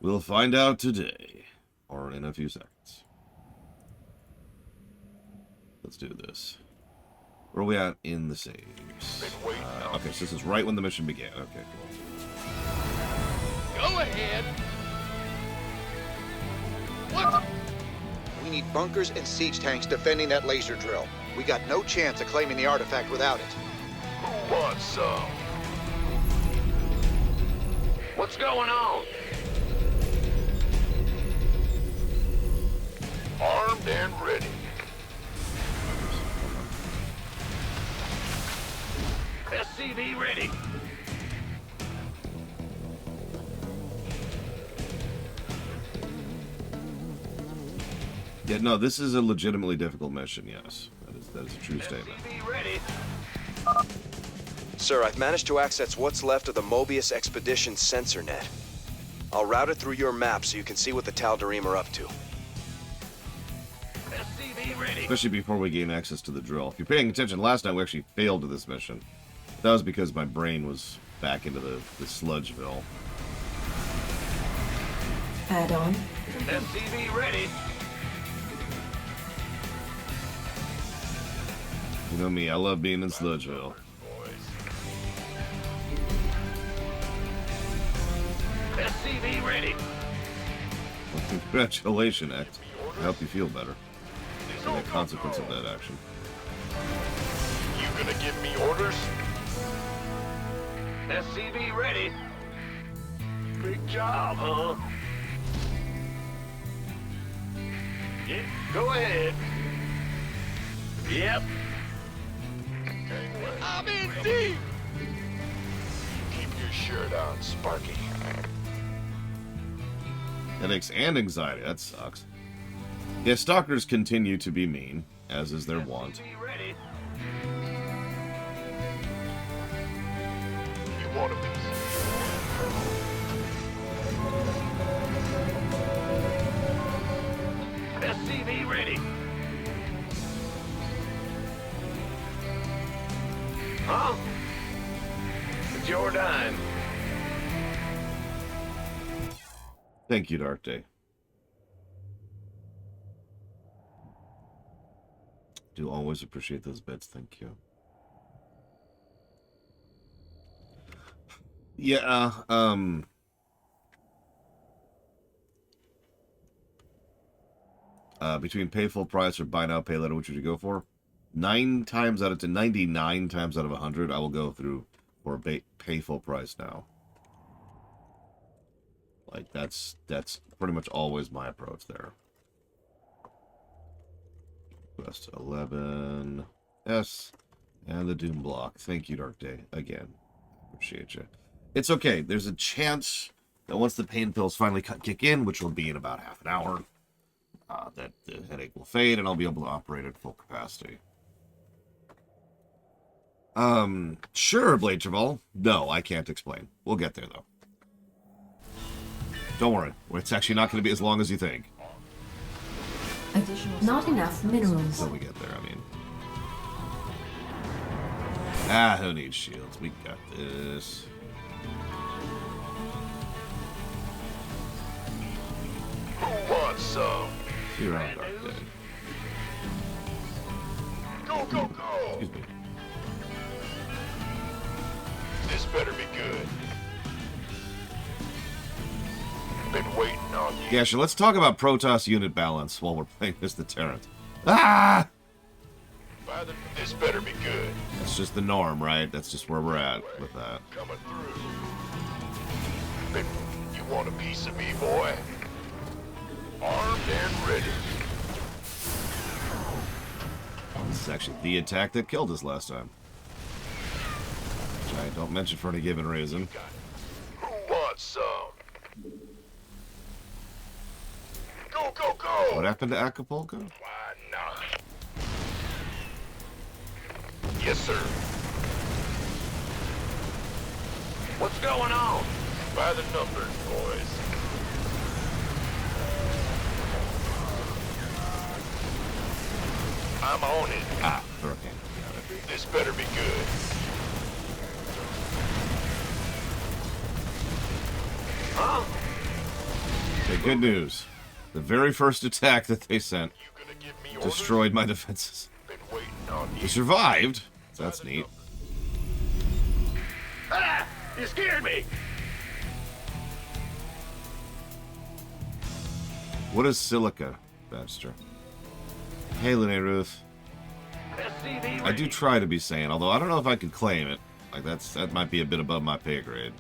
We'll find out today. Or in a few seconds. Let's do this. Where are we at in the saves? Okay, so this is right when the mission began. Okay, cool. Go ahead. What? We need bunkers and siege tanks defending that laser drill. We got no chance of claiming the artifact without it. Who wants some? What's going on? Armed and ready. SCV ready. Yeah, no, this is a legitimately difficult mission, yes. That is a true statement. SCV ready. Sir, I've managed to access what's left of the Mobius Expedition sensor net. I'll route it through your map so you can see what the Tal'Darim are up to. SCV ready. Especially before we gain access to the drill. If you're paying attention, last night we actually failed to this mission. That was because my brain was back into the Sludgeville. Add on. SCV ready. You know me, I love being in Sludgeville. SCV ready. Well, congratulations, Act. I hope you feel better. And the consequence of that action. You gonna give me orders? SCV ready. Big job, huh? Yeah, go ahead. Yep. I'm in deep. Keep your shirt on, Sparky. Headaches and anxiety, that sucks. Yeah, stalkers continue to be mean, as is their wont. SCV ready. You want a piece? SCV ready. Huh? It's your dime. Thank you, Dark Day. Do always appreciate those bits, thank you. Yeah, between pay full price or buy now, pay later, which would you go for? 99 times out of 100, I will go through for pay full price now. Like, that's pretty much always my approach there. Quest 11. Yes. And the Doom block. Thank you, Dark Day. Again. Appreciate you. It's okay. There's a chance that once the pain pills finally kick in, which will be in about half an hour, that the headache will fade and I'll be able to operate at full capacity. Sure, Blade Travel. No, I can't explain. We'll get there, though. Don't worry. It's actually not going to be as long as you think. Not enough minerals. Until we get there, I mean. Who needs shields? We got this. Who wants some? See you around, Dark Day. Go, go, go! Excuse me. This better be good. Been waiting on you. Yeah, sure. Let's talk about Protoss unit balance while we're playing as the Terrant. Ah! This better be good. That's just the norm, right? That's just where we're at with that. Coming through. You want a piece of me, boy? Armed and ready. This is actually the attack that killed us last time. Which I don't mention for any given reason. Who wants some? Go, go, go! What happened to Acapulco? Why not? Yes, sir. What's going on? By the numbers, boys. I'm on it. Ah, hurricane. Got it. This better be good. Huh? Okay, good news. The very first attack that they sent You gonna give me orders? destroyed my defenses. Been waiting on They you. survived. So that's neat. Ah! You scared me! What is silica, Baxter? Hey, Lene Ruth. SCV I do try to be sane, although I don't know if I can claim it. Like that might be a bit above my pay grade.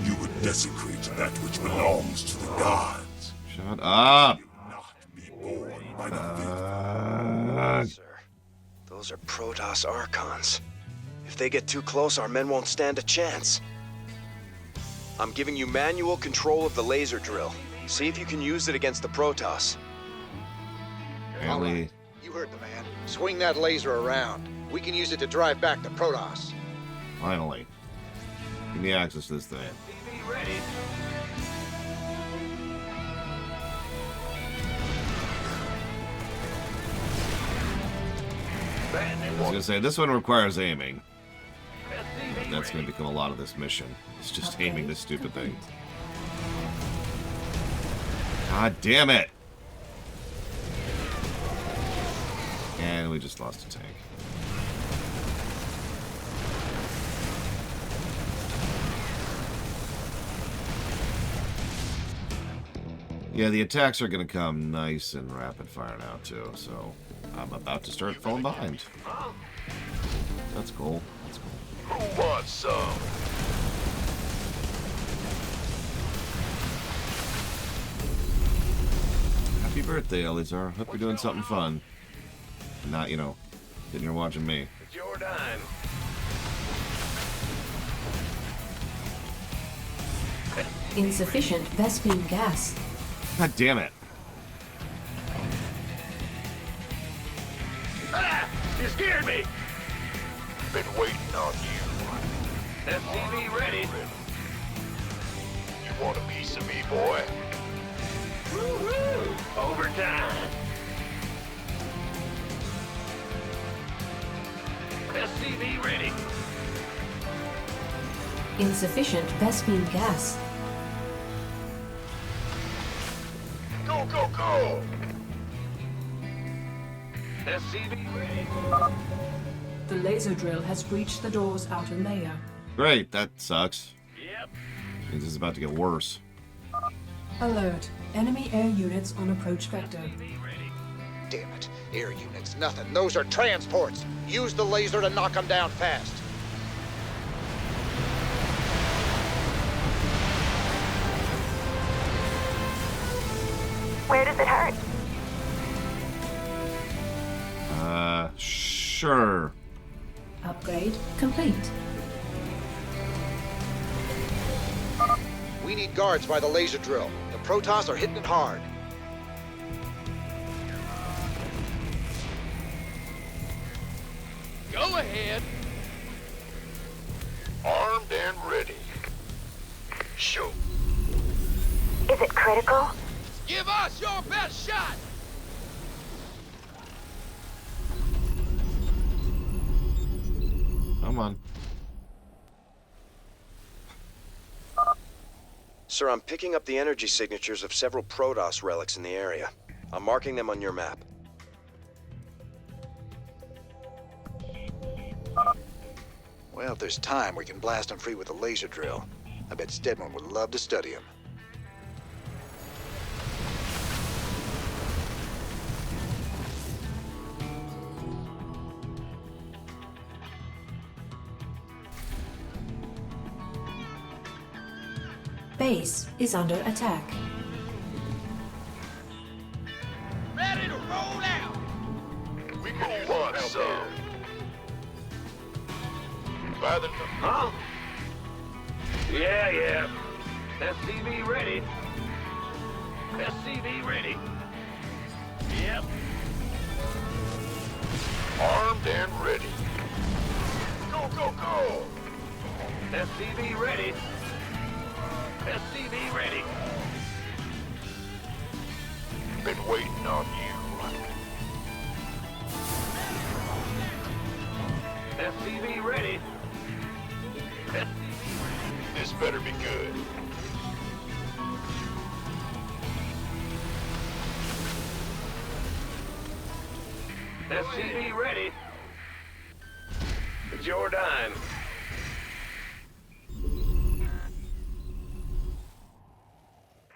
You would desecrate that which belongs to the gods. Shut up! Not be born by the Sir, those are Protoss Archons. If they get too close, our men won't stand a chance. I'm giving you manual control of the laser drill. See if you can use it against the Protoss. Apparently, You heard the man. Swing that laser around. We can use it to drive back the Protoss. finally. Give me access to this thing. SCV ready. I was gonna say, this one requires aiming. SCV That's gonna become a lot of this mission. It's just aiming this stupid thing. God damn it! And we just lost a tank. Yeah, the attacks are gonna come nice and rapid fire now too, so I'm about to start falling behind. That's cool. That's cool. Who wants some? Happy birthday, Elizar. Hope you're doing something fun. Not, you know, sitting here watching me. It's your dime. Insufficient Vespene gas. God damn it. Ah! You scared me! Been waiting on you. SCV ready. You want a piece of me, boy? Woo-hoo! Overtime! SCV ready. Insufficient Vespene gas. Go, go, go! SCV ready. The laser drill has breached the door's outer layer. Great, that sucks. Yep. Means this is about to get worse. Alert. Enemy air units on approach vector. SCV ready. Damn it. Air units, nothing. Those are transports. Use the laser to knock them down fast. Where does it hurt? Sure. Upgrade complete. We need guards by the laser drill. The Protoss are hitting it hard. Go ahead. Armed and ready. Shoot. Is it critical? Give us your best shot. Come on. Sir, I'm picking up the energy signatures of several Protoss relics in the area. I'm marking them on your map. Well, if there's time, we can blast them free with a laser drill. I bet Stedman would love to study him. Base is under attack. Ready to roll out. We can want some. By the huh? Yeah. SCV ready. SCV ready. Yep. Armed and ready. Go, go, go. SCV ready. SCV ready. Been waiting on you. SCV ready. SCV ready. This better be good. SCV ready. It's your dime.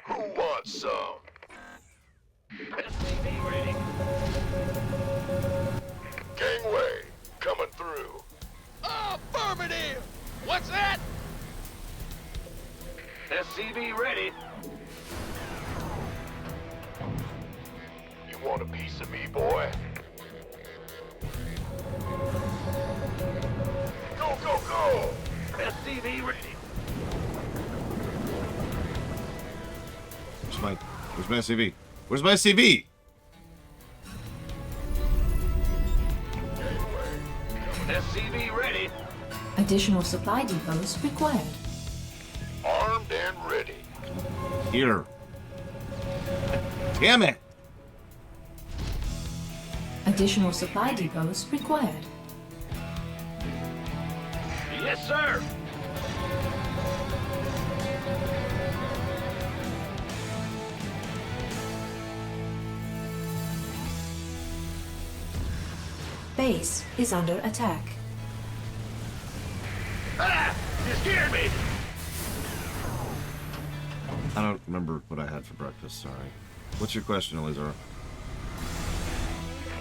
Who wants some? SCV ready. Gangway, coming through. Affirmative! What's that? SCV ready. You want a piece of me, boy? Go, go, go! SCV ready. Where's my CV? Where's my CV? SCV ready. Additional supply depots required. Armed and ready. Here. Damn it! Additional supply depots required. Yes, sir. Base is under attack. Ah! You scared me! I don't remember what I had for breakfast, sorry. What's your question, Elizar?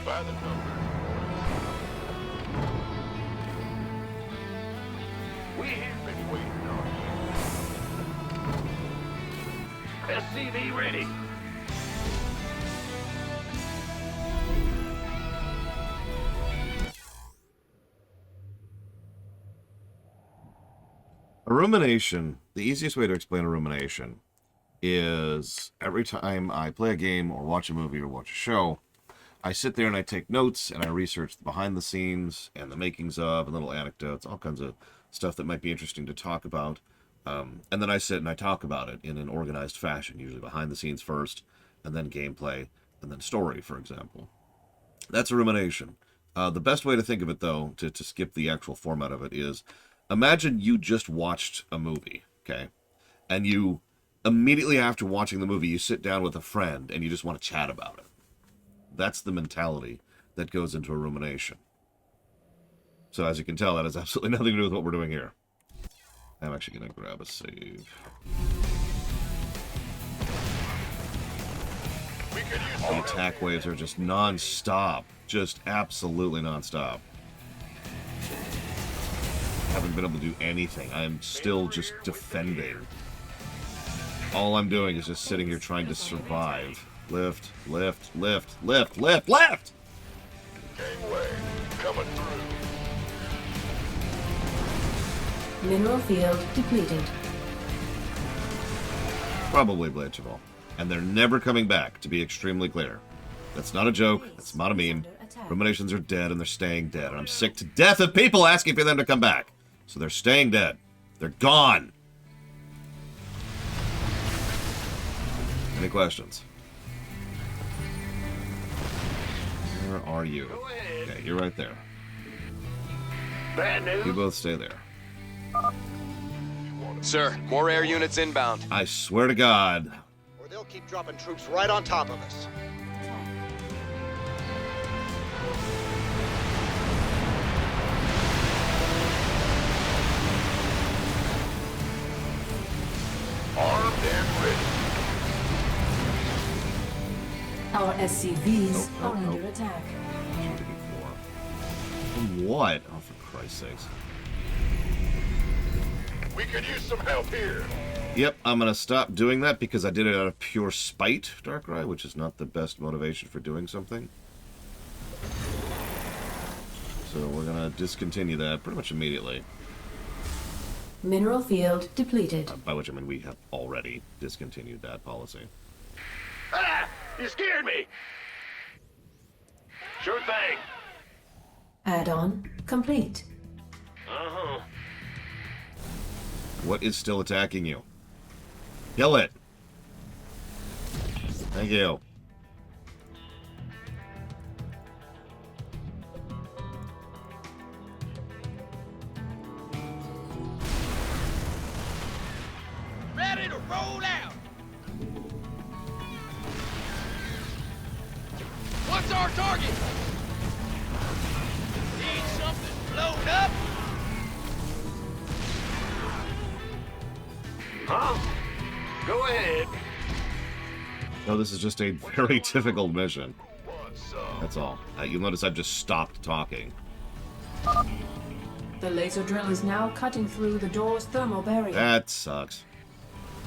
By the number. We have been waiting on you. SCV ready. A rumination, the easiest way to explain a rumination is every time I play a game or watch a movie or watch a show, I sit there and I take notes and I research the behind the scenes and the makings of and little anecdotes, all kinds of stuff that might be interesting to talk about. And then I sit and I talk about it in an organized fashion, usually behind the scenes first, and then gameplay, and then story, for example. That's a rumination. The best way to think of it, though, to skip the actual format of it, is imagine you just watched a movie, okay? And you, immediately after watching the movie, you sit down with a friend and you just want to chat about it. That's the mentality that goes into a rumination. So as you can tell, that has absolutely nothing to do with what we're doing here. I'm actually going to grab a save. The attack waves are just non-stop. Just absolutely non-stop. Haven't been able to do anything. I'm still just defending. All I'm doing is just sitting here trying to survive. Lift, lift, lift, lift, lift, lift! Gangway, coming through. Mineral field depleted. Probably Blancheval. And they're never coming back, to be extremely clear. That's not a joke. That's not a meme. Ruminations are dead, and they're staying dead. And I'm sick to death of people asking for them to come back. So they're staying dead. They're gone. Any questions? Where are you? Okay, you're right there. Bad news. You both stay there. Sir, more air units inbound. I swear to God. Or they'll keep dropping troops right on top of us. Armed and ready. Our SCVs Oh, are oh. under attack. From what? Oh, for Christ's sakes. We could use some help here. Yep, I'm going to stop doing that because I did it out of pure spite, Darkrai, which is not the best motivation for doing something. So we're going to discontinue that pretty much immediately. Mineral field depleted. By which I mean we have already discontinued that policy. Ah! You scared me. Sure thing. Add-on complete. Uh-huh. What is still attacking you? Kill it! Thank you. Ready to roll out. What's our target? Load up! Huh? Go ahead. No, this is just a very difficult mission. That's all. You'll notice I've just stopped talking. The laser drill is now cutting through the door's thermal barrier. That sucks.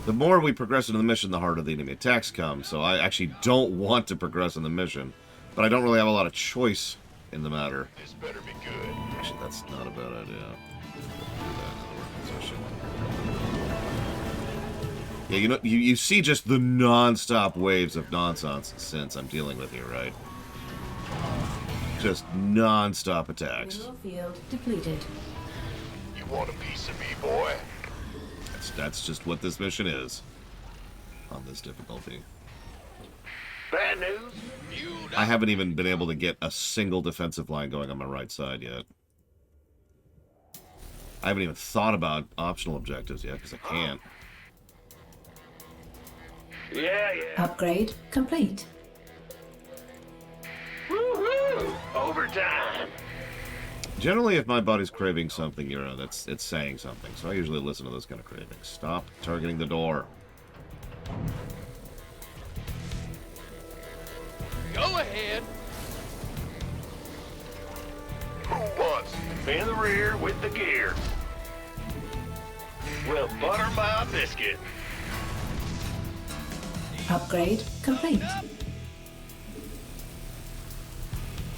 The more we progress into the mission, the harder the enemy attacks come, so I actually don't want to progress in the mission. But I don't really have a lot of choice in the matter. This better be good. Actually, that's not a bad idea. Yeah, you know, you see just the non-stop waves of nonsense since I'm dealing with you, right? Just non-stop attacks. Mineral field depleted. You want a piece of me, boy? That's just what this mission is. On this difficulty. Bad news? I haven't even been able to get a single defensive line going on my right side yet. I haven't even thought about optional objectives yet, because I can't. Yeah. Upgrade complete. Woohoo! Overtime! Generally, if my body's craving something, it's saying something. So I usually listen to those kind of cravings. Stop targeting the door. Go ahead. Who wants in the rear with the gear? Well, butter my biscuit. Upgrade complete.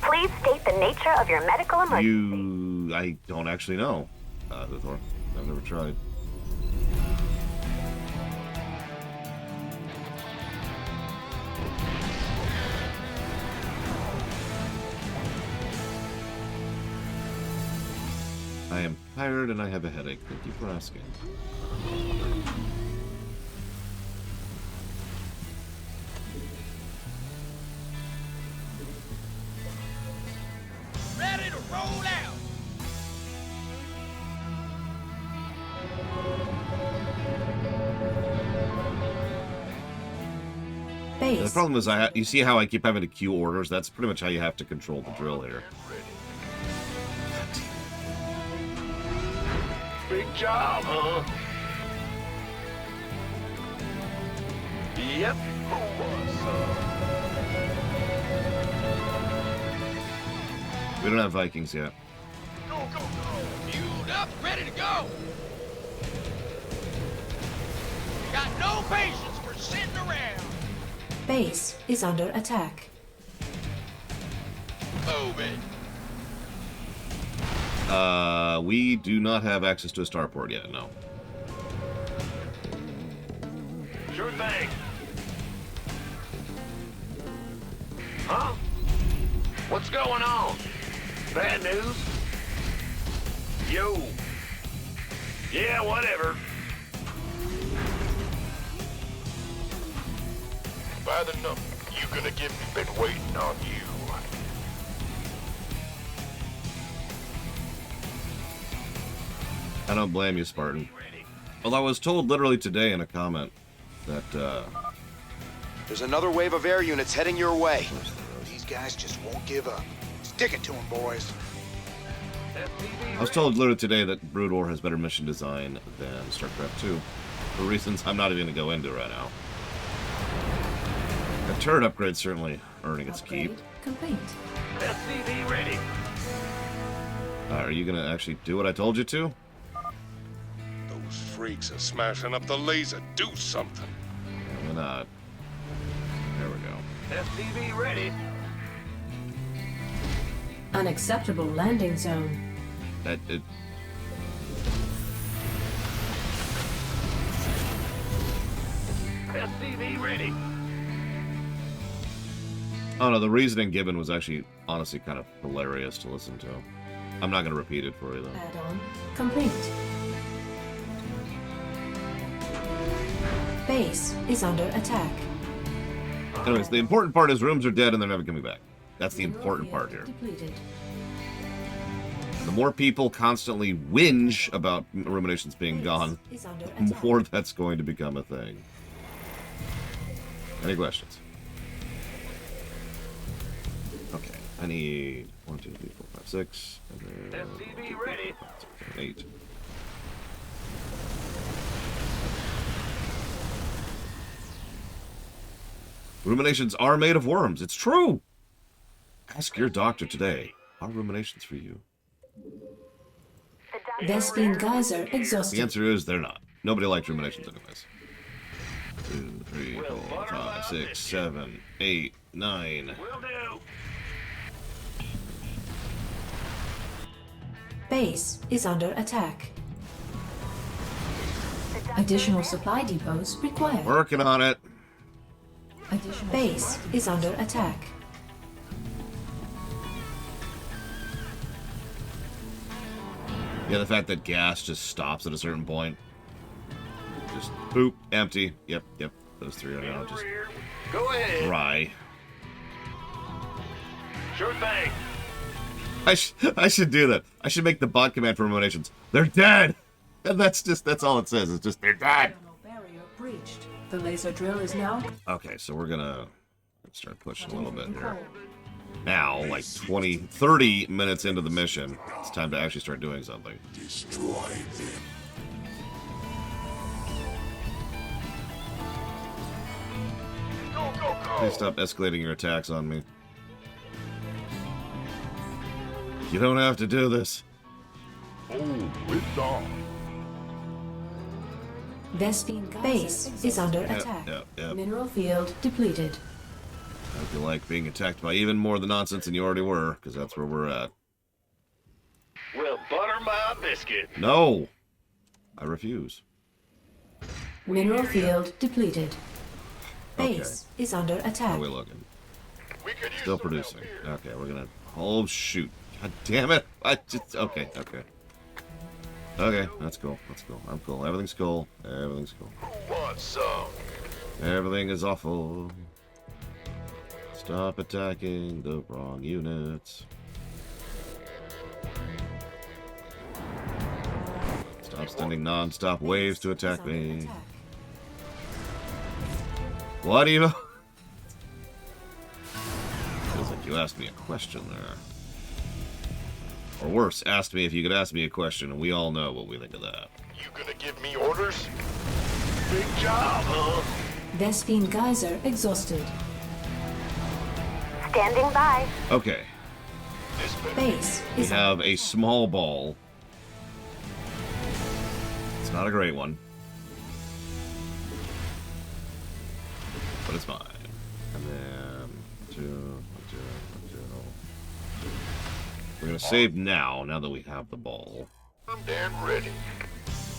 Please state the nature of your medical emergency. I don't actually know, Luthor. I've never tried. I am tired and I have a headache. Thank you for asking. Ready to roll out. The Base. problem is, you see how I keep having to queue orders? That's pretty much how you have to control the drill here. Big job, huh? Yep. We don't have Vikings yet. Go. Fueled up, ready to go. Got no patience for sitting around. Base is under attack. Move it. We do not have access to a starport yet, no. Sure thing. Huh? What's going on? Bad news? Yo. Yeah, whatever. By the number, you gonna get me? Been waiting on you. I don't blame you, Spartan. Well, I was told literally today in a comment that, There's another wave of air units heading your way. These guys just won't give up. Stick it to them, boys. I was told literally today that Brood War has better mission design than Starcraft 2, for reasons I'm not even going to go into right now. The turret upgrade's certainly earning its keep. Upgrade complete. SCV ready. Are you going to actually do what I told you to? Those freaks are smashing up the laser. Do something. Why not? There we go. SCV ready. Unacceptable landing zone. SCV ready. Oh no, the reasoning given was actually, honestly, kind of hilarious to listen to. I'm not going to repeat it for you, though. Add-on complete. Base is under attack. Anyways, the important part is rooms are dead and they're never coming back. That's the important part here. Depleted. The more people constantly whinge about Ruminations being gone, Is under the attack. more that's going to become a thing. Any questions? Okay. I need 1, 2, 3, 4, 5, 6, and then SCV ready. 8. Ruminations are made of worms. It's true. Ask your doctor today. Are ruminations for you? Vespine geyser The exhausted. answer is they're not. Nobody likes ruminations anyways. 2, 3, 4, 5, 6, 7, 8, 9. Will do. Base is under attack. Additional supply depots required. Working on it. Additional base is under attack. Yeah, the fact that gas just stops at a certain point. Just boop, empty. Yep. Those three are now just Rear. Go ahead. dry. Sure thing. I should do that. I should make the bot command for ruminations. They're dead! And that's all it says. It's just, they're dead! Thermal barrier breached. The laser drill is now Okay, so we're gonna start pushing a little bit here. Now, like 20, 30 minutes into the mission, it's time to actually start doing something. Destroy them. Go, go, go. Please stop escalating your attacks on me. You don't have to do this. Oh, it's on. Vespine base is under attack. Yep. Mineral field depleted. I hope you like being attacked by even more of the nonsense than you already were, because that's where we're at. Well, butter my biscuit. No! I refuse. Mineral field depleted. Base is under How attack. are we looking? We could use Still some help producing. here. Okay, we're gonna... Oh, shoot. God damn it! Okay. Okay, that's cool. I'm cool. Everything's cool. Everything's cool. Who wants some? Everything is awful. Stop attacking the wrong units. Stop sending non-stop waves to attack me. What do you... Feels like you asked me a question there. Or worse, asked me if you could ask me a question, and we all know what we think of that. You gonna give me orders? Big job, huh? Vespine geyser exhausted. Standing by. Okay, This better Base we is have a small ball. It's not a great one. But it's fine. And then... two. We're gonna save now that we have the ball. I'm damn ready.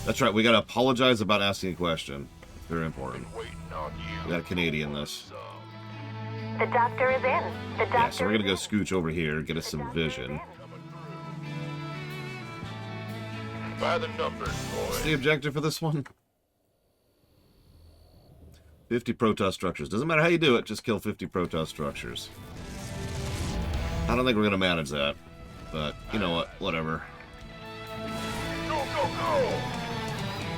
That's right, we gotta apologize about asking a question. Very important. Waiting on you. We gotta Canadian this. The doctor is in. The doctor. Yeah, so we're gonna go scooch over here, get us some vision. By the numbers, What's boy. the objective for this one? 50 Protoss structures. Doesn't matter how you do it, just kill 50 Protoss structures. I don't think we're gonna manage that. But, you know what, whatever. Go, go, go.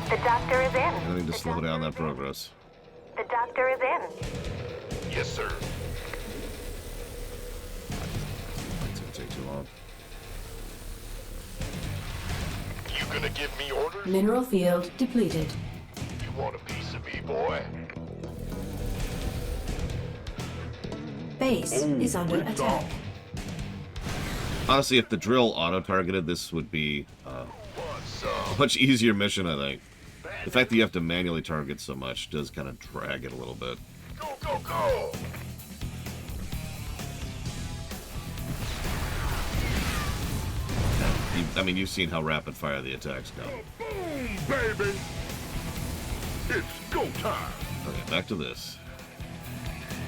The doctor is in. Anything to slow down that progress. The doctor is in. Yes, sir. It's gonna take too long. You gonna give me orders? mineral field depleted. You want a piece of me, boy? Base is under attack. Honestly, if the drill auto-targeted, this would be Want a some? much easier mission, I think. The fact that you have to manually target so much does kind of drag it a little bit. Go, go, go. I mean, you've seen how rapid fire the attacks go. Boom, baby. It's go time. Okay, back to this.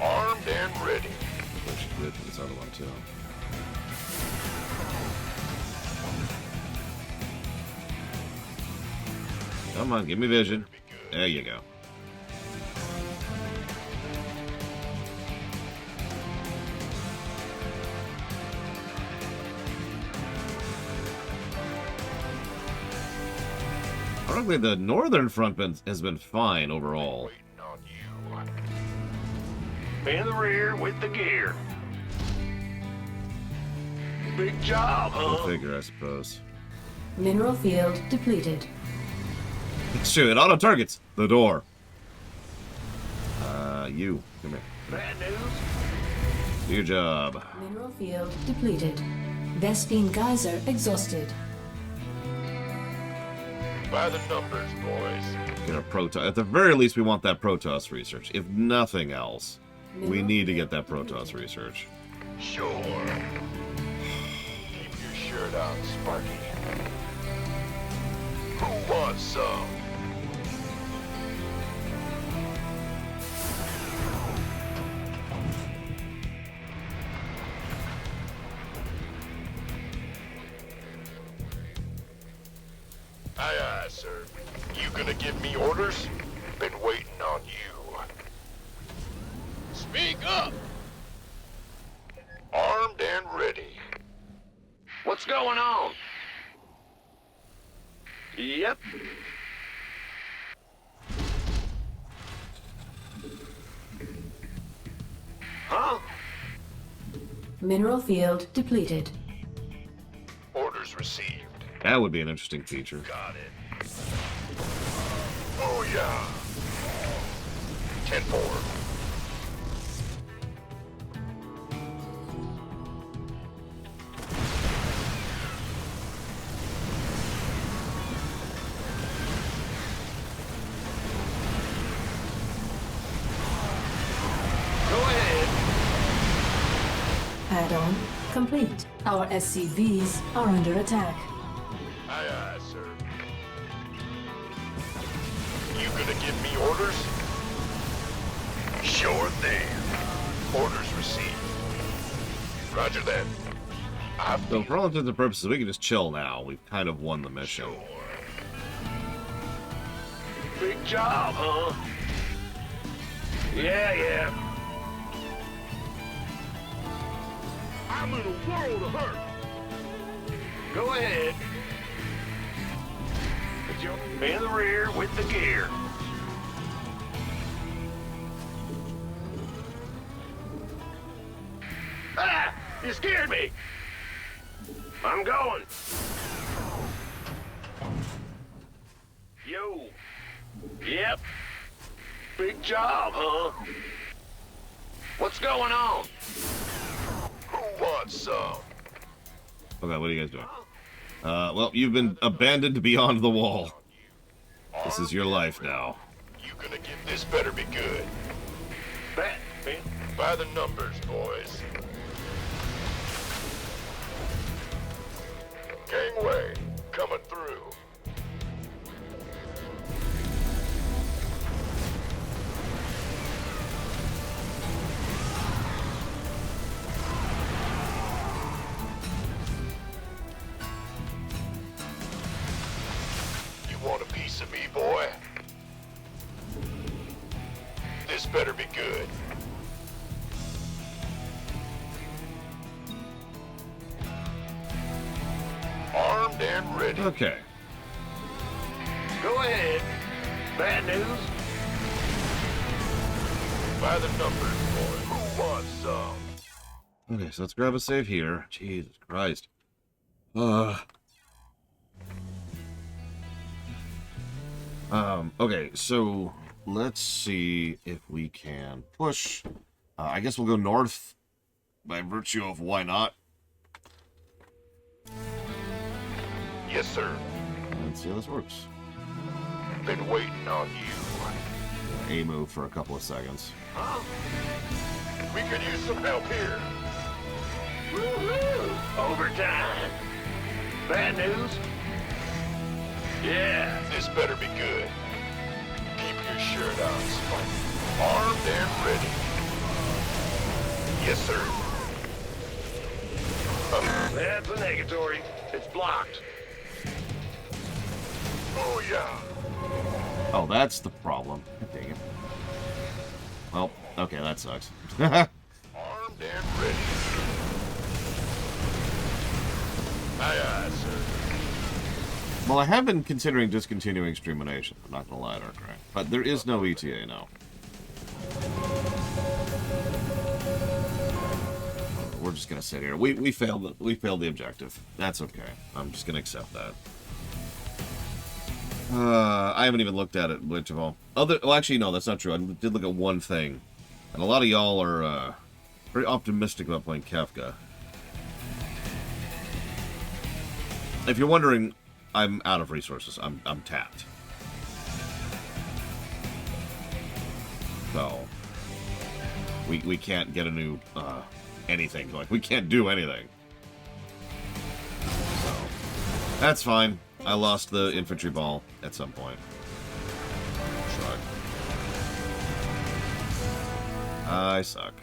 Armed and ready. Which is good for this other one, too. Come on, give me vision. There you go. Frankly, the northern front has been fine overall. Waiting on you. In the rear with the gear. Big job, Go huh? figure, I suppose. Mineral field depleted. It's true. It auto targets the door. You come here. Bad news? Do your job. Mineral field depleted. Vespine geyser exhausted. By the numbers, boys. Get a Protoss. At the very least, we want that Protoss research. If nothing else, we need to get that Protoss research. Sure. Keep your shirt on, Sparky. Who wants some? Aye, aye, sir. You gonna give me orders? Been waiting on you. Speak up! Armed and ready. What's going on? Yep. Huh? Mineral field depleted. Orders received. That would be an interesting feature. Got it. Oh, yeah. 10-4. Go ahead. Add-on complete. Our SCVs are under attack. Aye, aye, sir. You gonna give me orders? Sure thing. Orders received. Roger that. I So for all intents and purposes, we can just chill now. We've kind of won the mission. Sure. Big job, huh? Yeah. I'm in a world of hurt. Go ahead. Put you in the rear with the gear. Ah! You scared me. I'm going. Yo. Yep. Big job, huh? What's going on? Who wants some? Okay, what are you guys doing? Well, you've been abandoned beyond the wall. This is your life now. You gonna get this better be good. By the numbers, boys. Gangway, coming through. You want a piece of me, boy? This better be good. Armed and ready. Okay. Go ahead. Bad news? By the numbers, boy. Who wants some? Okay, so let's grab a save here. Jesus Christ. Okay, so let's see if we can push. I guess we'll go north by virtue of why not. Yes, sir. Let's see how this works. Been waiting on you. A move for a couple of seconds. Huh? We could use some help here. Woohoo! Overtime. Bad news? Yeah, this better be good. Keep your shirt on, Spike. Armed and ready. Yes, sir. That's a negatory. It's blocked. Oh, yeah. Oh, that's the problem. Dang it. Well, okay, that sucks. Armed and ready. Aye, aye, sir. Well, I have been considering discontinuing Streamination. I'm not gonna lie, Dark Ray. But there is no ETA now. we're just gonna sit here. We failed the objective. That's okay. I'm just gonna accept that. I haven't even looked at it, which of all well, actually, no, that's not true. I did look at one thing, and a lot of y'all are very optimistic about playing Kafka. If you're wondering, I'm out of resources. I'm tapped. So we can't get a new anything. Like, we can't do anything. So that's fine. I lost the infantry ball at some point. Suck. I suck.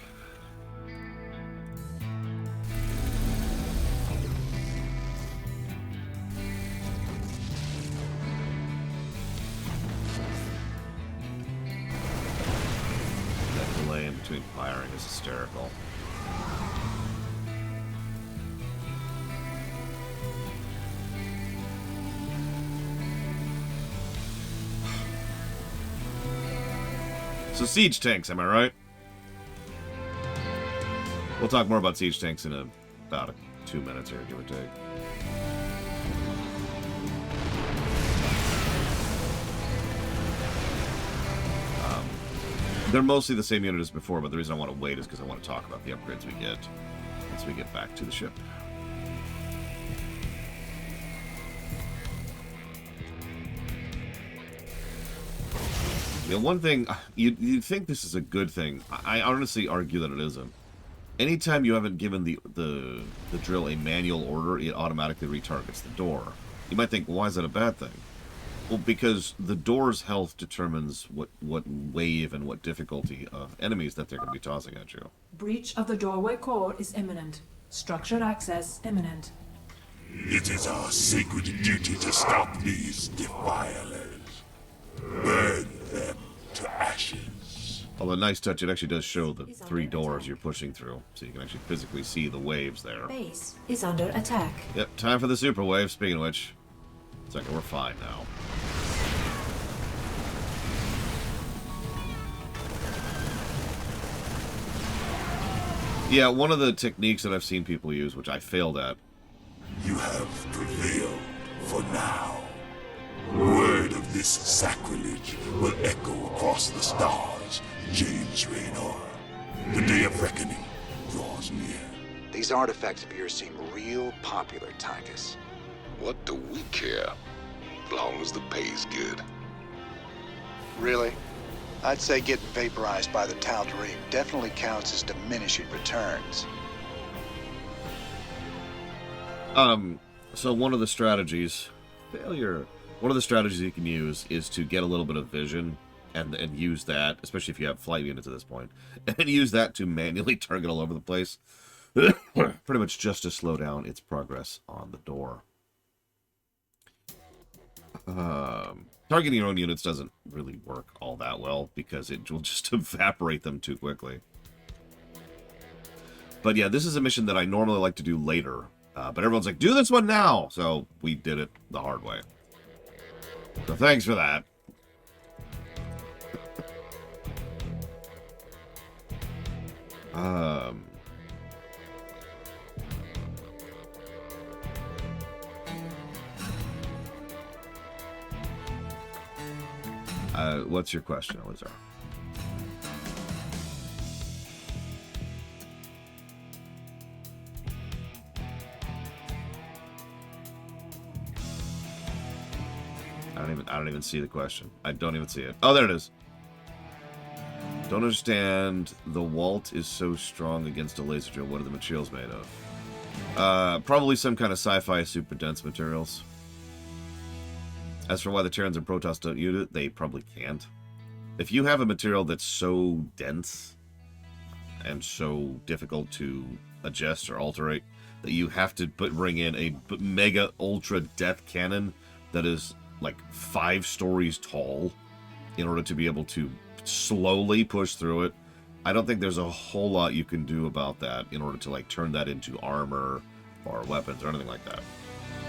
That delay in between firing is hysterical. So siege tanks, am I right? We'll talk more about siege tanks in about 2 minutes here, give or take. They're mostly the same unit as before, but the reason I want to wait is because I want to talk about the upgrades we get once we get back to the ship. Yeah, one thing, you'd think this is a good thing. I honestly argue that it isn't. Anytime you haven't given the drill a manual order, it automatically retargets the door. You might think, why is that a bad thing? Well, because the door's health determines what wave and what difficulty of enemies that they're going to be tossing at you. Breach of the doorway core is imminent. Structured access imminent. It is our sacred duty to stop these defilers. Burn them to ashes. Although, nice touch, it actually does show the 3 doors you're pushing through, so you can actually physically see the waves there. Base is under attack. Yep, time for the super wave, speaking of which. It's like, we're fine now. Yeah, one of the techniques that I've seen people use, which I failed at. You have prevailed for now. Word of this sacrilege will echo across the stars, James Raynor. The day of reckoning draws near. These artifacts of yours seem real popular, Tychus. What do we care? As long as the pay's good. Really? I'd say getting vaporized by the Tal'Darim definitely counts as diminishing returns. So one of the strategies... Failure. One of the strategies you can use is to get a little bit of vision and use that, especially if you have flight units at this point, and use that to manually target all over the place. Pretty much just to slow down its progress on the door. Targeting your own units doesn't really work all that well because it will just evaporate them too quickly. But yeah, this is a mission that I normally like to do later. But everyone's like, do this one now! So we did it the hard way. So thanks for that. What's your question, Elizar? I don't even see the question. I don't even see it. Oh, there it is. Don't understand. The Walt is so strong against a laser drill. What are the materials made of? Probably some kind of sci-fi super dense materials. As for why the Terrans and Protoss don't use it, they probably can't. If you have a material that's so dense and so difficult to adjust or alterate that you have to bring in a mega ultra death cannon that is like 5 stories tall in order to be able to slowly push through it, I don't think there's a whole lot you can do about that in order to like turn that into armor or weapons or anything like that.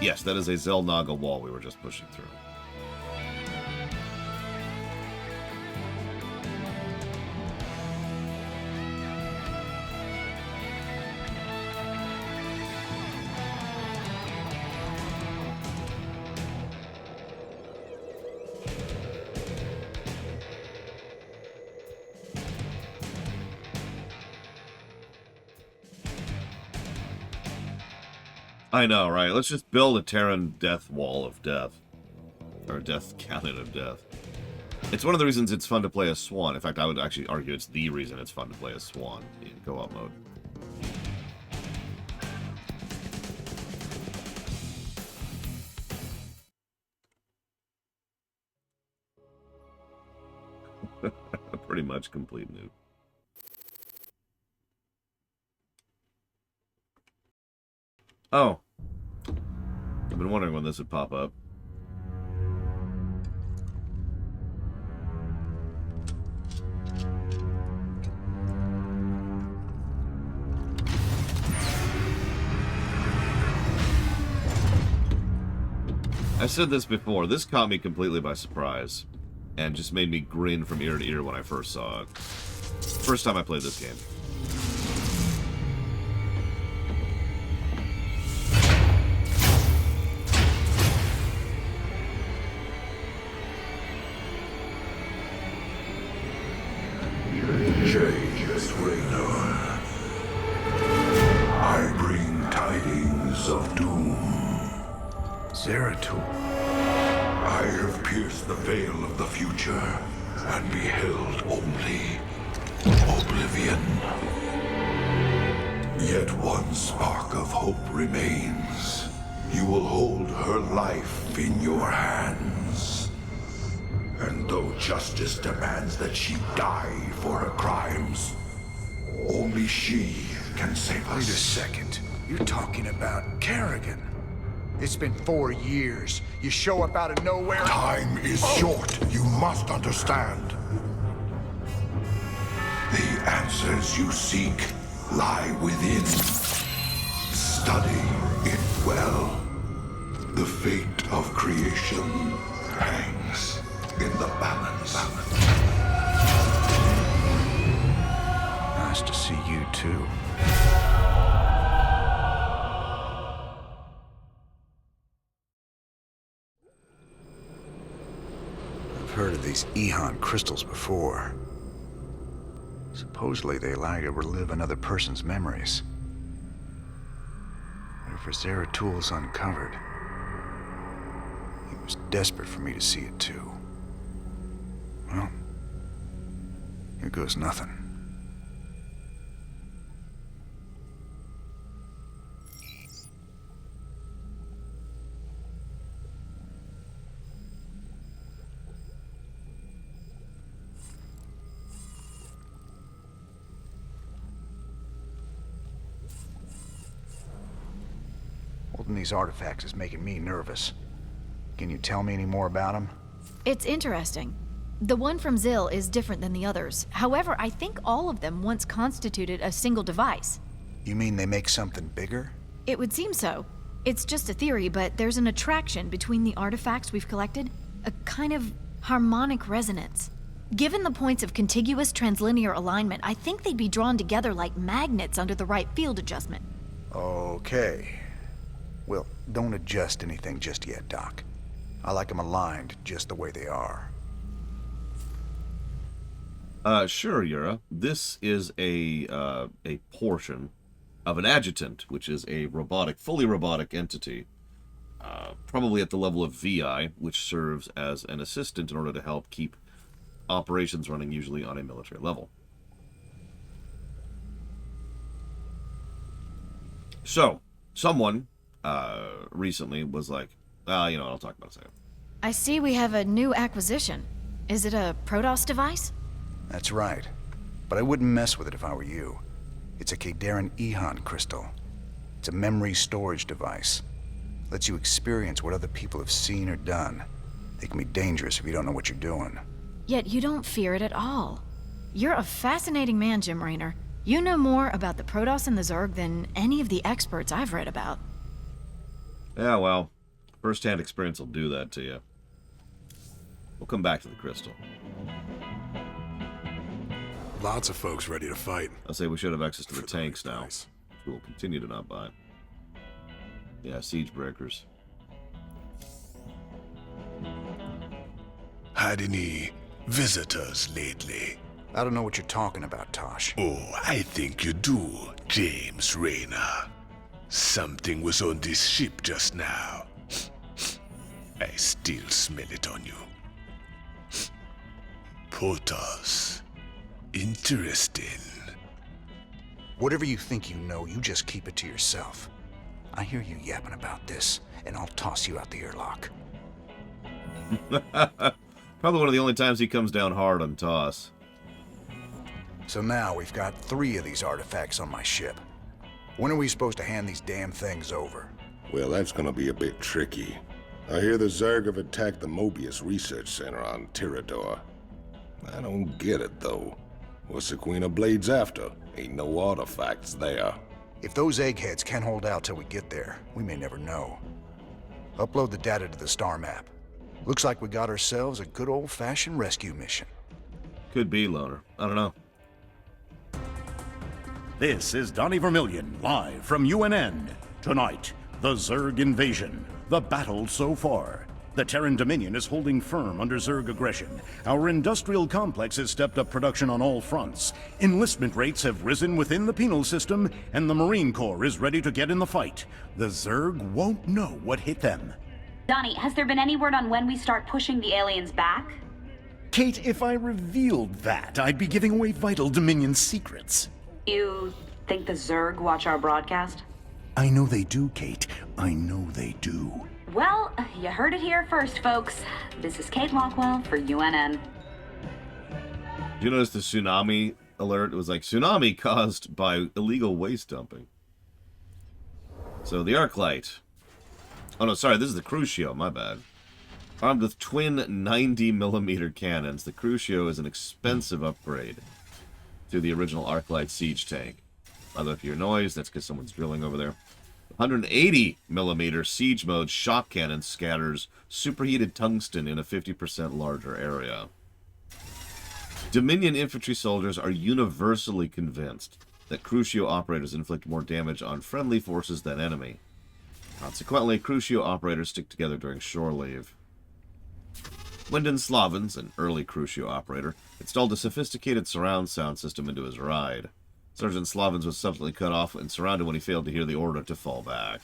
Yes, that is a Xel'Naga wall we were just pushing through. I know, right? Let's just build a Terran death wall of death. Or death cannon of death. It's one of the reasons it's fun to play as Swan. In fact, I would actually argue it's the reason it's fun to play as Swan in co-op mode. Pretty much complete noob. Oh. I've been wondering when this would pop up. I said this before, this caught me completely by surprise, and just made me grin from ear to ear when I first saw it. First time I played this game. James Raynor, I bring tidings of doom. Zeratul. I have pierced the veil of the future and beheld only oblivion. Yet one spark of hope remains. You will hold her life in your hands. And though justice demands that she die for her crimes, only she can save us. Wait a second. You're talking about Kerrigan. It's been 4 years. You show up out of nowhere. Time is short. You must understand. The answers you seek lie within. Study it well. The fate of creation hangs in the balance. Nice to see you too. I've heard of these Ehon crystals before. Supposedly they allow you to relive another person's memories. Whatever Zeratul's uncovered, he was desperate for me to see it too. Well, here goes nothing. Holding these artifacts is making me nervous. Can you tell me any more about them? It's interesting. The one from Zil is different than the others. However, I think all of them once constituted a single device. You mean they make something bigger? It would seem so. It's just a theory, but there's an attraction between the artifacts we've collected. A kind of harmonic resonance. Given the points of contiguous translinear alignment, I think they'd be drawn together like magnets under the right field adjustment. Okay. Well, don't adjust anything just yet, Doc. I like them aligned just the way they are. Sure, Yura. This is a portion of an adjutant, which is a fully robotic entity. Probably at the level of VI, which serves as an assistant in order to help keep operations running, usually on a military level. So, someone recently was like, I'll talk about it a second. I see we have a new acquisition. Is it a Protoss device? That's right. But I wouldn't mess with it if I were you. It's a Kadaran Ehon crystal. It's a memory storage device. Lets you experience what other people have seen or done. They can be dangerous if you don't know what you're doing. Yet you don't fear it at all. You're a fascinating man, Jim Raynor. You know more about the Protoss and the Zerg than any of the experts I've read about. Yeah, well, first-hand experience will do that to you. We'll come back to the crystal. Lots of folks ready to fight. I'll say we should have access to the tanks now, which we will continue to not buy. Yeah, siege breakers. Had any visitors lately? I don't know what you're talking about, Tosh. Oh, I think you do, James Raynor. Something was on this ship just now. I still smell it on you. Protoss. Interesting. Whatever you think you know, you just keep it to yourself. I hear you yapping about this, and I'll toss you out the airlock. Probably one of the only times he comes down hard on toss. So now we've got 3 of these artifacts on my ship. When are we supposed to hand these damn things over? Well, that's gonna be a bit tricky. I hear the Zerg have attacked the Mobius Research Center on Tirador. I don't get it, though. What's the Queen of Blades after? Ain't no artifacts there. If those eggheads can't hold out till we get there, we may never know. Upload the data to the star map. Looks like we got ourselves a good old-fashioned rescue mission. Could be, Loner. I don't know. This is Donnie Vermillion, live from UNN. Tonight, the Zerg invasion. The battle so far. The Terran Dominion is holding firm under Zerg aggression. Our industrial complex has stepped up production on all fronts. Enlistment rates have risen within the penal system, and the Marine Corps is ready to get in the fight. The Zerg won't know what hit them. Donnie, has there been any word on when we start pushing the aliens back? Kate, if I revealed that, I'd be giving away vital Dominion secrets. You think the Zerg watch our broadcast? I know they do, Kate. I know they do. Well, you heard it here first, folks. This is Kate Lockwell for UNN. Did you notice the tsunami alert? It was like, tsunami caused by illegal waste dumping. So the Arclight. Oh no, sorry, this is the Crucio, my bad. Armed with twin 90mm cannons, the Crucio is an expensive upgrade to the original Arclight siege tank. By the way, if you hear noise, that's because someone's drilling over there. 180mm siege mode shock cannon scatters superheated tungsten in a 50% larger area. Dominion infantry soldiers are universally convinced that Crucio operators inflict more damage on friendly forces than enemy. Consequently, Crucio operators stick together during shore leave. Wyndon Slavens, an early Crucio operator, installed a sophisticated surround sound system into his ride. Sergeant Slavens was subsequently cut off and surrounded when he failed to hear the order to fall back.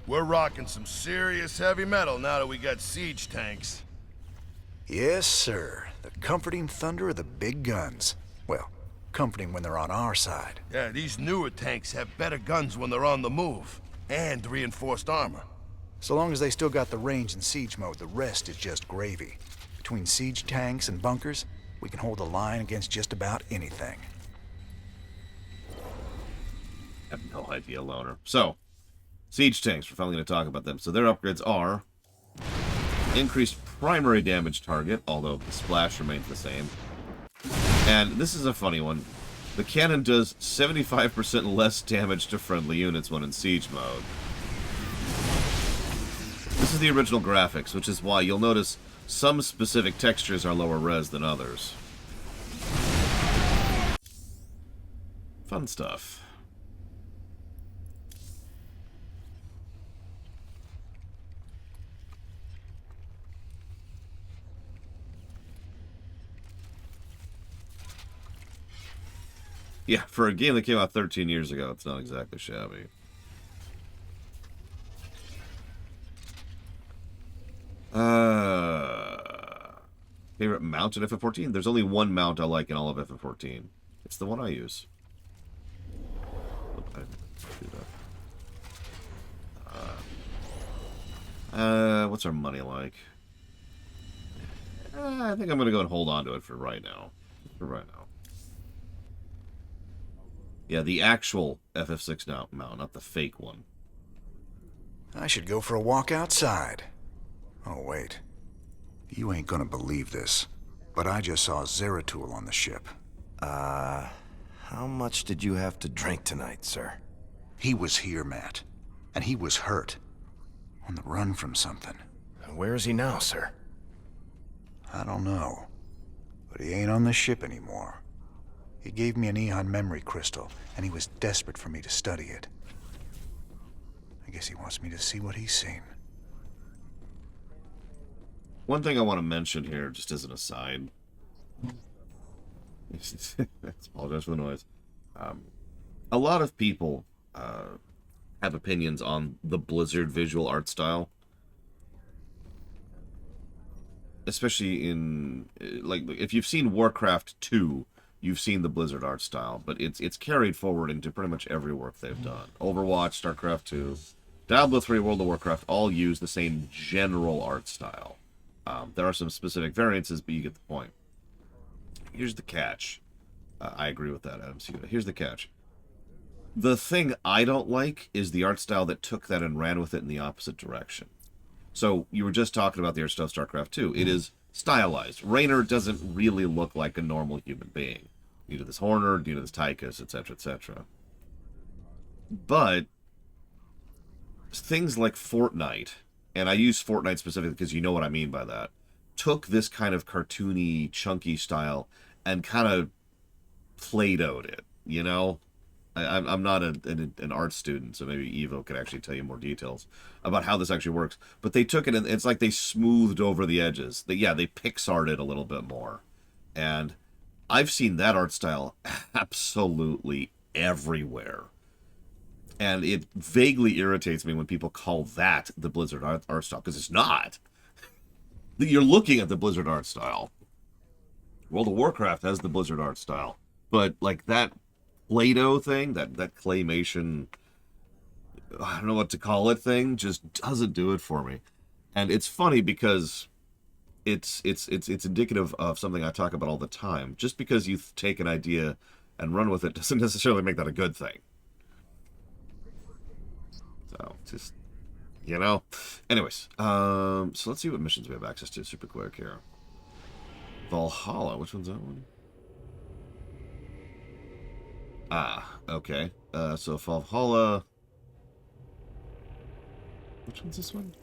We're rocking some serious heavy metal now that we got siege tanks. Yes, sir. The comforting thunder of the big guns. Well, comforting when they're on our side. Yeah, these newer tanks have better guns when they're on the move. And reinforced armor. So long as they still got the range in siege mode, the rest is just gravy. Between siege tanks and bunkers, we can hold the line against just about anything. I have no idea, Loner. So, siege tanks, we're finally going to talk about them. So their upgrades are increased primary damage target, although the splash remains the same. And this is a funny one. The cannon does 75% less damage to friendly units when in siege mode. This is the original graphics, which is why you'll notice some specific textures are lower res than others. Fun stuff. Yeah, for a game that came out 13 years ago, it's not exactly shabby. Favorite mount in FF14? There's only one mount I like in all of FF14. It's the one I use. Oh, I didn't do that. What's our money like? I think I'm going to go and hold on to it for right now. Yeah, the actual FF6 mount, not the fake one. I should go for a walk outside. Oh, wait. You ain't gonna believe this, but I just saw Zeratul on the ship. How much did you have to drink tonight, sir? He was here, Matt. And he was hurt. On the run from something. Where is he now, sir? I don't know. But he ain't on the ship anymore. He gave me an Eon memory crystal, and he was desperate for me to study it. I guess he wants me to see what he's seen. One thing I want to mention here, just as an aside. Apologize for the noise. a lot of people have opinions on the Blizzard visual art style. Especially in, like, if you've seen Warcraft 2, you've seen the Blizzard art style, but it's carried forward into pretty much every work they've done. Overwatch, Starcraft 2, Diablo 3, World of Warcraft all use the same general art style. There are some specific variances, but you get the point. Here's the catch. I agree with that, Adam. Here's the catch. The thing I don't like is the art style that took that and ran with it in the opposite direction. So, you were just talking about the art style of StarCraft 2. It is stylized. Raynor doesn't really look like a normal human being. Neither this Horner, neither this Tychus, etc., etc. But things like Fortnite, and I use Fortnite specifically because you know what I mean by that, took this kind of cartoony, chunky style and kind of Play-Doh'd it, you know? I'm not an art student, so maybe Evo could actually tell you more details about how this actually works. But they took it, and it's like they smoothed over the edges. They Pixar'd it a little bit more. And I've seen that art style absolutely everywhere. And it vaguely irritates me when people call that the Blizzard art style, because it's not. You're looking at the Blizzard art style. World of Warcraft has the Blizzard art style. But, like, that Play-Doh thing, that claymation, I don't know what to call it thing, just doesn't do it for me. And it's funny because it's indicative of something I talk about all the time. Just because you take an idea and run with it doesn't necessarily make that a good thing. So, just, you know. Anyways, so let's see what missions we have access to super quick here. Valhalla, which one's that one? Ah, okay. So Valhalla. Which one's this one?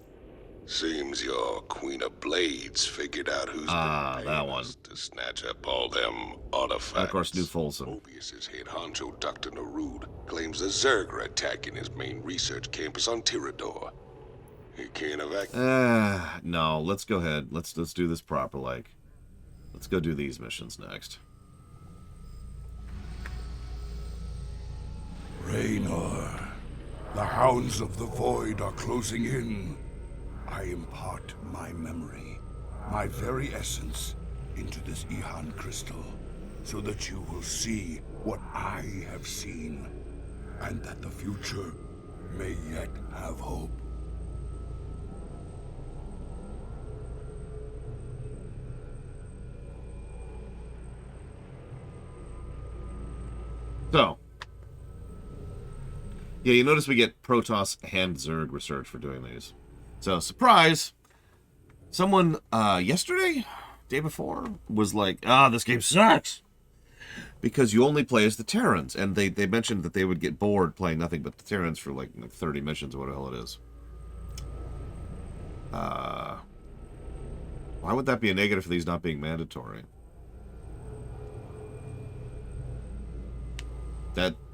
Seems your Queen of Blades figured out who's been that one to snatch up all them artifacts. And of course, New Folsom. Mobius's head honcho, Dr. Narud, claims the Zerg are attacking his main research campus on Tirador. He can't evacuate. No. Let's go ahead. Let's do this proper. Like, let's go do these missions next. Raynor, the Hounds of the Void are closing in. I impart my memory, my very essence, into this Ihan crystal, so that you will see what I have seen, and that the future may yet have hope. So, yeah, you notice we get Protoss and Zerg research for doing these. So, surprise! Someone, yesterday? Day before? Was like, this game sucks! Because you only play as the Terrans, and they mentioned that they would get bored playing nothing but the Terrans for like 30 missions or what the hell it is. Why would that be a negative for these not being mandatory?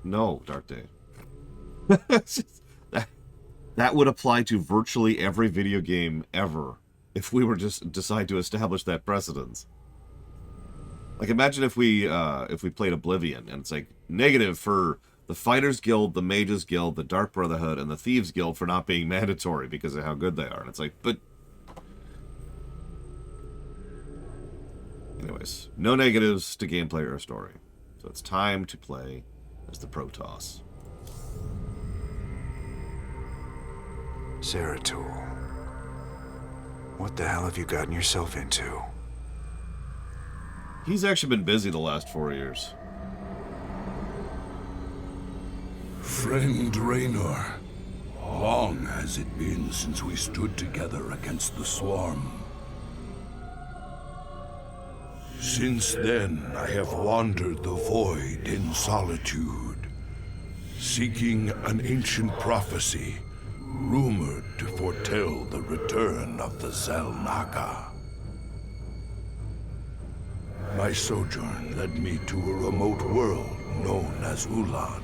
No, Dark Day. That would apply to virtually every video game ever if we were just decide to establish that precedence. Like, imagine if we played Oblivion and it's like negative for the Fighters Guild, the Mages Guild, the Dark Brotherhood, and the Thieves Guild for not being mandatory because of how good they are. And it's like, but anyways, no negatives to gameplay or story. So it's time to play as the Protoss. Zeratul. What the hell have you gotten yourself into? He's actually been busy the last 4 years. Friend Raynor, long has it been since we stood together against the Swarm. Since then, I have wandered the void in solitude, seeking an ancient prophecy rumored to foretell the return of the Xel'Naga. My sojourn led me to a remote world known as Ulan,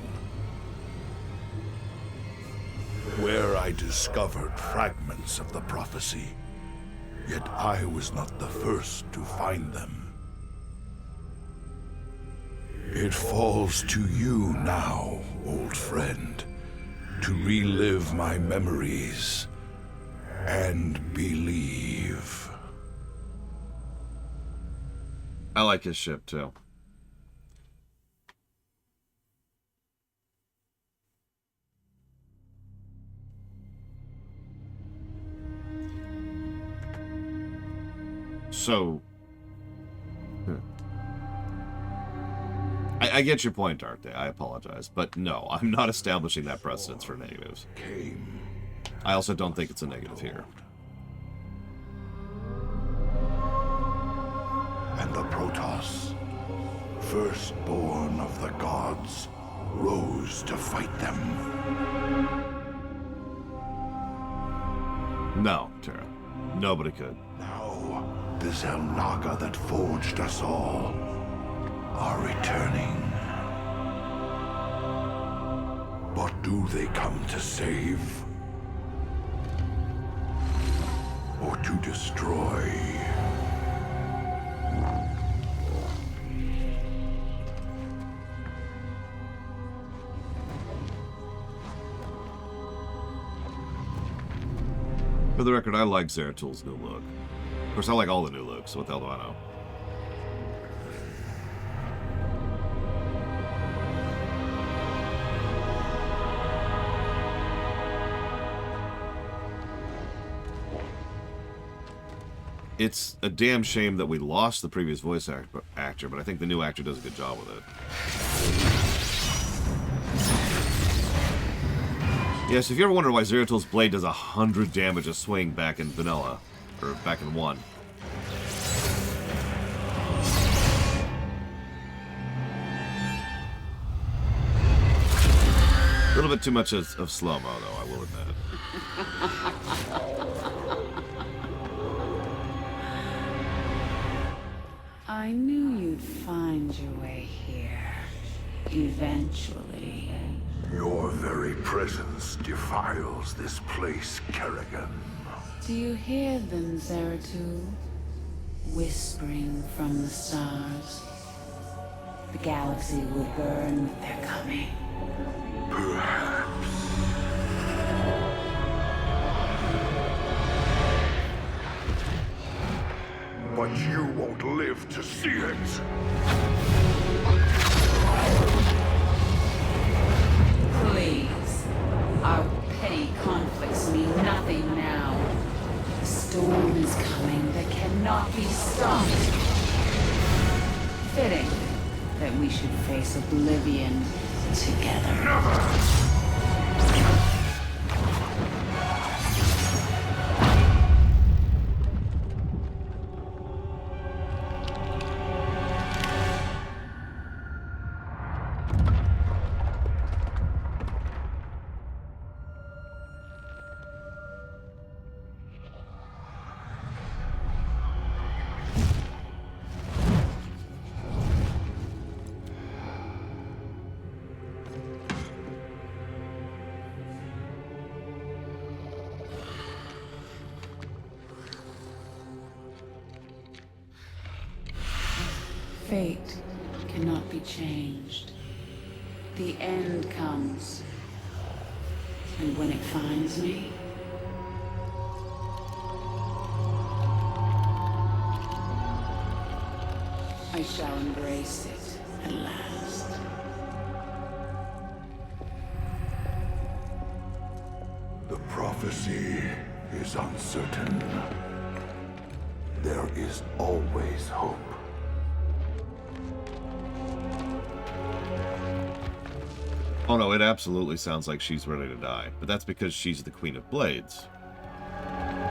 where I discovered fragments of the prophecy, yet I was not the first to find them. It falls to you now, old friend, to relive my memories and believe. I like his ship, too. So, I get your point, Dark Day. I apologize. But no, I'm not establishing that precedence for negatives. I also don't think it's a negative here. And the Protoss, firstborn of the gods, rose to fight them. No, Terra. Nobody could. Now, the Zelnaga that forged us all are returning. But do they come to save? Or to destroy? For the record, I like Zeratul's new look. Of course, I like all the new looks. What the hell do I know? It's a damn shame that we lost the previous voice actor, but I think the new actor does a good job with it. Yes, if you ever wondered why Zeratul's blade does 100 damage a swing back in vanilla, or back in 1. A little bit too much of slow-mo, though, I will admit. I knew you'd find your way here. Eventually. Your very presence defiles this place, Kerrigan. Do you hear them, Zeratul? Whispering from the stars. The galaxy will burn with their coming. Perhaps. But you won't live to see it. Please. Our petty conflicts mean nothing now. The storm is coming that cannot be stopped. Fitting that we should face oblivion together. Never! Fate cannot be changed. The end comes. And when it finds me, I shall embrace it at last. The prophecy is uncertain. There is always hope. Oh no, it absolutely sounds like she's ready to die. But that's because she's the Queen of Blades.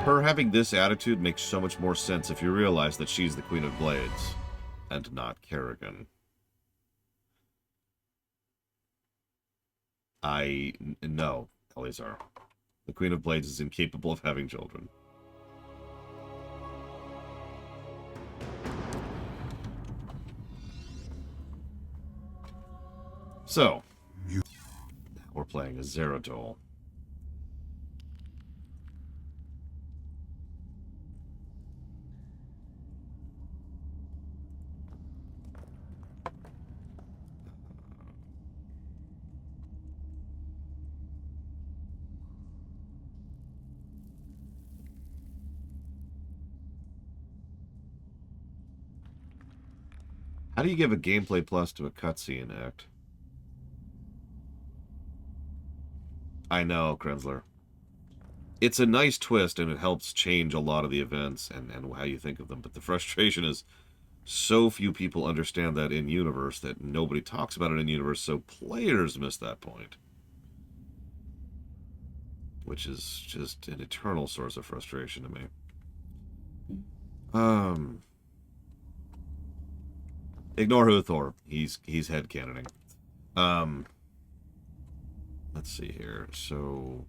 Her having this attitude makes so much more sense if you realize that she's the Queen of Blades, and not Kerrigan. No, Eleazar. The Queen of Blades is incapable of having children. So, we're playing a Zeratul. How do you give a gameplay plus to a cutscene act? I know, Krenzler. It's a nice twist, and it helps change a lot of the events and how you think of them. But the frustration is so few people understand that in-universe that nobody talks about it in-universe, so players miss that point. Which is just an eternal source of frustration to me. Ignore Huthor. He's headcanoning. Let's see here. So...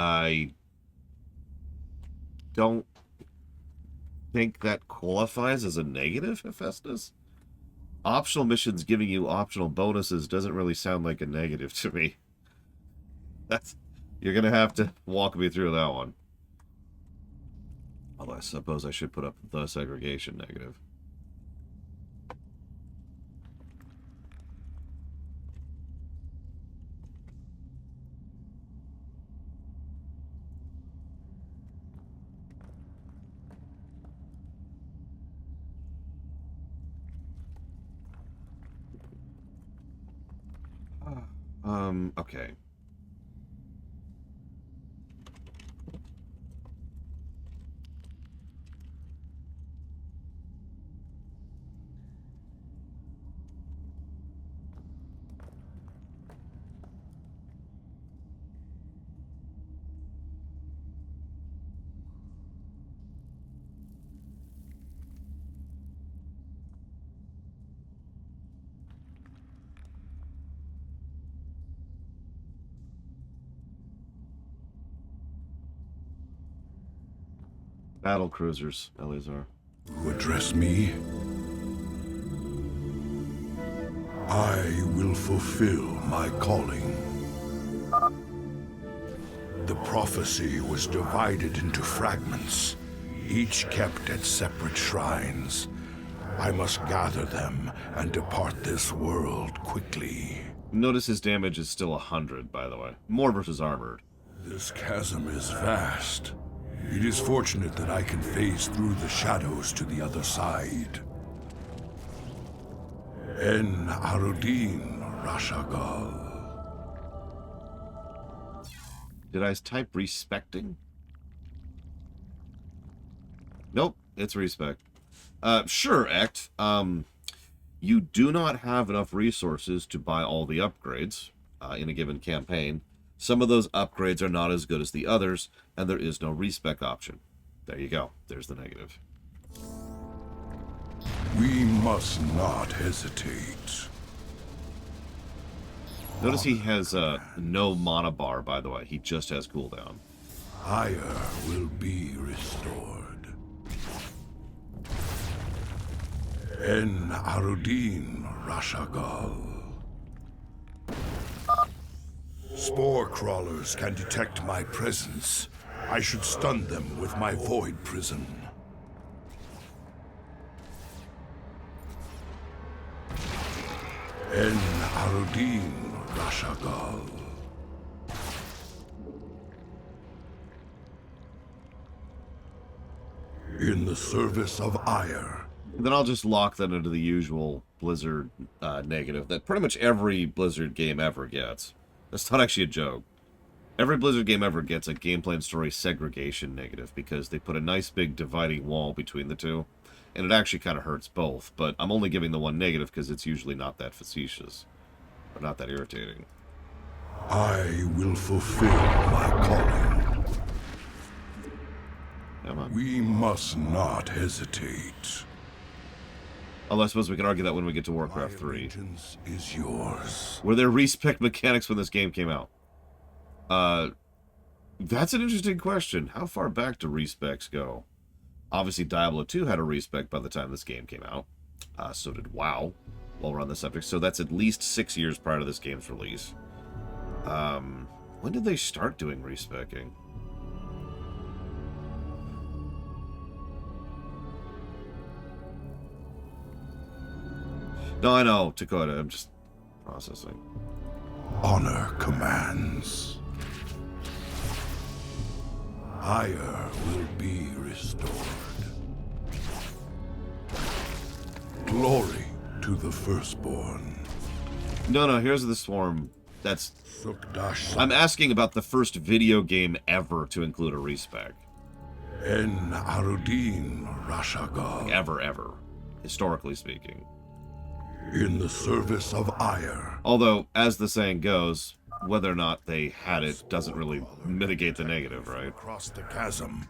I don't think that qualifies as a negative, Hephaestus. Optional missions giving you optional bonuses doesn't really sound like a negative to me. You're gonna have to walk me through that one. Although I suppose I should put up the segregation negative. Okay. Battle cruisers, Eleazar. You address me? I will fulfill my calling. The prophecy was divided into fragments, each kept at separate shrines. I must gather them and depart this world quickly. Notice his damage is still 100, by the way. More versus armored. This chasm is vast. It is fortunate that I can phase through the shadows to the other side. En Arudin Rashagal. Did I type respecting? Nope, it's respect. Sure, Ect. You do not have enough resources to buy all the upgrades in a given campaign. Some of those upgrades are not as good as the others, and there is no respec option. There you go. There's the negative. We must not hesitate. Notice he has no mana bar, by the way. He just has cooldown. Ire will be restored. En Arudin Rashagal. Spore crawlers can detect my presence. I should stun them with my void prison. En Arudin Rashagal. In the service of Ire. Then I'll just lock that into the usual Blizzard negative that pretty much every Blizzard game ever gets. That's not actually a joke. Every Blizzard game ever gets a gameplay and story segregation negative because they put a nice big dividing wall between the two. And it actually kind of hurts both, but I'm only giving the one negative because it's usually not that facetious. Or not that irritating. I will fulfill my calling. Come on. We must not hesitate. Although I suppose we can argue that when we get to Warcraft 3. Allegiance is yours. Were there respec mechanics when this game came out? That's an interesting question. How far back do respecs go? Obviously, Diablo 2 had a respec by the time this game came out. So did WoW. while we're on the subject. So that's at least 6 years prior to this game's release. When did they start doing respecing? No, I know, Dakota. I'm just processing. Honor commands. Ire will be restored. Glory to the firstborn. No, here's the swarm. That's... I'm asking about the first video game ever to include a respec. En Arudin Rashagal. Ever. Historically speaking. In the service of Ire. Although, as the saying goes, whether or not they had it doesn't really mitigate the negative, right? Across the chasm,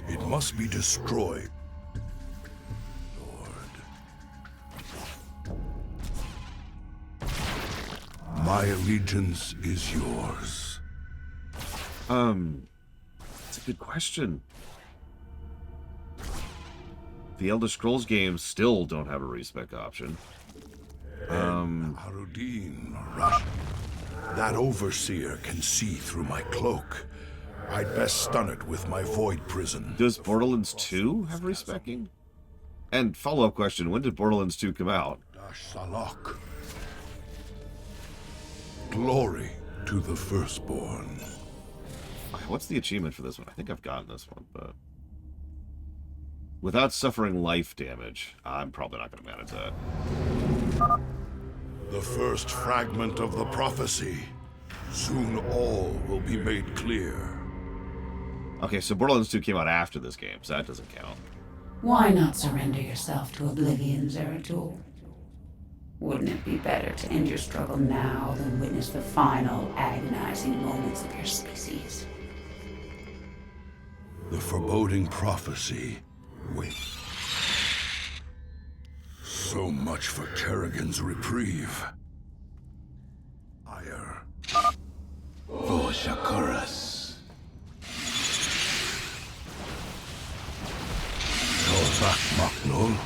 it must be destroyed. Lord. My allegiance is yours. That's a good question. The Elder Scrolls games still don't have a respec option. Harudin Rush. That overseer can see through my cloak. I'd best stun it with my void prison. Does Borderlands 2 have respecing? And follow-up question, when did Borderlands 2 come out? Salak. Glory to the firstborn. What's the achievement for this one? I think I've gotten this one, but... Without suffering life damage, I'm probably not going to manage that. The first fragment of the prophecy. Soon all will be made clear. Okay, so Borderlands 2 came out after this game, so that doesn't count. Why not surrender yourself to oblivion, Zeratul? Wouldn't it be better to end your struggle now than witness the final, agonizing moments of your species? The foreboding prophecy. Wait. So much for Kerrigan's reprieve. Ire. For Shakuras. You're back, Maknul.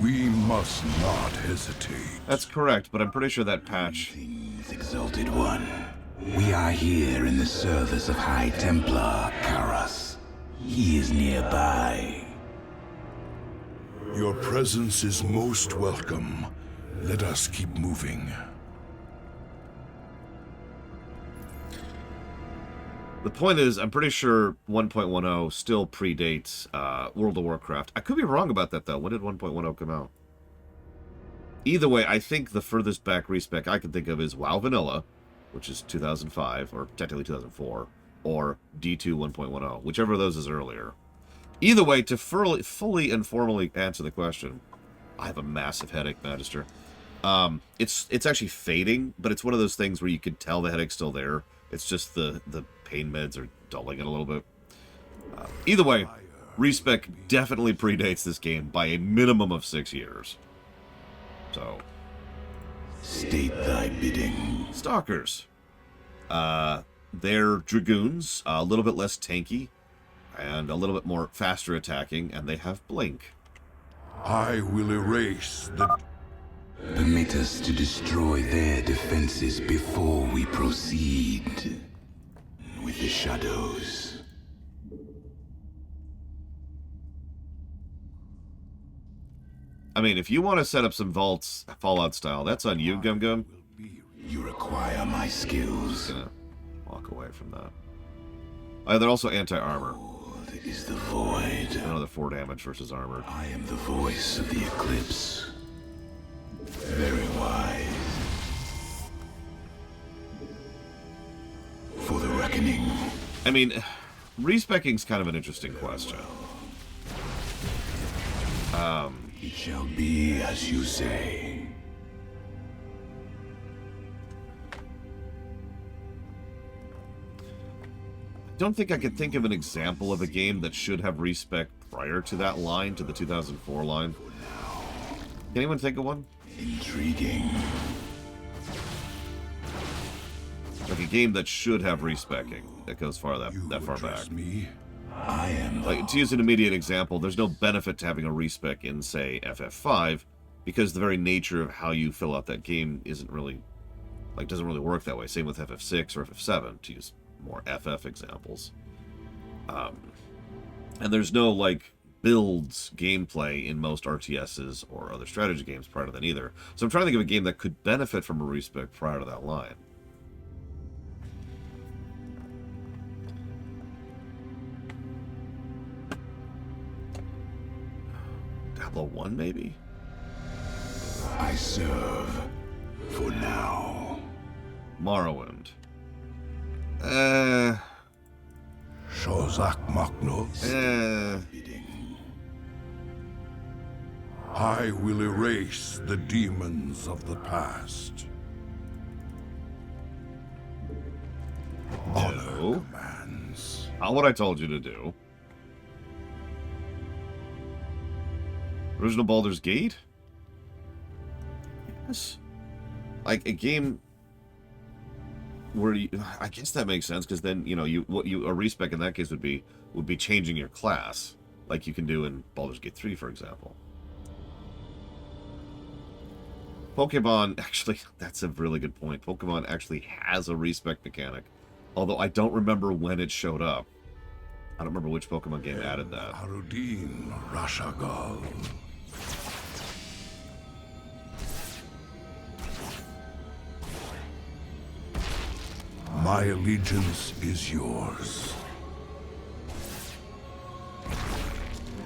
We must not hesitate. That's correct, but I'm pretty sure that patch... Exalted One. We are here in the service of High Templar Karas. He is nearby. Your presence is most welcome. Let us keep moving. The point is, I'm pretty sure 1.10 still predates World of Warcraft. I could be wrong about that, though. When did 1.10 come out? Either way, I think the furthest back respec I can think of is WoW Vanilla, which is 2005, or technically 2004, or D2 1.10, whichever of those is earlier. Either way, to fully and formally answer the question, I have a massive headache, Magister. It's actually fading, but it's one of those things where you can tell the headache's still there. It's just the pain meds are dulling it a little bit. Either way, respec definitely predates this game by a minimum of 6 years. So, state thy bidding. Stalkers. They're dragoons, a little bit less tanky, and a little bit more faster attacking, and they have blink. I will erase the... Permit us to destroy their defenses before we proceed with the shadows. I mean, if you want to set up some vaults, Fallout style, that's on you, Gum Gum. You require my skills. I'm gonna walk away from that. They're also anti-armor. Is the void. Another 4 damage versus armor. I am the voice of the eclipse. Very wise. For the reckoning. I mean, respeccing's kind of an interesting question. It shall be as you say. Don't think I could think of an example of a game that should have respec prior to that line, to the 2004 line. Can anyone think of one? Intriguing. Like a game that should have respeccing that goes that far back. Me? I am like, to use an immediate example, there's no benefit to having a respec in, say, FF5, because the very nature of how you fill out that game isn't really, like, doesn't really work that way. Same with FF6 or FF7, to use more FF examples. And there's no, like, builds gameplay in most RTSs or other strategy games prior to that either. So I'm trying to think of a game that could benefit from a respec prior to that line. Diablo 1, maybe? I serve for now. Morrowind. Shozak Maknos. I will erase the demons of the past. No. Commands. Not what I told you to do. Original Baldur's Gate? Yes. Like a game where you, I guess that makes sense, because then, you know, a respec in that case would be changing your class, like you can do in Baldur's Gate 3, for example. Pokemon, actually, that's a really good point. Pokemon actually has a respec mechanic, although I don't remember when it showed up. I don't remember which Pokemon game added that. Harudin Rashagal. My allegiance is yours.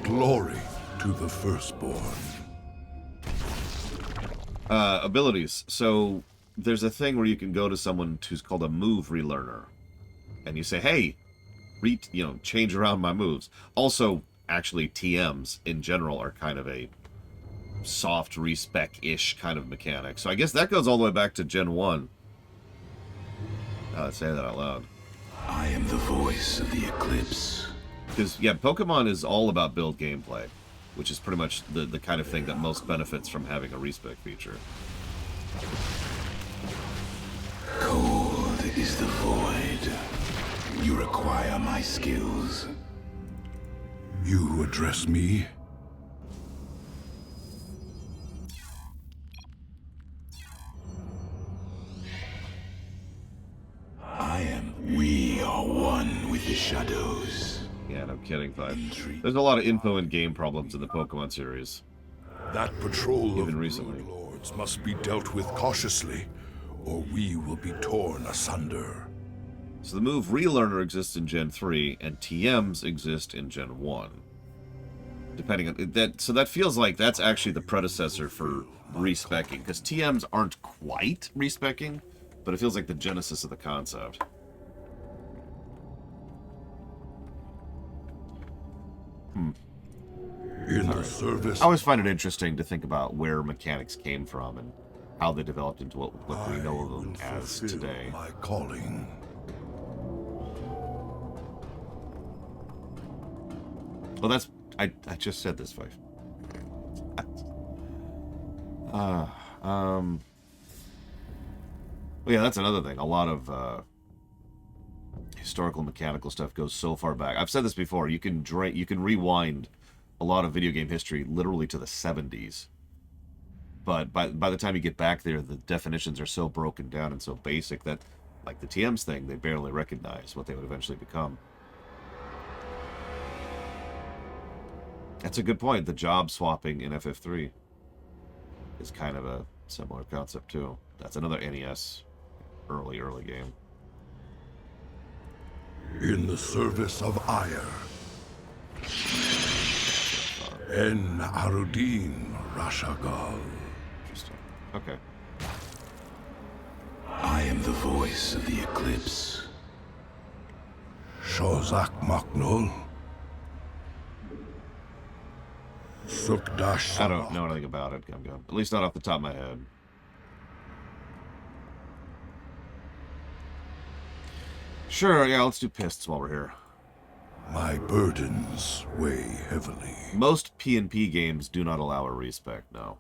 Glory to the firstborn. Abilities. So there's a thing where you can go to someone who's called a move relearner, and you say, "Hey, change around my moves." Also, actually, TMs in general are kind of a soft respec-ish kind of mechanic. So I guess that goes all the way back to Gen 1. Now let's say that out loud. I am the voice of the Eclipse. Because, yeah, Pokemon is all about build gameplay, which is pretty much the kind of thing that most benefits from having a respec feature. Cold is the void. You require my skills. You address me? We are one with the shadows. Yeah, no kidding, Five. There's a lot of info and game problems in the Pokemon series. That patrol even of recently. lords must be dealt with cautiously, or we will be torn asunder. So the move Relearner exists in Gen 3, and TMs exist in Gen 1. Depending on that, so that feels like that's actually the predecessor for respecking, because TMs aren't quite respecking, but it feels like the genesis of the concept. In the service, I always find it interesting to think about where mechanics came from and how they developed into what we know of them as today. my calling. Well, that's I just said this, Fife. Well, yeah, that's another thing. A lot of historical mechanical stuff goes so far back. I've said this before. You can rewind a lot of video game history literally to the 70s. But by the time you get back there, the definitions are so broken down and so basic that, like the TMs thing, they barely recognize what they would eventually become. That's a good point. The job swapping in FF3 is kind of a similar concept too. That's another NES early game. In the service of ire. En Arudin Rashagal. Interesting. Okay. I am the voice of the Eclipse. Shozak Maknul. Sukdash. I don't know anything about it. At least not off the top of my head. Sure, yeah, let's do pists while we're here. My burdens weigh heavily. Most P&P games do not allow a respec, no.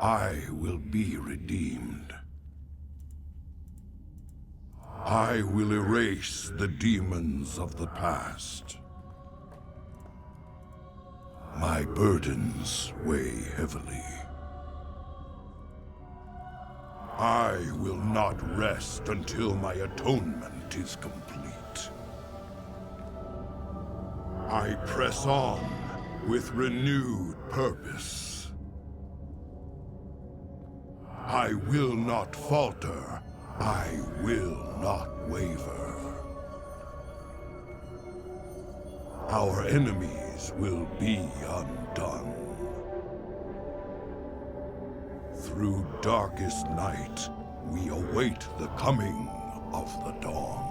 I will be redeemed. I will erase the demons of the past. My burdens weigh heavily. I will not rest until my atonement is complete. I press on with renewed purpose. I will not falter. I will not waver. Our enemies will be undone. Through darkest night, we await the coming of the dawn.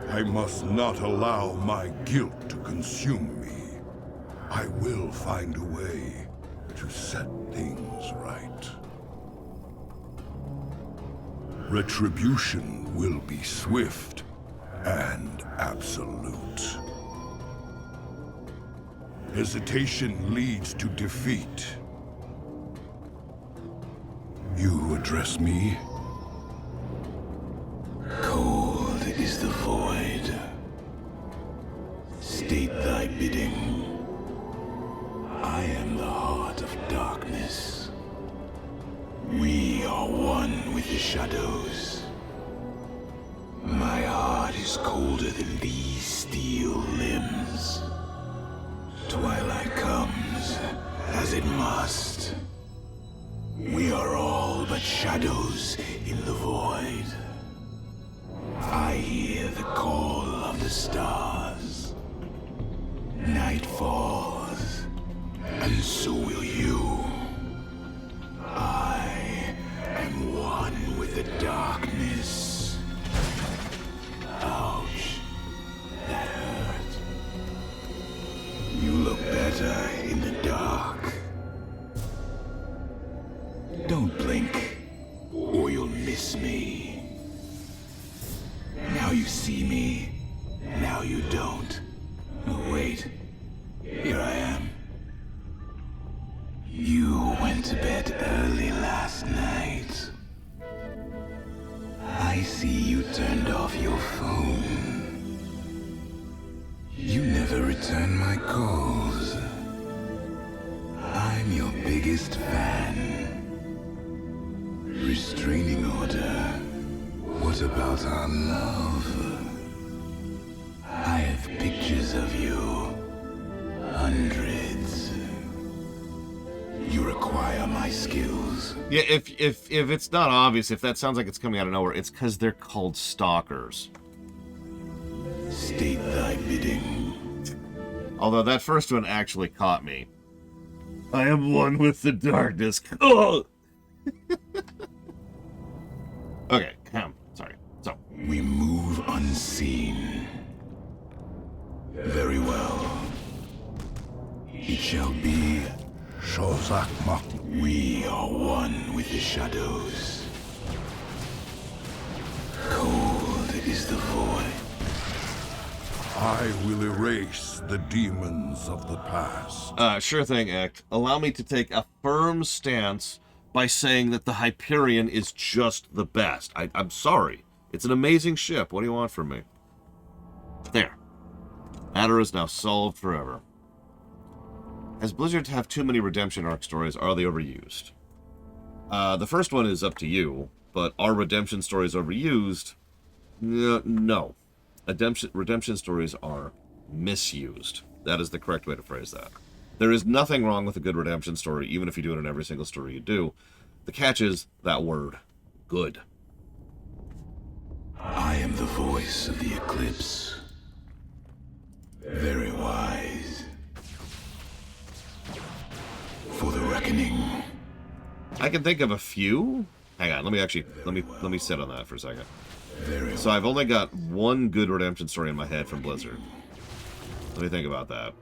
I must not allow my guilt to consume me. I will find a way to set things right. Retribution will be swift and absolute. Hesitation leads to defeat. You address me? Cold is the void. State thy bidding. I am the heart of darkness. We are one with the shadows. My heart is colder than these steel limbs. Twilight comes, as it must. We are all but shadows in the void. I hear the call of the stars. Night falls, and so will you. I am one with the darkness. Ouch. That hurt. You look better in the dark. Don't blink, or you'll miss me. Now you see me, now you don't. Oh, wait. Here I am. You went to bed early last night. I see you turned off your phone. You never return my calls. I'm your biggest fan. Restraining order. What about our love? I have pictures of you. Hundreds. You require my skills. Yeah, if it's not obvious, if that sounds like it's coming out of nowhere, it's because they're called stalkers. State thy bidding. Although that first one actually caught me. I am one with the darkness. Oh! Okay, sorry. So we move unseen. Very well. It shall be. We are one with the shadows. Cold is the void. I will erase the demons of the past. Sure thing, Act. Allow me to take a firm stance by saying that the Hyperion is just the best. I'm sorry. It's an amazing ship. What do you want from me? There. Matter is now solved forever. Has Blizzard have too many redemption arc stories? Are they overused? The first one is up to you, but are redemption stories overused? No. Redemption stories are misused. That is the correct way to phrase that. There is nothing wrong with a good redemption story, even if you do it in every single story you do. The catch is that word, good. I am the voice of the eclipse. Very wise. For the reckoning. I can think of a few. Hang on, let me sit on that for a second. So I've only got one good redemption story in my head from Blizzard. Let me think about that.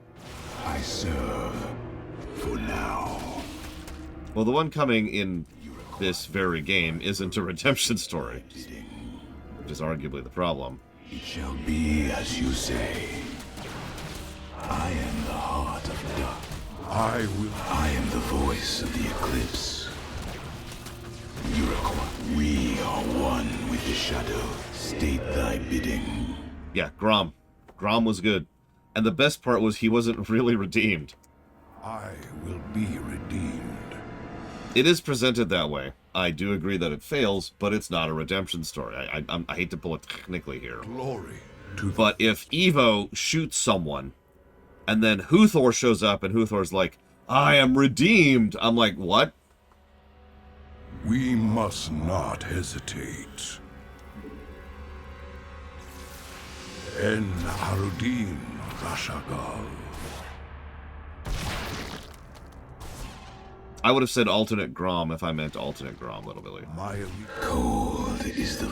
I serve for now. Well, the one coming in this very game isn't a redemption story, which is arguably the problem. It shall be as you say. I am the heart of dark. I am the voice of the eclipse. We are the shadow. State thy bidding. Yeah, Grom. Grom was good. And the best part was he wasn't really redeemed. I will be redeemed. It is presented that way. I do agree that it fails, but it's not a redemption story. I hate to pull it technically here. Glory. But if Evo shoots someone, and then Huthor shows up, and Huthor's like, I am redeemed. I'm like, what? We must not hesitate. En Arudin Rashagal. I would have said alternate Grom if I meant alternate Grom, little Billy. My Cold is the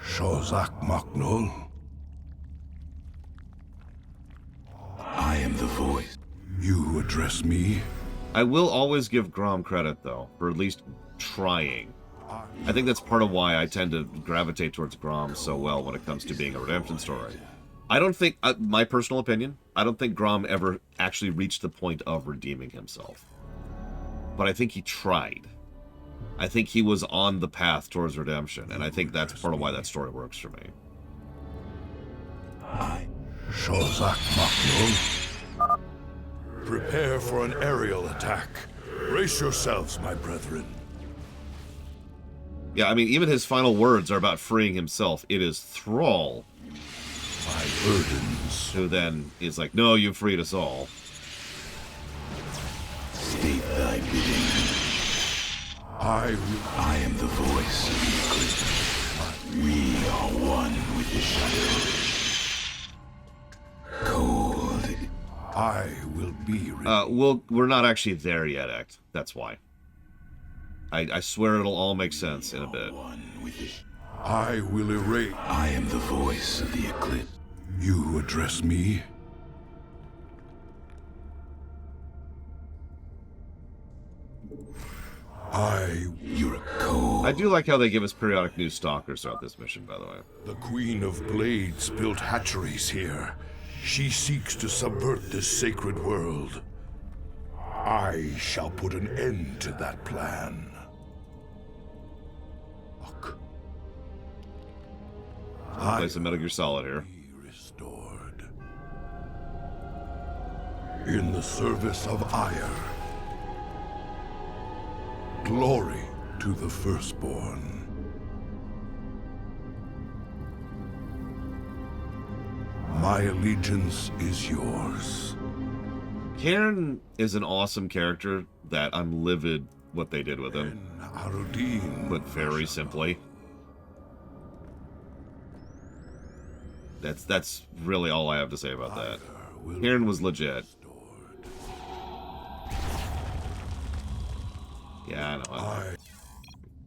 Shozak Maknul. I am the voice. You address me? I will always give Grom credit, though, for at least trying. I think that's part of why I tend to gravitate towards Grom so well when it comes to being a redemption story. I don't think, my personal opinion, I don't think Grom ever actually reached the point of redeeming himself. But I think he tried. I think he was on the path towards redemption, and I think that's part of why that story works for me. Shozak Maknul. Prepare for an aerial attack. Brace yourselves, my brethren. Yeah, I mean, even his final words are about freeing himself. It is Thrall my burdens. Who then is like, no, you freed us all. State thy bidding. I am the voice of the eclipse. We are one with the shadow. Cold. I will be. We're not actually there yet, Act. That's why. I swear it'll all make sense in a bit. I will erase. I am the voice of the eclipse. You address me? You're cold. I do like how they give us periodic new stalkers throughout this mission, by the way. The Queen of Blades built hatcheries here. She seeks to subvert this sacred world. I shall put an end to that plan. Look. Play some Metal Gear Solid here. Restored. In the service of Ire. Glory to the firstborn. My allegiance is yours. Cairn is an awesome character that I'm livid what they did with him. Put very simply. That's really all I have to say about that. Cairn was legit. Yeah, I know.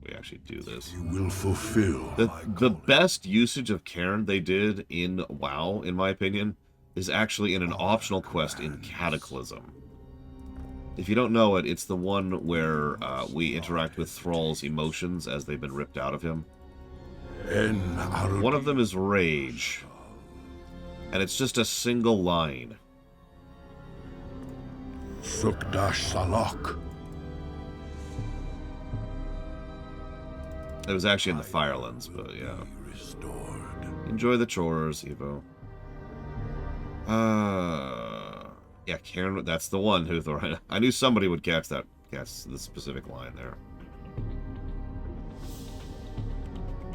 We actually do this. You will fulfill the best usage of Cairn they did in WoW, in my opinion, is actually in an optional quest in Cataclysm. If you don't know it, it's the one where we interact with Thrall's emotions as they've been ripped out of him. One of them is Rage. And it's just a single line. Sukdash Salak. It was actually in the Firelands, but yeah. Enjoy the chores, Evo. Yeah, Cairn, that's the one, Huthor. I knew somebody would catch the specific line there.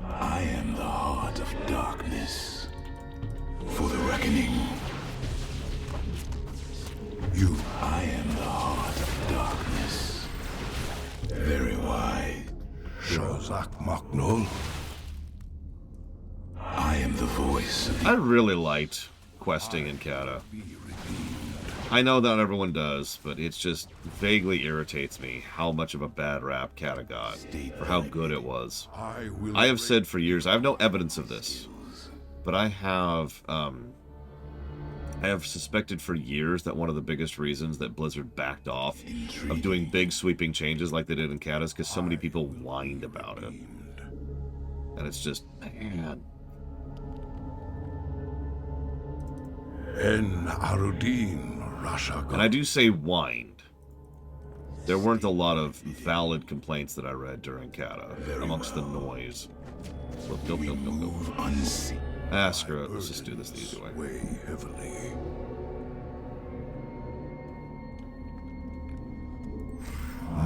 I am the heart of darkness. For the reckoning. I am the heart of darkness. Very wise. Shozak Maknul. I am the voice of the... I really liked questing in Kata. I know not everyone does, but it's just vaguely irritates me how much of a bad rap Kata got, for how good it was. I have said for years, I have no evidence of this, but I have suspected for years that one of the biggest reasons that Blizzard backed off of doing big sweeping changes like they did in Kata is because so many people whined about it. And it's just, man. En Arudin Rashagal. And I do say whined. There weren't a lot of valid complaints that I read during Kata, amongst the noise. Nope. Ah, screw it. Let's just do this the easy way. Weigh heavily.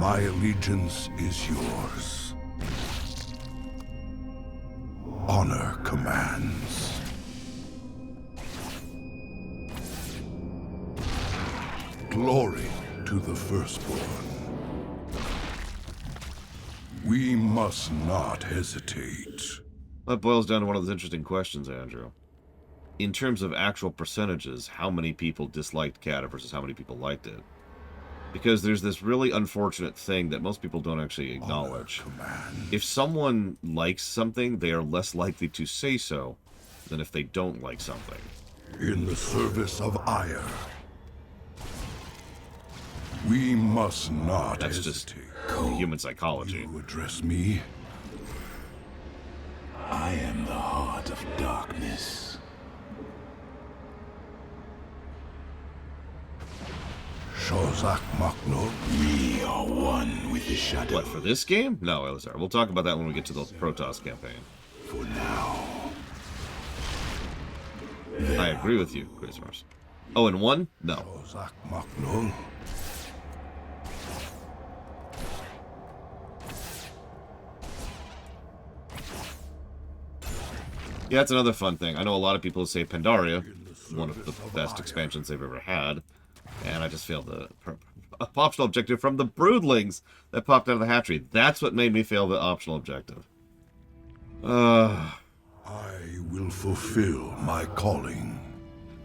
My allegiance is yours. Honor commands. Glory to the firstborn. We must not hesitate. That boils down to one of those interesting questions, Andrew. In terms of actual percentages, how many people disliked Kata versus how many people liked it? Because there's this really unfortunate thing that most people don't actually acknowledge. If someone likes something, they are less likely to say so than if they don't like something. In the service of ire, we must not That's hesitate. just human psychology. You address me? I am the heart of darkness. Shozak Makno. We are one with the shadow. What, for this game? No, Elazar. We'll talk about that when we get to the Protoss campaign. For now. I agree with you, Christmas. Oh, and 1? No. Shozak Makno. Yeah, that's another fun thing. I know a lot of people say Pandaria, one of the best expansions they've ever had, and I just failed the optional objective from the Broodlings that popped out of the hatchery. That's what made me fail the optional objective. I will fulfill my calling.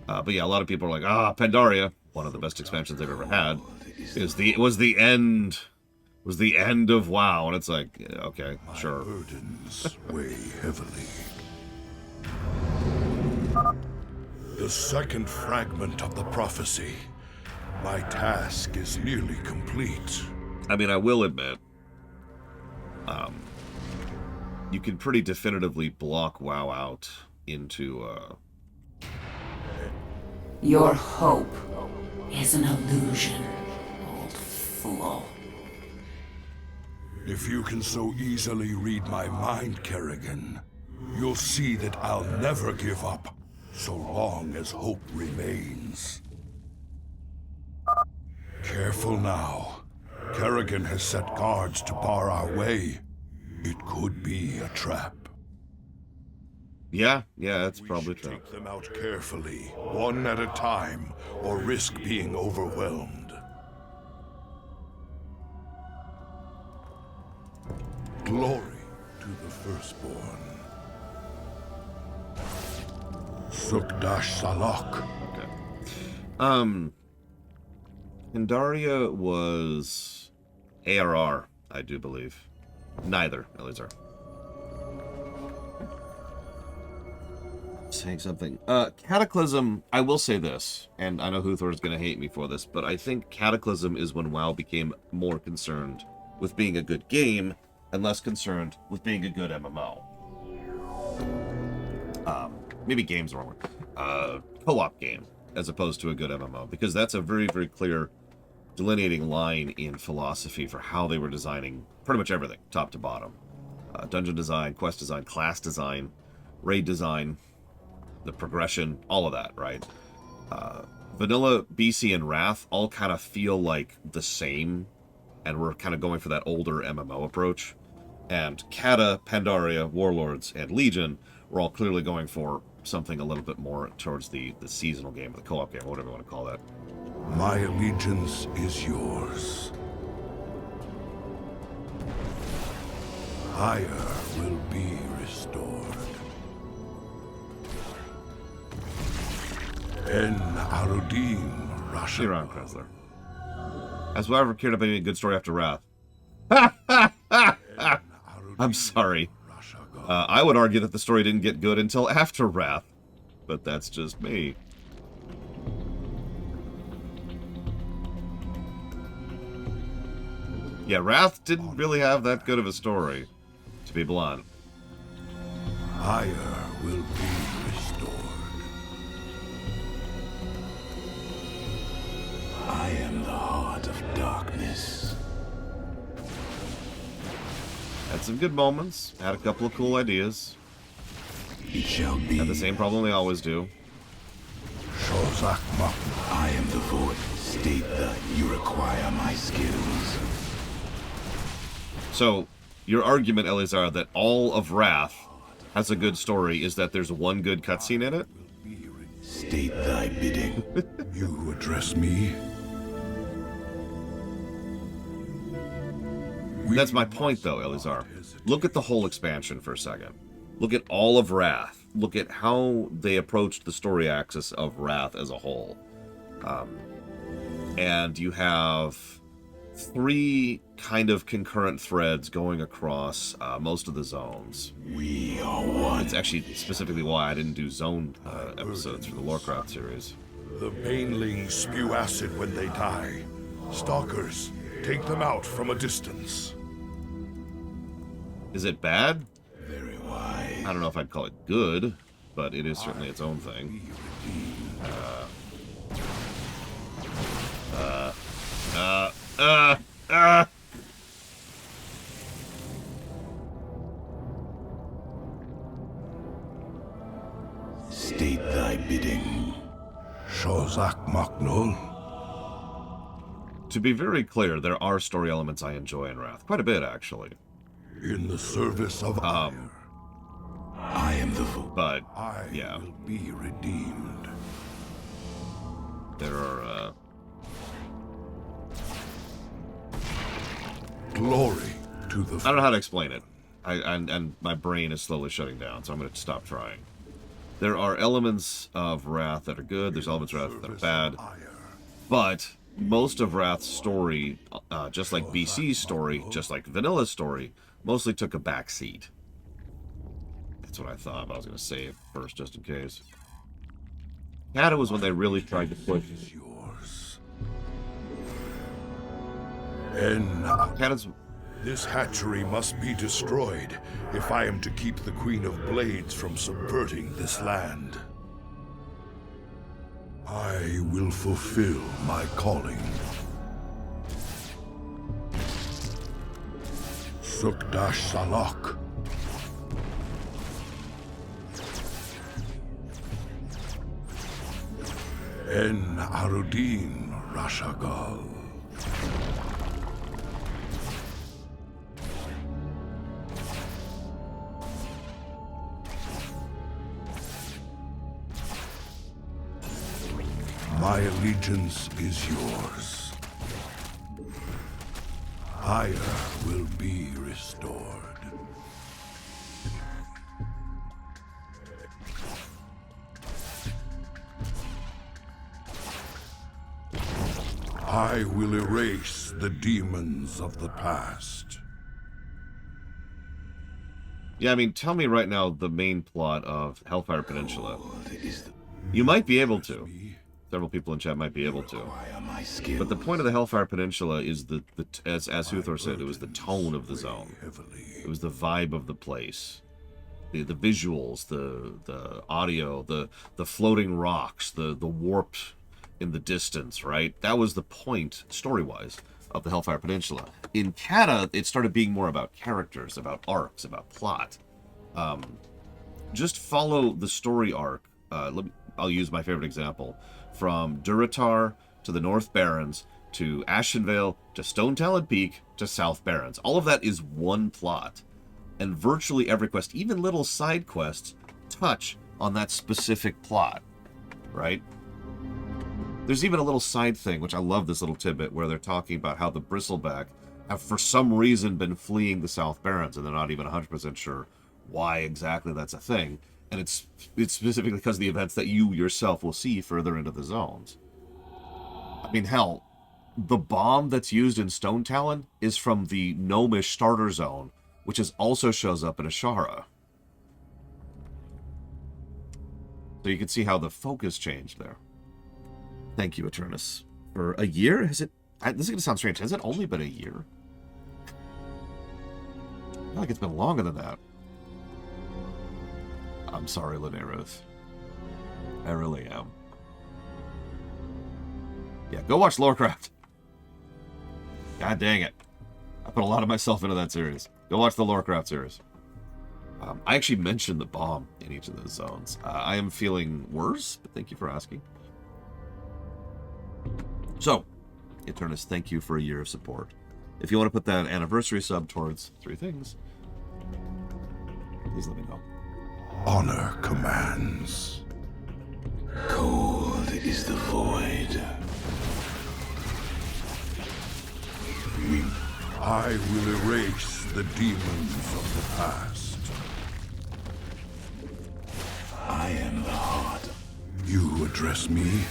But yeah, a lot of people are like, Pandaria, one of the best expansions they've ever had, was the end of WoW, and it's like, okay, sure. My burdens weigh heavily. The second fragment of the prophecy. My task is nearly complete. I mean, I will admit, you can pretty definitively block WoW out into, Your hope is an illusion, old fool. If you can so easily read my mind, Kerrigan, you'll see that I'll never give up, so long as hope remains. Careful now. Kerrigan has set guards to bar our way. It could be a trap. Yeah, that's probably true. Take them out carefully, one at a time, or risk being overwhelmed. Glory to the firstborn. Sukdash Salak. Okay. Pandaria was ARR, I do believe. Neither, Elazar. Saying something. Cataclysm, I will say this, and I know Huthor is going to hate me for this, but I think Cataclysm is when WoW became more concerned with being a good game and less concerned with being a good MMO. Maybe game's the wrong word. Co-op game, as opposed to a good MMO, because that's a very, very clear delineating line in philosophy for how they were designing pretty much everything, top to bottom. Dungeon design, quest design, class design, raid design, the progression, all of that, right? Vanilla, BC, and Wrath all kind of feel like the same, and we're kind of going for that older MMO approach. And Kata, Pandaria, Warlords, and Legion were all clearly going for something a little bit more towards the seasonal game, the co-op game, whatever you want to call that. My allegiance is yours. Ire will be restored. En Arudin, Russia. You're on, Kressler. Has whoever cared about any good story after Wrath? I'm sorry. I would argue that the story didn't get good until after Wrath, but that's just me. Yeah, Wrath didn't really have that good of a story, to be blunt. Ire will be restored. I am the heart of darkness. Had some good moments. Had a couple of cool ideas. It shall be. Had the same problem they always do. I am the void. State that you require my skills. So, your argument, Eleazar, that all of Wrath has a good story is that there's one good cutscene in it? State thy bidding. You address me? That's my point, though, Eleazar. Look at the whole expansion for a second. Look at all of Wrath. Look at how they approached the story axis of Wrath as a whole. And you have 3 kind of concurrent threads going across most of the zones. We are one. It's actually specifically why I didn't do zone episodes for the Warcraft series. The banelings spew acid when they die. Stalkers, take them out from a distance. Is it bad? Very wise. I don't know if I'd call it good, but it is certainly its own thing. State thy bidding. Shozak Maknul. To be very clear, there are story elements I enjoy in Wrath. Quite a bit, actually. In the service of I am the void. But, I yeah. will be redeemed. There are, Glory to the... I don't know how to explain it. And my brain is slowly shutting down, so I'm going to stop trying. There are elements of Wrath that are good, there's elements of Wrath that are bad. But most of Wrath's story, just like BC's story, just like Vanilla's story, mostly took a back seat. That's what I thought, but I was going to say it first just in case. Cata was when they really tried to push. Yours. And now, Cata's... this hatchery must be destroyed if I am to keep the Queen of Blades from subverting this land. I will fulfill my calling. Sukdash Salak. En Arudin Rashagal. My allegiance is yours. Ire will be restored. I will erase the demons of the past. Yeah, I mean, tell me right now the main plot of Hellfire Peninsula. You might be able to. Several people in chat might be able to. But the point of the Hellfire Peninsula is as Huthor said, it was the tone of the zone. It was the vibe of the place. The visuals, the audio, the floating rocks, the warp in the distance, right? That was the point, story-wise, of the Hellfire Peninsula. In Cata, it started being more about characters, about arcs, about plot. Just follow the story arc. I'll use my favorite example. From Durotar to the North Barrens, to Ashenvale, to Stone Talon Peak, to South Barrens. All of that is one plot. And virtually every quest, even little side quests, touch on that specific plot, right? There's even a little side thing, which I love this little tidbit, where they're talking about how the Bristleback have for some reason been fleeing the South Barrens, and they're not even 100% sure why exactly that's a thing. And it's specifically because of the events that you yourself will see further into the zones. I mean, hell, the bomb that's used in Stone Talon is from the Gnomish starter zone, which also shows up in Ashara. So you can see how the focus changed there. Thank you, Eternus. For a year? Has it... this is going to sound strange. Has it only been a year? I feel like it's been longer than that. I'm sorry, Linearuth. I really am. Yeah, go watch Lorecraft. God dang it. I put a lot of myself into that series. Go watch the Lorecraft series. I actually mentioned the bomb in each of those zones. I am feeling worse, but thank you for asking. So, Eternus, thank you for a year of support. If you want to put that anniversary sub towards 3 things, please let me know. Honor commands. Cold is the void. I will erase the demons of the past. I am the heart. You address me?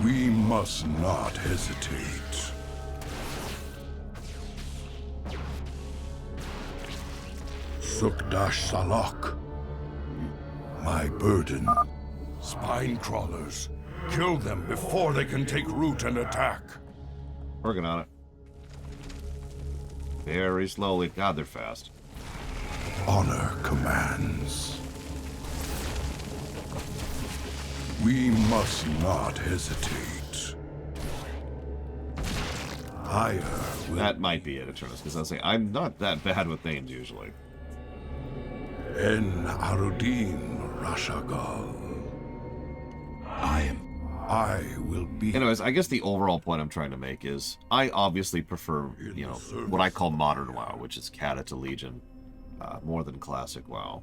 We must not hesitate. Sukdash Salak. My burden. Spine crawlers. Kill them before they can take root and attack. Working on it. Very slowly. God, they're fast. Honor commands. We must not hesitate. Higher will... That might be it, Eternus, because I was saying, I'm not that bad with names usually. En Arudin Rashagal. I will be... Anyways, I guess the overall point I'm trying to make is, I obviously prefer, you know, what I call modern WoW, which is Cata to Legion, more than classic WoW.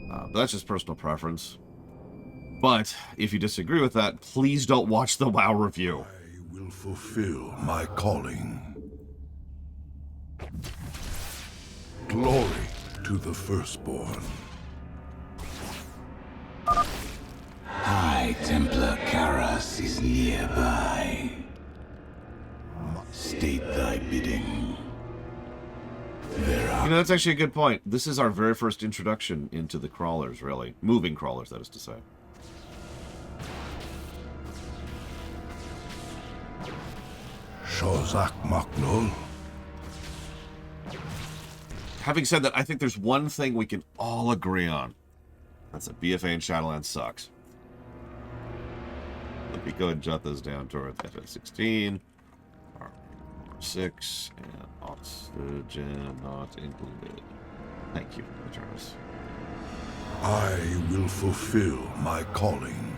But that's just personal preference. But, if you disagree with that, please don't watch the WoW review. I will fulfill my calling. Glory to the Firstborn. High Templar Karas is nearby. State thy bidding. You know, that's actually a good point. This is our very first introduction into the crawlers, really. Moving crawlers, that is to say. Shozak Maknul. Having said that, I think there's one thing we can all agree on. That's that BFA in Shadowlands sucks. Let me go and jot those down towards FF16. R6 and oxygen not included. Thank you, Eternus. I will fulfill my calling.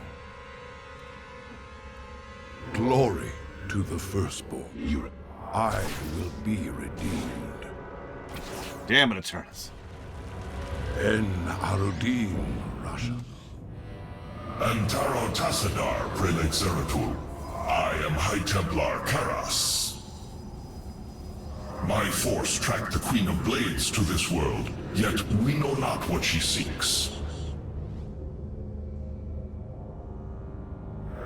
Glory to the Firstborn. I will be redeemed. Damn it, Eternus. En Arudin Rasha. Antaro Tassadar, Prelate Zeratul. I am High Templar Karas. My force tracked the Queen of Blades to this world, yet we know not what she seeks.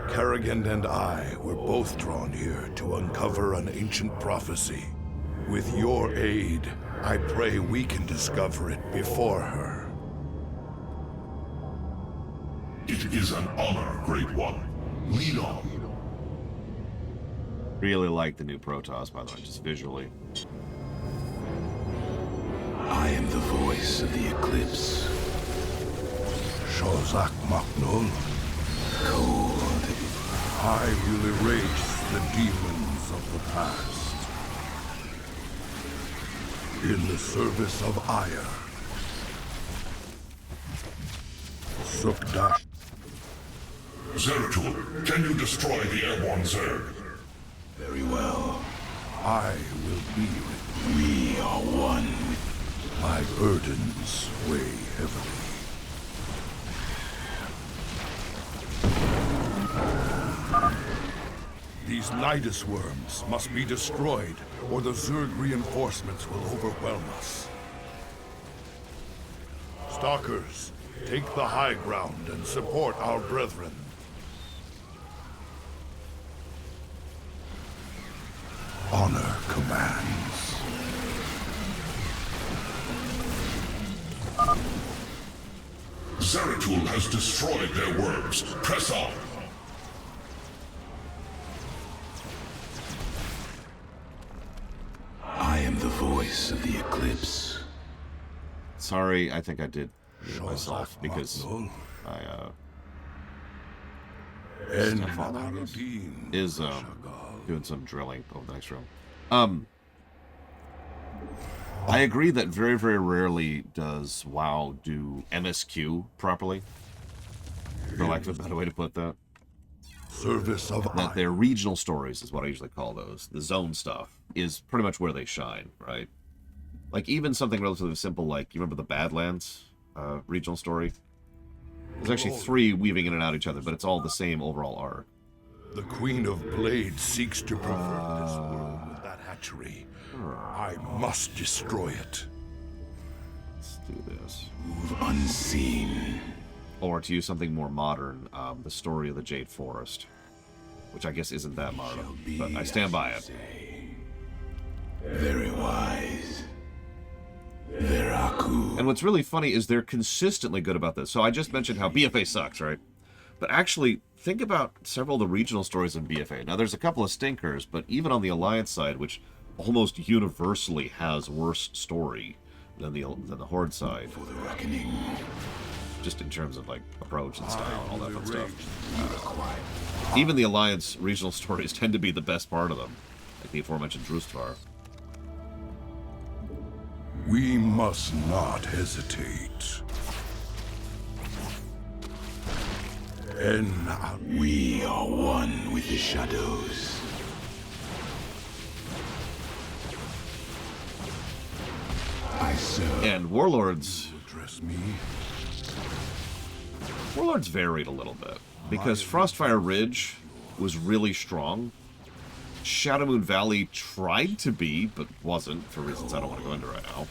Kerrigan and I were both drawn here to uncover an ancient prophecy. With your aid, I pray we can discover it before her. It is an honor, Great One. Lead on. Really like the new Protoss, by the way, just visually. I am the voice of the Eclipse. Shozak Maknul. Cold. I will erase the demons of the past. In the service of Ire. Sukdash. Zeratul, can you destroy the airborne Zerg? Very well. I will be with you. We are one. My burdens weigh heavily. These Nidus worms must be destroyed, or the Zerg reinforcements will overwhelm us. Stalkers, take the high ground and support our brethren. Honor commands. Zeratul has destroyed their worms. Press on. I am the voice of the Eclipse. Sorry, I think I did mute myself because Stefan is doing some drilling over the next room. I agree that very, very rarely does WoW do MSQ properly, for lack of a better way to put that. Service of that their regional stories is what I usually call those. The zone stuff is pretty much where they shine, right? Like even something relatively simple like, you remember the Badlands regional story? There's actually 3 weaving in and out each other, but it's all the same overall arc. The Queen of Blades seeks to pervert this world with that hatchery. I must destroy it. Let's do this. Move unseen. Or to use something more modern, the story of the Jade Forest, which I guess isn't that modern, but I stand by it. Very wise. Zeratul. And what's really funny is they're consistently good about this. So I just mentioned how BFA sucks, right? But actually, think about several of the regional stories in BFA. Now, there's a couple of stinkers, but even on the Alliance side, which almost universally has worse story than the Horde side. For the reckoning. Just in terms of like approach and style and all that fun stuff. Even the Alliance regional stories tend to be the best part of them, like the aforementioned Drustvar. We must not hesitate. We are one with the shadows. I serve. And Warlords. Address me. Warlords varied a little bit because Frostfire Ridge was really strong. Shadowmoon Valley tried to be, but wasn't for reasons I don't want to go into right now.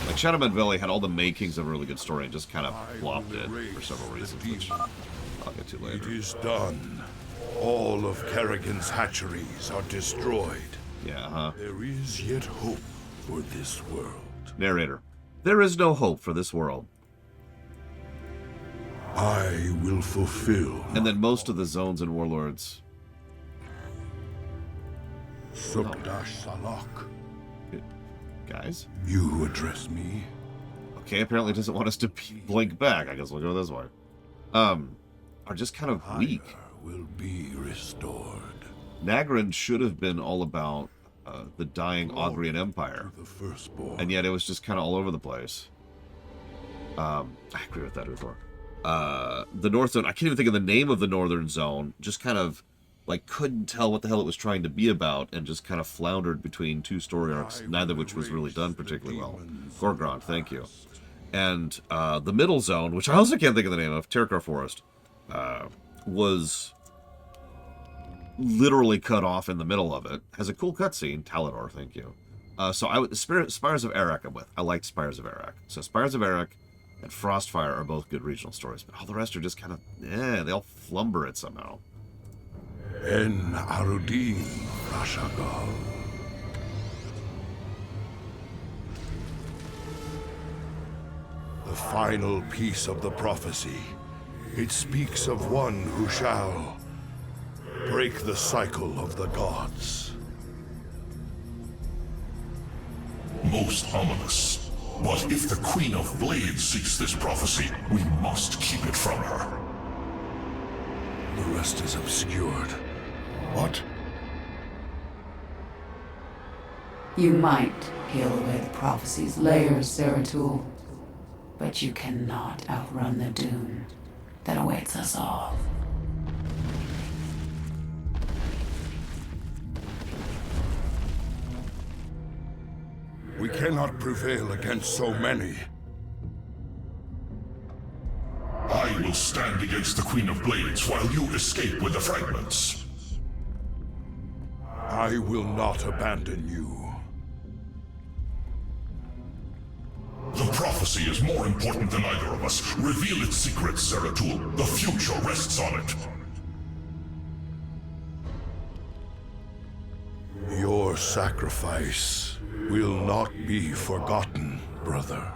Like Shadowmoon Valley had all the makings of a really good story and just kind of flopped it for several reasons, which I'll get to later. It is done. All of Kerrigan's hatcheries are destroyed. Yeah, huh? There is yet hope for this world. Narrator. There is no hope for this world. I will fulfill. And then most of the zones in Warlords. Sukdash Salak. Guys? You address me. Okay, apparently it doesn't want us to blink back. I guess we'll go this way. Are just kind of weak. Will be restored. Nagrin should have been all about the dying Augrian Empire. And yet it was just kind of all over the place. I agree with that before. The North Zone, I can't even think of the name of the Northern Zone, just kind of like couldn't tell what the hell it was trying to be about and just kind of floundered between 2 story arcs, neither of which was really done particularly well. Gorgrond, thank you. And the Middle Zone, which I also can't think of the name of, Terrakar Forest, was literally cut off in the middle of it. Has a cool cutscene. Talador, thank you. So Spires of Arak I'm with. I liked Spires of Arak. So Spires of Arak and Frostfire are both good regional stories, but all the rest are just kind of, they all flumber it somehow. En Arudin Rashagal. The final piece of the prophecy. It speaks of one who shall break the cycle of the gods. Most ominous. But if the Queen of Blades seeks this prophecy, we must keep it from her. The rest is obscured. What? You might peel away the prophecy's layers, Zeratul, but you cannot outrun the doom that awaits us all. We cannot prevail against so many. I will stand against the Queen of Blades while you escape with the fragments. I will not abandon you. The prophecy is more important than either of us. Reveal its secrets, Zeratul. The future rests on it. Your sacrifice will not be forgotten, brother.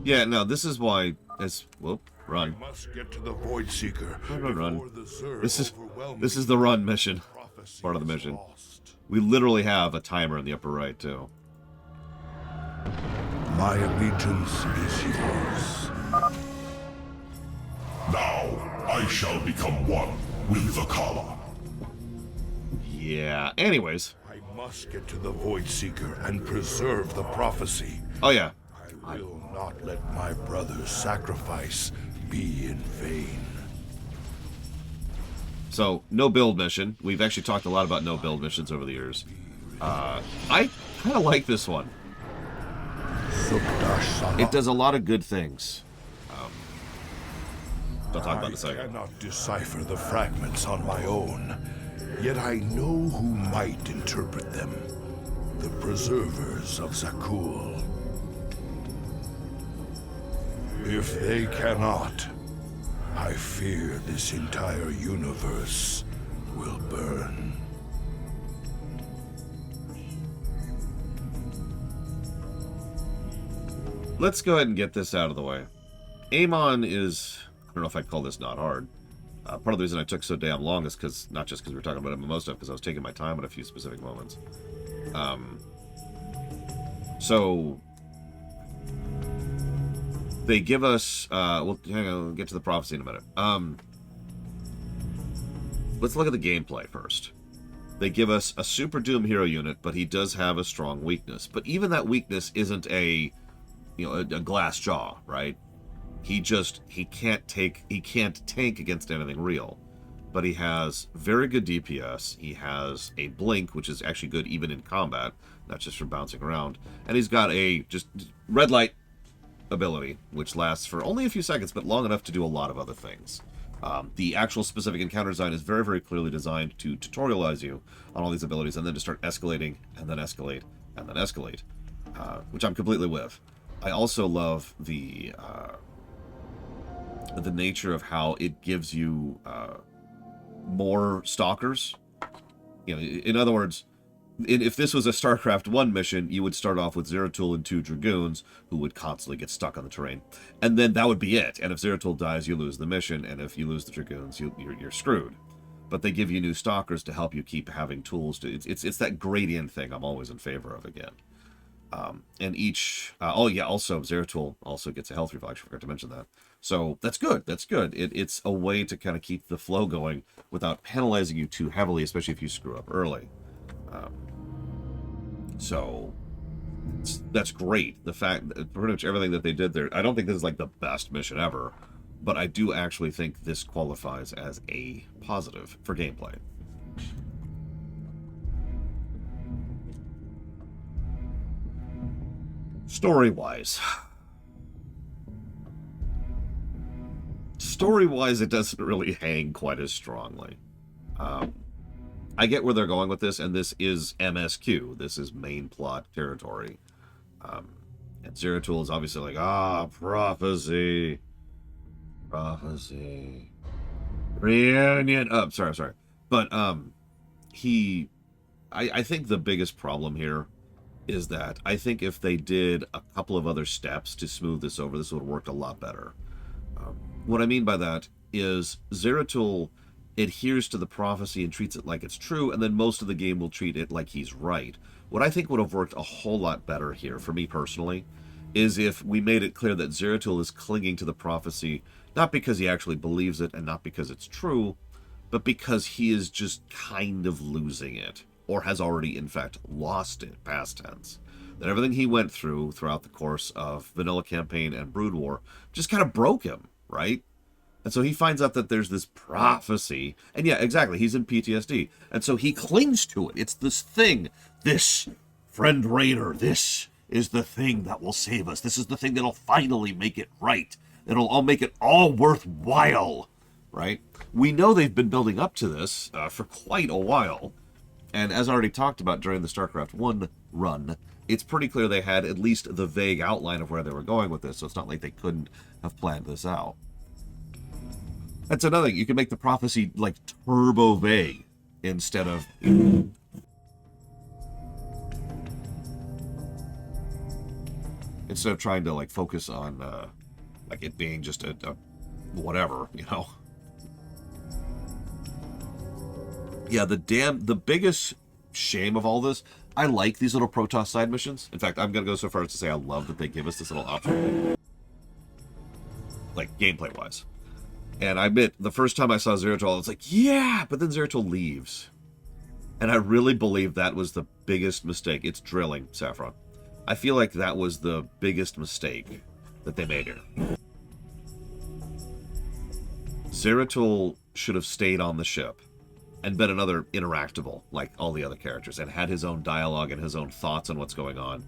Yeah, no, this is why, run. We must get to the Void Seeker. Run. This is the run mission. Part of the mission. We literally have a timer in the upper right, too. My allegiance is yours. Now, I I shall become one with the Kala. Yeah, anyways. I must get to the Void Seeker and preserve the prophecy. Oh, yeah. I will not let my brother's sacrifice be in vain. So, no build mission. We've actually talked a lot about no build missions over the years. I kind of like this one. It does a lot of good things. I'll talk about it in a second. I cannot decipher the fragments on my own, yet I know who might interpret them. The preservers of Zeratul. If they cannot, I fear this entire universe will burn. Let's go ahead and get this out of the way. Amon is, I don't know if I'd call this not hard. Part of the reason I took so damn long is because, not just because we were talking about MMO stuff, because I was taking my time at a few specific moments. So, they give us, we'll get to the prophecy in a minute. Let's look at the gameplay first. They give us a Super Doom hero unit, but he does have a strong weakness. But even that weakness isn't a glass jaw, right? He can't tank against anything real. But he has very good DPS. He has a blink, which is actually good even in combat, not just for bouncing around. And he's got a just red light ability, which lasts for only a few seconds, but long enough to do a lot of other things. The actual specific encounter design is very, very clearly designed to tutorialize you on all these abilities, and then to start escalating, and then escalate, and then escalate, which I'm completely with. I also love the nature of how it gives you more stalkers. In other words, if this was a Starcraft 1 mission, you would start off with Zeratul and 2 Dragoons who would constantly get stuck on the terrain. And then that would be it. And if Zeratul dies, you lose the mission. And if you lose the Dragoons, you're screwed. But they give you new stalkers to help you keep having tools. It's that gradient thing I'm always in favor of again. And each... also, Zeratul also gets a health revive. I forgot to mention that. So that's good. That's good. It's a way to kind of keep the flow going without penalizing you too heavily, especially if you screw up early. So that's great. The fact that pretty much everything that they did there, I don't think this is like the best mission ever, but I do actually think this qualifies as a positive for gameplay. Story-wise, it doesn't really hang quite as strongly. I get where they're going with this, and this is MSQ. This is main plot territory. And Zeratul is obviously like, prophecy. Prophecy. Reunion. Oh, sorry. But, I think the biggest problem here is that I think if they did a couple of other steps to smooth this over, this would have worked a lot better. What I mean by that is Zeratul adheres to the prophecy and treats it like it's true, and then most of the game will treat it like he's right. What I think would have worked a whole lot better here, for me personally, is if we made it clear that Zeratul is clinging to the prophecy, not because he actually believes it and not because it's true, but because he is just kind of losing it, or has already, in fact, lost it, past tense. That everything he went through throughout the course of Vanilla Campaign and Brood War just kind of broke him, right? And so he finds out that there's this prophecy. And yeah, exactly, he's in PTSD. And so he clings to it. It's this thing. This, friend Raider, this is the thing that will save us. This is the thing that'll finally make it right. It'll all make it all worthwhile, right? We know they've been building up to this for quite a while. And as I already talked about during the StarCraft 1 run, it's pretty clear they had at least the vague outline of where they were going with this. So it's not like they couldn't have planned this out. That's another thing. You can make the prophecy, like, turbo vague instead of... instead of trying to, like, focus on, like, it being just a whatever, you know? Yeah, the biggest shame of all this, I like these little Protoss side missions. In fact, I'm going to go so far as to say I love that they give us this little option. Like, gameplay-wise. And I admit, the first time I saw Zeratul, I was like, yeah! But then Zeratul leaves. And I really believe that was the biggest mistake. It's drilling, Saffron. I feel like that was the biggest mistake that they made here. Zeratul should have stayed on the ship and been another interactable, like all the other characters, and had his own dialogue and his own thoughts on what's going on.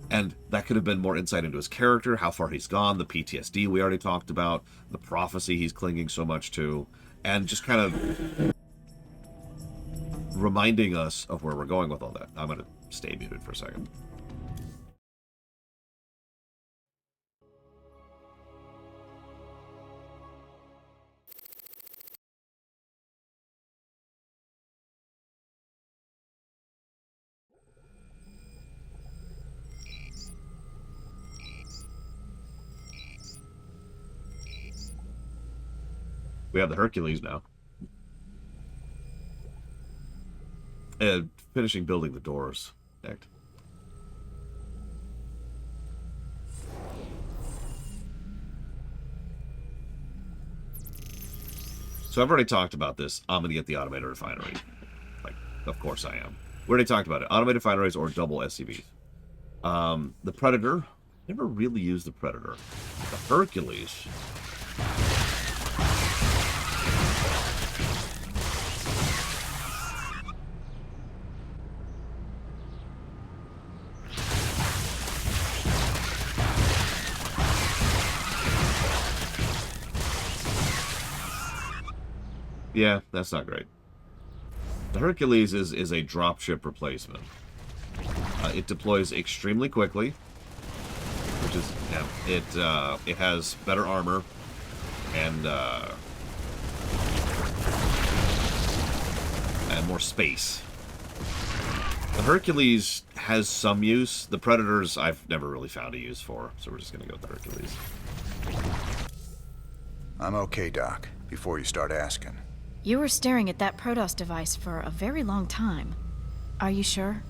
And that could have been more insight into his character, how far he's gone, the PTSD we already talked about, the prophecy he's clinging so much to, and just kind of reminding us of where we're going with all that. I'm going to stay muted for a second. We have the Hercules now. And finishing building the doors. Next. So I've already talked about this. I'm going to get the automated refinery. Like, of course I am. We already talked about it. Automated refineries or double SCVs. The Predator. Never really used the Predator. The Hercules. Yeah, that's not great. The Hercules is a dropship replacement. It deploys extremely quickly, which is, yeah, it has better armor and more space. The Hercules has some use. The Predators I've never really found a use for, so we're just gonna go with the Hercules. I'm okay, Doc, before you start asking. You were staring at that Protoss device for a very long time. Are you sure?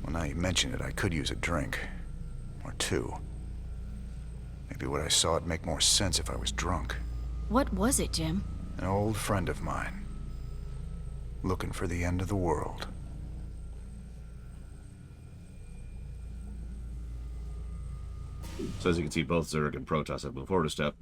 Well, now you mention it, I could use a drink. Or two. Maybe what I saw would make more sense if I was drunk. What was it, Jim? An old friend of mine. Looking for the end of the world. So as you can see, both Zerg and Protoss have moved forward a step.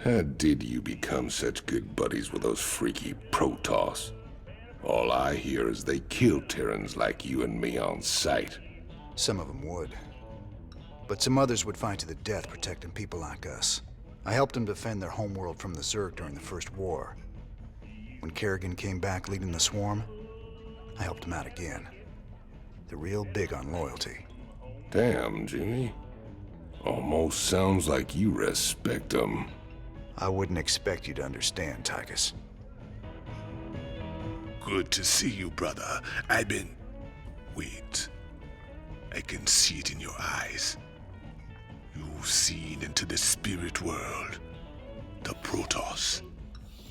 How did you become such good buddies with those freaky Protoss? All I hear is they kill Terrans like you and me on sight. Some of them would. But some others would fight to the death protecting people like us. I helped them defend their homeworld from the Zerg during the First War. When Kerrigan came back leading the swarm, I helped him out again. They're real big on loyalty. Damn, Jimmy. Almost sounds like you respect them. I wouldn't expect you to understand, Tychus. Good to see you, brother. Wait. I can see it in your eyes. You've seen into the spirit world. The Protoss.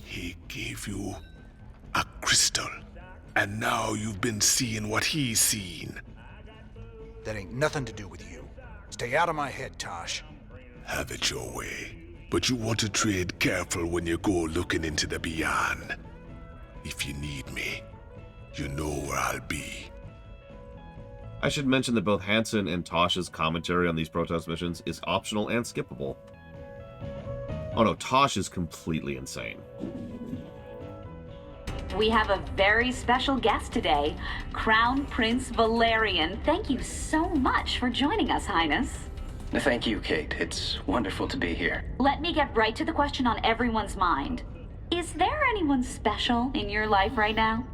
He gave you a crystal. And now you've been seeing what he's seen. That ain't nothing to do with you. Stay out of my head, Tosh. Have it your way. But you want to tread careful when you go looking into the beyond. If you need me, you know where I'll be. I should mention that both Hansen and Tosh's commentary on these Protoss missions is optional and skippable. Oh no, Tosh is completely insane. We have a very special guest today, Crown Prince Valerian. Thank you so much for joining us, Highness. Thank you, Kate. It's wonderful to be here. Let me get right to the question on everyone's mind. Is there anyone special in your life right now?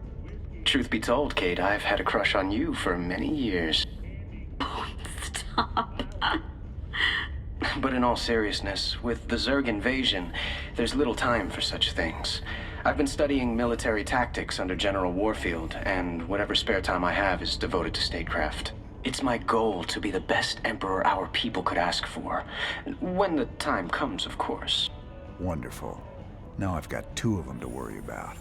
Truth be told, Kate, I've had a crush on you for many years. Stop. But in all seriousness, with the Zerg invasion, there's little time for such things. I've been studying military tactics under General Warfield, and whatever spare time I have is devoted to statecraft. It's my goal to be the best Emperor our people could ask for. When the time comes, of course. Wonderful. Now I've got 2 of them to worry about.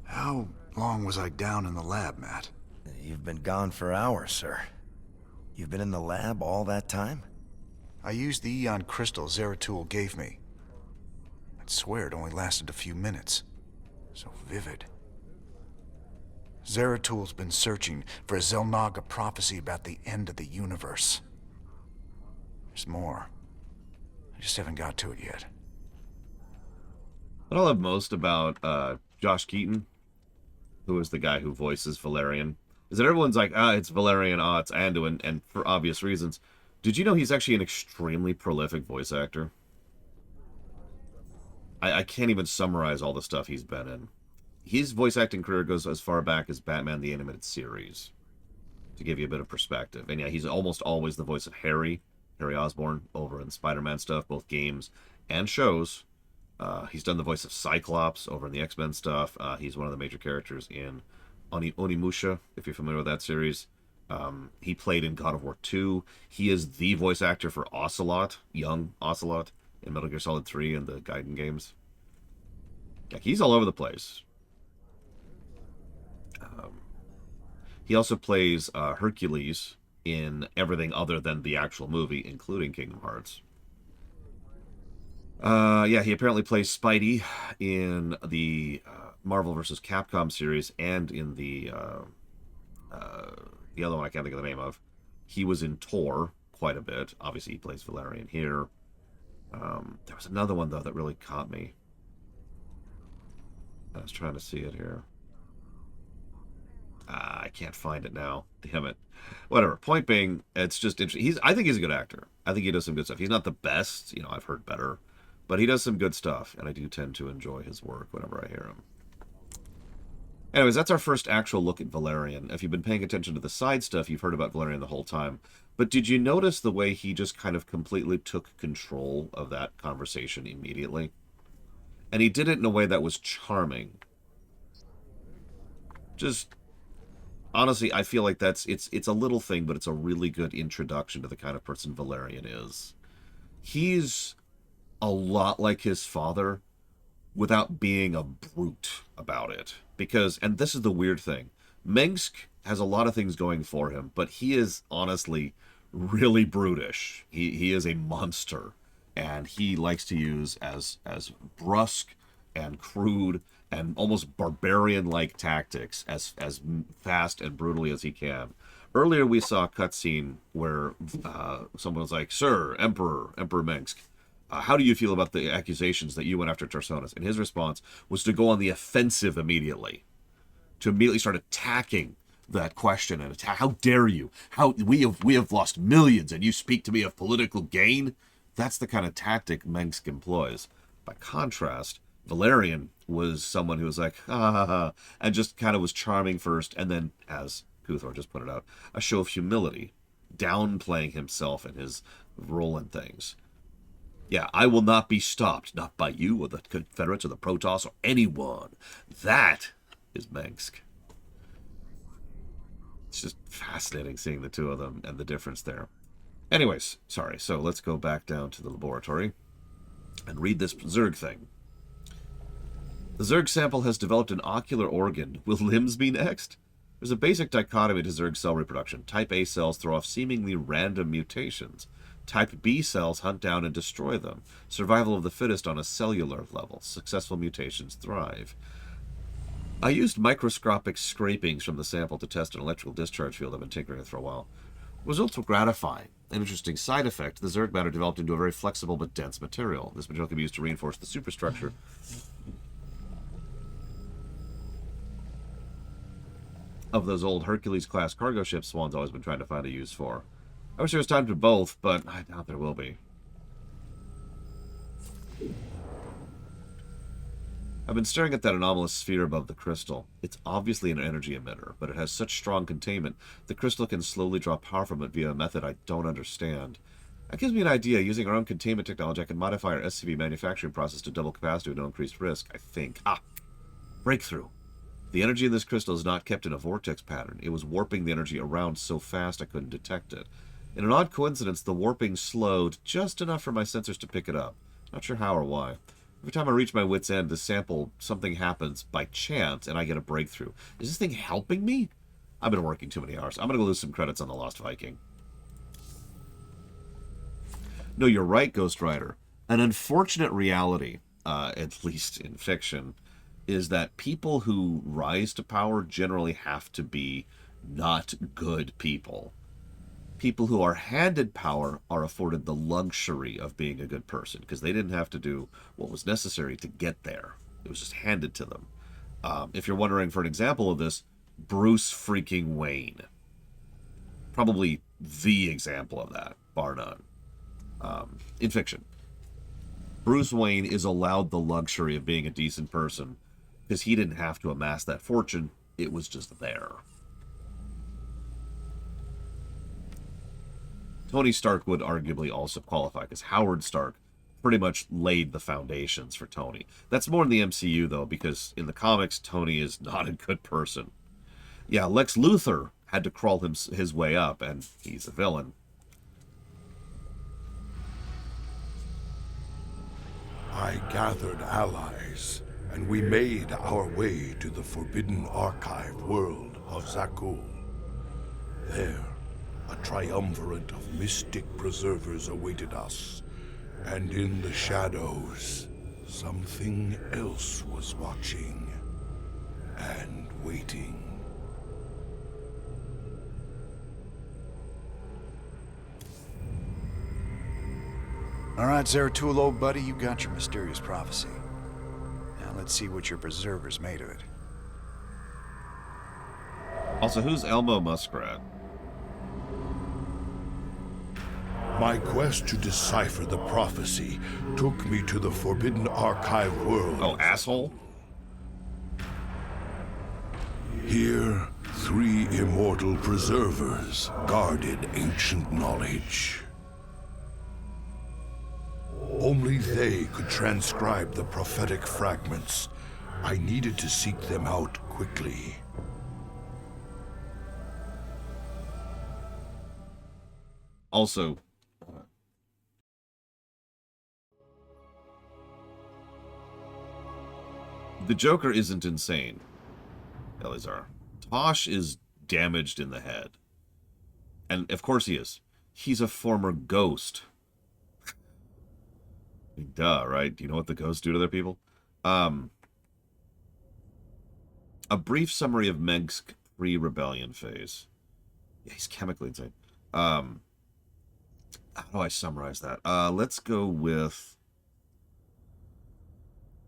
How long was I down in the lab, Matt? You've been gone for hours, sir. You've been in the lab all that time? I used the Eon crystal Zeratul gave me. I'd swear it only lasted a few minutes. So vivid. Zeratul's been searching for a Zelnaga prophecy about the end of the universe. There's more. I just haven't got to it yet. What I love most about Josh Keaton, who is the guy who voices Valerian, is that everyone's like, it's Valerian, it's Anduin, and for obvious reasons. Did you know he's actually an extremely prolific voice actor? I can't even summarize all the stuff he's been in. His voice acting career goes as far back as Batman the Animated Series, to give you a bit of perspective. And yeah, he's almost always the voice of Harry Osborn, over in Spider-Man stuff, both games and shows. He's done the voice of Cyclops over in the X-Men stuff. He's one of the major characters in Onimusha, if you're familiar with that series. He played in God of War 2. He is the voice actor for Ocelot, young Ocelot, in Metal Gear Solid 3 and the Gaiden games. Like, he's all over the place. He also plays Hercules in everything other than the actual movie, including Kingdom Hearts. Yeah, he apparently plays Spidey in the Marvel vs. Capcom series and in the other one I can't think of the name of. He was in Thor quite a bit. Obviously, he plays Valerian here. There was another one, though, that really caught me. I was trying to see it here. I can't find it now. Damn it. Whatever. Point being, it's just interesting. I think he's a good actor. I think he does some good stuff. He's not the best. You know, I've heard better. But he does some good stuff, and I do tend to enjoy his work whenever I hear him. Anyways, that's our first actual look at Valerian. If you've been paying attention to the side stuff, you've heard about Valerian the whole time. But did you notice the way he just kind of completely took control of that conversation immediately? And he did it in a way that was charming. Just, honestly, I feel like it's a little thing, but it's a really good introduction to the kind of person Valerian is. He's a lot like his father without being a brute about it. Because, and this is the weird thing, Mengsk has a lot of things going for him, but he is honestly really brutish. He is a monster, and he likes to use as brusque and crude and almost barbarian-like tactics as fast and brutally as he can. Earlier we saw a cutscene where someone was like, "Sir, Emperor Mengsk, how do you feel about the accusations that you went after Tarsonis?" And his response was to go on the offensive immediately. To immediately start attacking that question and attack. How dare you? How we have lost millions and you speak to me of political gain? That's the kind of tactic Mengsk employs. By contrast, Valerian was someone who was like, ha ha ha, and just kind of was charming first, and then, as Kuthor just pointed out, a show of humility, downplaying himself and his role in things. Yeah, I will not be stopped, not by you or the Confederates or the Protoss or anyone. That is Mengsk. It's just fascinating seeing the two of them and the difference there. Anyways, sorry, so let's go back down to the laboratory and read this Zerg thing. The Zerg sample has developed an ocular organ. Will limbs be next? There's a basic dichotomy to Zerg cell reproduction. Type A cells throw off seemingly random mutations. Type B cells hunt down and destroy them. Survival of the fittest on a cellular level. Successful mutations thrive. I used microscopic scrapings from the sample to test an electrical discharge field I've been tinkering with for a while. Results were gratifying. An interesting side effect, the Zerg matter developed into a very flexible but dense material. This material can be used to reinforce the superstructure of those old Hercules-class cargo ships Swan's always been trying to find a use for. I wish there was time to both, but I doubt there will be. I've been staring at that anomalous sphere above the crystal. It's obviously an energy emitter, but it has such strong containment. The crystal can slowly draw power from it via a method I don't understand. That gives me an idea. Using our own containment technology, I can modify our SCV manufacturing process to double capacity with no increased risk, I think. Ah! Breakthrough. The energy in this crystal is not kept in a vortex pattern. It was warping the energy around so fast I couldn't detect it. In an odd coincidence, the warping slowed just enough for my sensors to pick it up. Not sure how or why. Every time I reach my wit's end to sample, something happens by chance, and I get a breakthrough. Is this thing helping me? I've been working too many hours. I'm going to go lose some credits on The Lost Viking. No, you're right, Ghost Rider. An unfortunate reality, at least in fiction, is that people who rise to power generally have to be not good people. People who are handed power are afforded the luxury of being a good person because they didn't have to do what was necessary to get there. It was just handed to them. If you're wondering for an example of this, Bruce freaking Wayne. Probably the example of that, bar none. In fiction. Bruce Wayne is allowed the luxury of being a decent person because he didn't have to amass that fortune. It was just there. Tony Stark would arguably also qualify because Howard Stark pretty much laid the foundations for Tony. That's more in the MCU, though, because in the comics, Tony is not a good person. Yeah, Lex Luthor had to crawl his way up, and he's a villain. I gathered allies, and we made our way to the forbidden archive world of Zeratul. There, a triumvirate of mystic preservers awaited us, and in the shadows, something else was watching and waiting. All right, Zeratul, old buddy, you got your mysterious prophecy. Now let's see what your preserver's made of it. Also, who's Elmo Muskrat? My quest to decipher the prophecy took me to the forbidden archive world. Oh, asshole? Here, 3 immortal preservers guarded ancient knowledge. Only they could transcribe the prophetic fragments. I needed to seek them out quickly. Also, the Joker isn't insane. Elizar. Tosh is damaged in the head. And of course he is. He's a former ghost. Duh, right? Do you know what the ghosts do to their people? A brief summary of Meg's pre-rebellion phase. Yeah, he's chemically insane. How do I summarize that? Let's go with...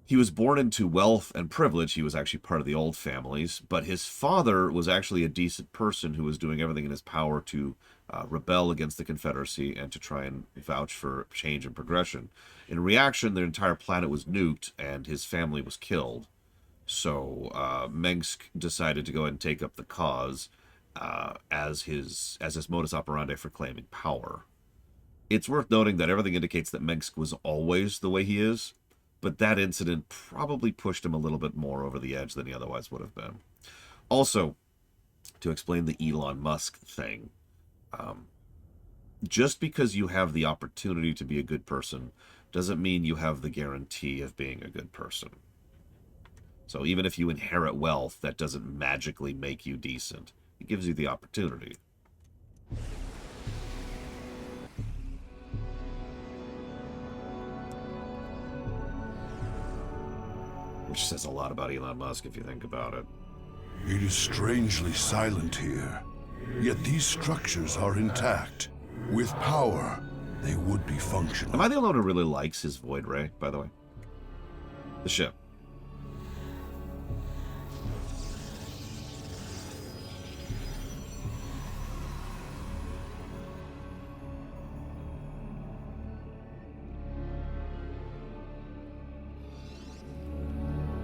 He was born into wealth and privilege. He was actually part of the old families, but his father was actually a decent person who was doing everything in his power to rebel against the Confederacy and to try and vouch for change and progression. In reaction, their entire planet was nuked and his family was killed. So Mengsk decided to go ahead and take up the cause as his modus operandi for claiming power. It's worth noting that everything indicates that Mengsk was always the way he is, but that incident probably pushed him a little bit more over the edge than he otherwise would have been. Also, to explain the Elon Musk thing, just because you have the opportunity to be a good person doesn't mean you have the guarantee of being a good person. So even if you inherit wealth, that doesn't magically make you decent. It gives you the opportunity. Which says a lot about Elon Musk if you think about it. It is strangely silent here, yet these structures are intact. With power, they would be functional. Am I the only one who really likes his Void Ray, by the way? The ship.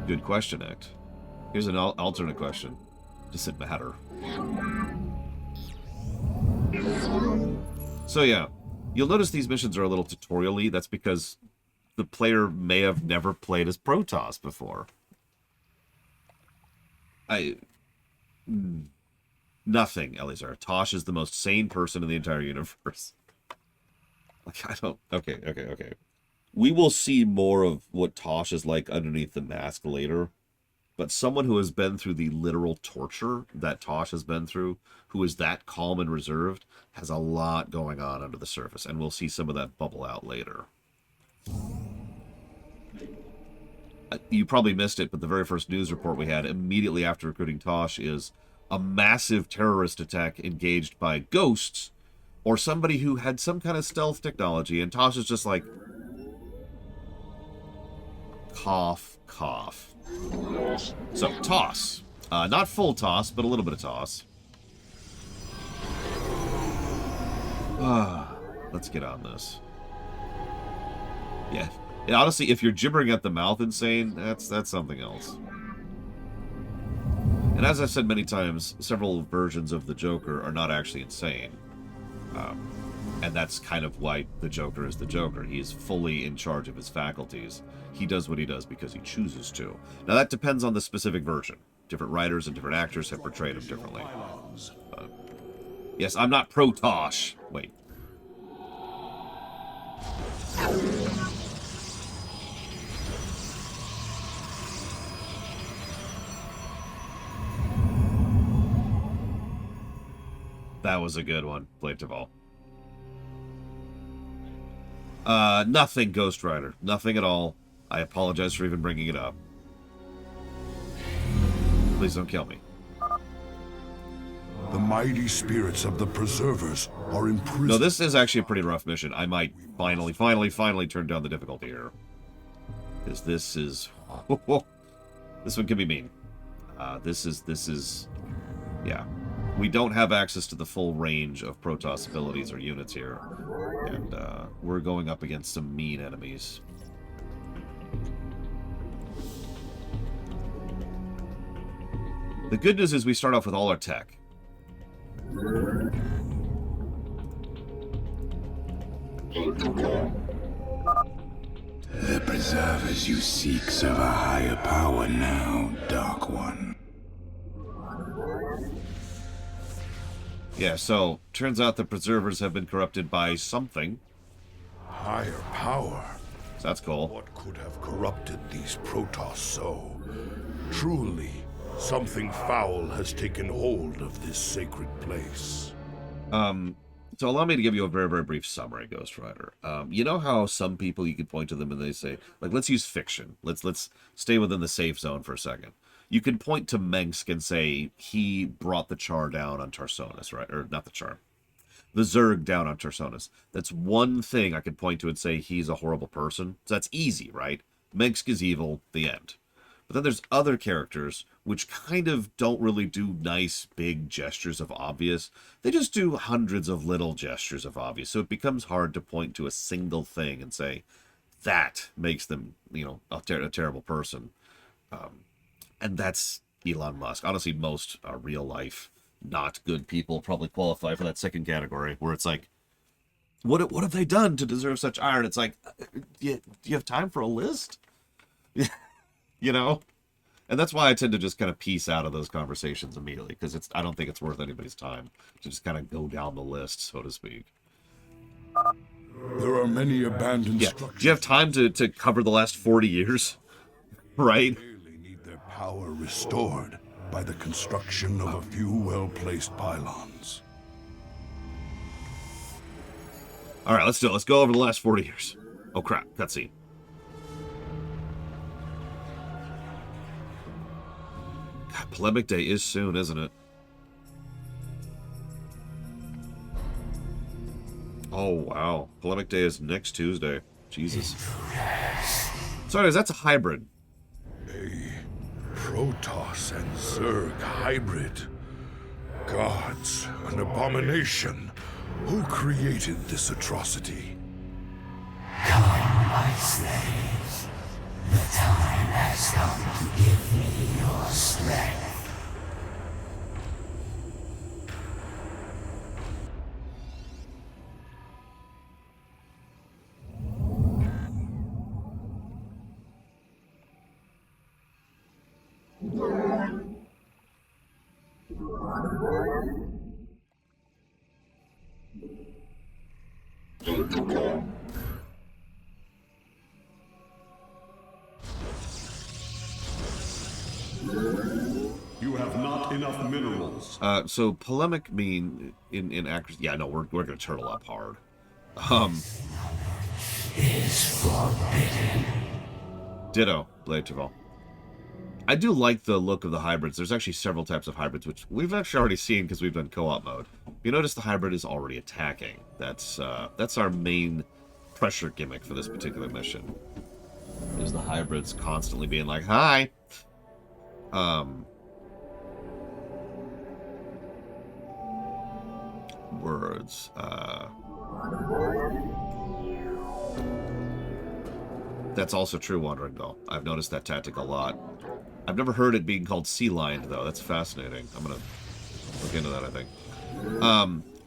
Good question, Act. Here's an alternate question. Does it matter? So yeah, you'll notice these missions are a little tutorial-y. That's because the player may have never played as Protoss before. Nothing, Eliezer. Tosh is the most sane person in the entire universe. Like, I don't... Okay. We will see more of what Tosh is like underneath the mask later. But someone who has been through the literal torture that Tosh has been through, who is that calm and reserved, has a lot going on under the surface. And we'll see some of that bubble out later. You probably missed it, but the very first news report we had immediately after recruiting Tosh is a massive terrorist attack engaged by ghosts or somebody who had some kind of stealth technology. And Tosh is just like... Cough, cough. So, toss. Not full toss, but a little bit of toss. Let's get on this. Yeah, honestly, if you're gibbering at the mouth insane, that's something else. And as I've said many times, several versions of the Joker are not actually insane. And that's kind of why the Joker is the Joker. He's fully in charge of his faculties. He does what he does because he chooses to. Now, that depends on the specific version. Different writers and different actors have portrayed him differently. Yes, I'm not pro-Tosh. Wait. That was a good one, Blade Taval. Nothing, Ghost Rider. Nothing at all. I apologize for even bringing it up. Please don't kill me. The mighty spirits of the Preservers are imprisoned. No, this is actually a pretty rough mission. I might finally turn down the difficulty here. Because this is... this one can be mean. This is... Yeah. We don't have access to the full range of Protoss abilities or units here. And we're going up against some mean enemies. The good news is we start off with all our tech. The preservers you seek serve a higher power now, Dark One. Yeah, so, turns out the preservers have been corrupted by something. Higher power? So that's cool. What could have corrupted these Protoss so? Truly, something foul has taken hold of this sacred place. So allow me to give you a very, very brief summary, Ghost Rider. You know how some people, you can point to them and they say, like, let's use fiction. Let's stay within the safe zone for a second. You can point to Mengsk and say he brought the Char down on Tarsonis, right? Or not the Char. The Zerg down on Tarsonis. That's one thing I could point to and say he's a horrible person. So that's easy, right? Mengsk is evil, the end. But then there's other characters which kind of don't really do nice, big gestures of obvious. They just do hundreds of little gestures of obvious. So it becomes hard to point to a single thing and say, that makes them, you know, a terrible person. And that's Elon Musk. Honestly, most real-life, not good people probably qualify for that second category, where it's like, what have they done to deserve such ire? It's like, do you have time for a list? You know? And that's why I tend to just kind of piece out of those conversations immediately, because I don't think it's worth anybody's time to just kind of go down the list, so to speak. There are many abandoned structures. Do you have time to cover the last 40 years? Right? Power restored by the construction of a few well-placed pylons. All right, let's do it. Let's go over the last 40 years. Oh crap, cutscene. God, Polemic Day is soon, isn't it? Oh wow, Polemic Day is next Tuesday. Jesus. Sorry, that's a hybrid. Protoss and Zerg hybrid. Gods, an abomination. Who created this atrocity? Come, my slaves. The time has come to give me your strength. You have not enough minerals. So polemic mean in accuracy. Yeah, no, we're gonna turtle up hard. Is forbidden. Ditto, Blade Taval. I do like the look of the hybrids. There's actually several types of hybrids, which we've actually already seen because we've done co-op mode. You notice the hybrid is already attacking. That's our main pressure gimmick for this particular mission. Is the hybrids constantly being like, "Hi." Words. That's also true, Wandering Bell. I've noticed that tactic a lot. I've never heard it being called Sea Lion, though. That's fascinating. I'm gonna look into that, I think.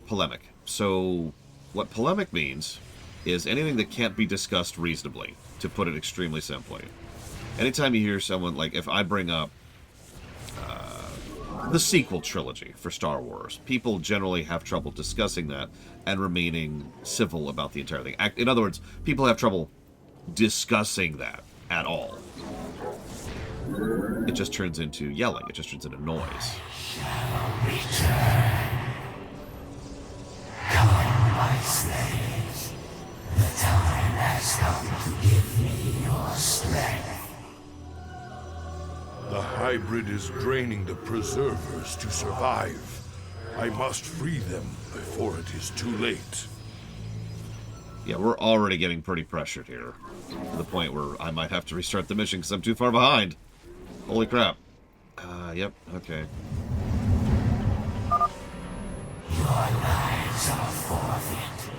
Polemic. So, what polemic means is anything that can't be discussed reasonably, to put it extremely simply. Anytime you hear someone, like, if I bring up the sequel trilogy for Star Wars, people generally have trouble discussing that and remaining civil about the entire thing. In other words, people have trouble discussing that at all. It just turns into yelling. It just turns into noise. Come, my slaves. The time has come to give me your strength. The hybrid is draining the preservers to survive. I must free them before it is too late. Yeah, we're already getting pretty pressured here. To the point where I might have to restart the mission because I'm too far behind. Holy crap. Yep, okay. Your lives are forfeit.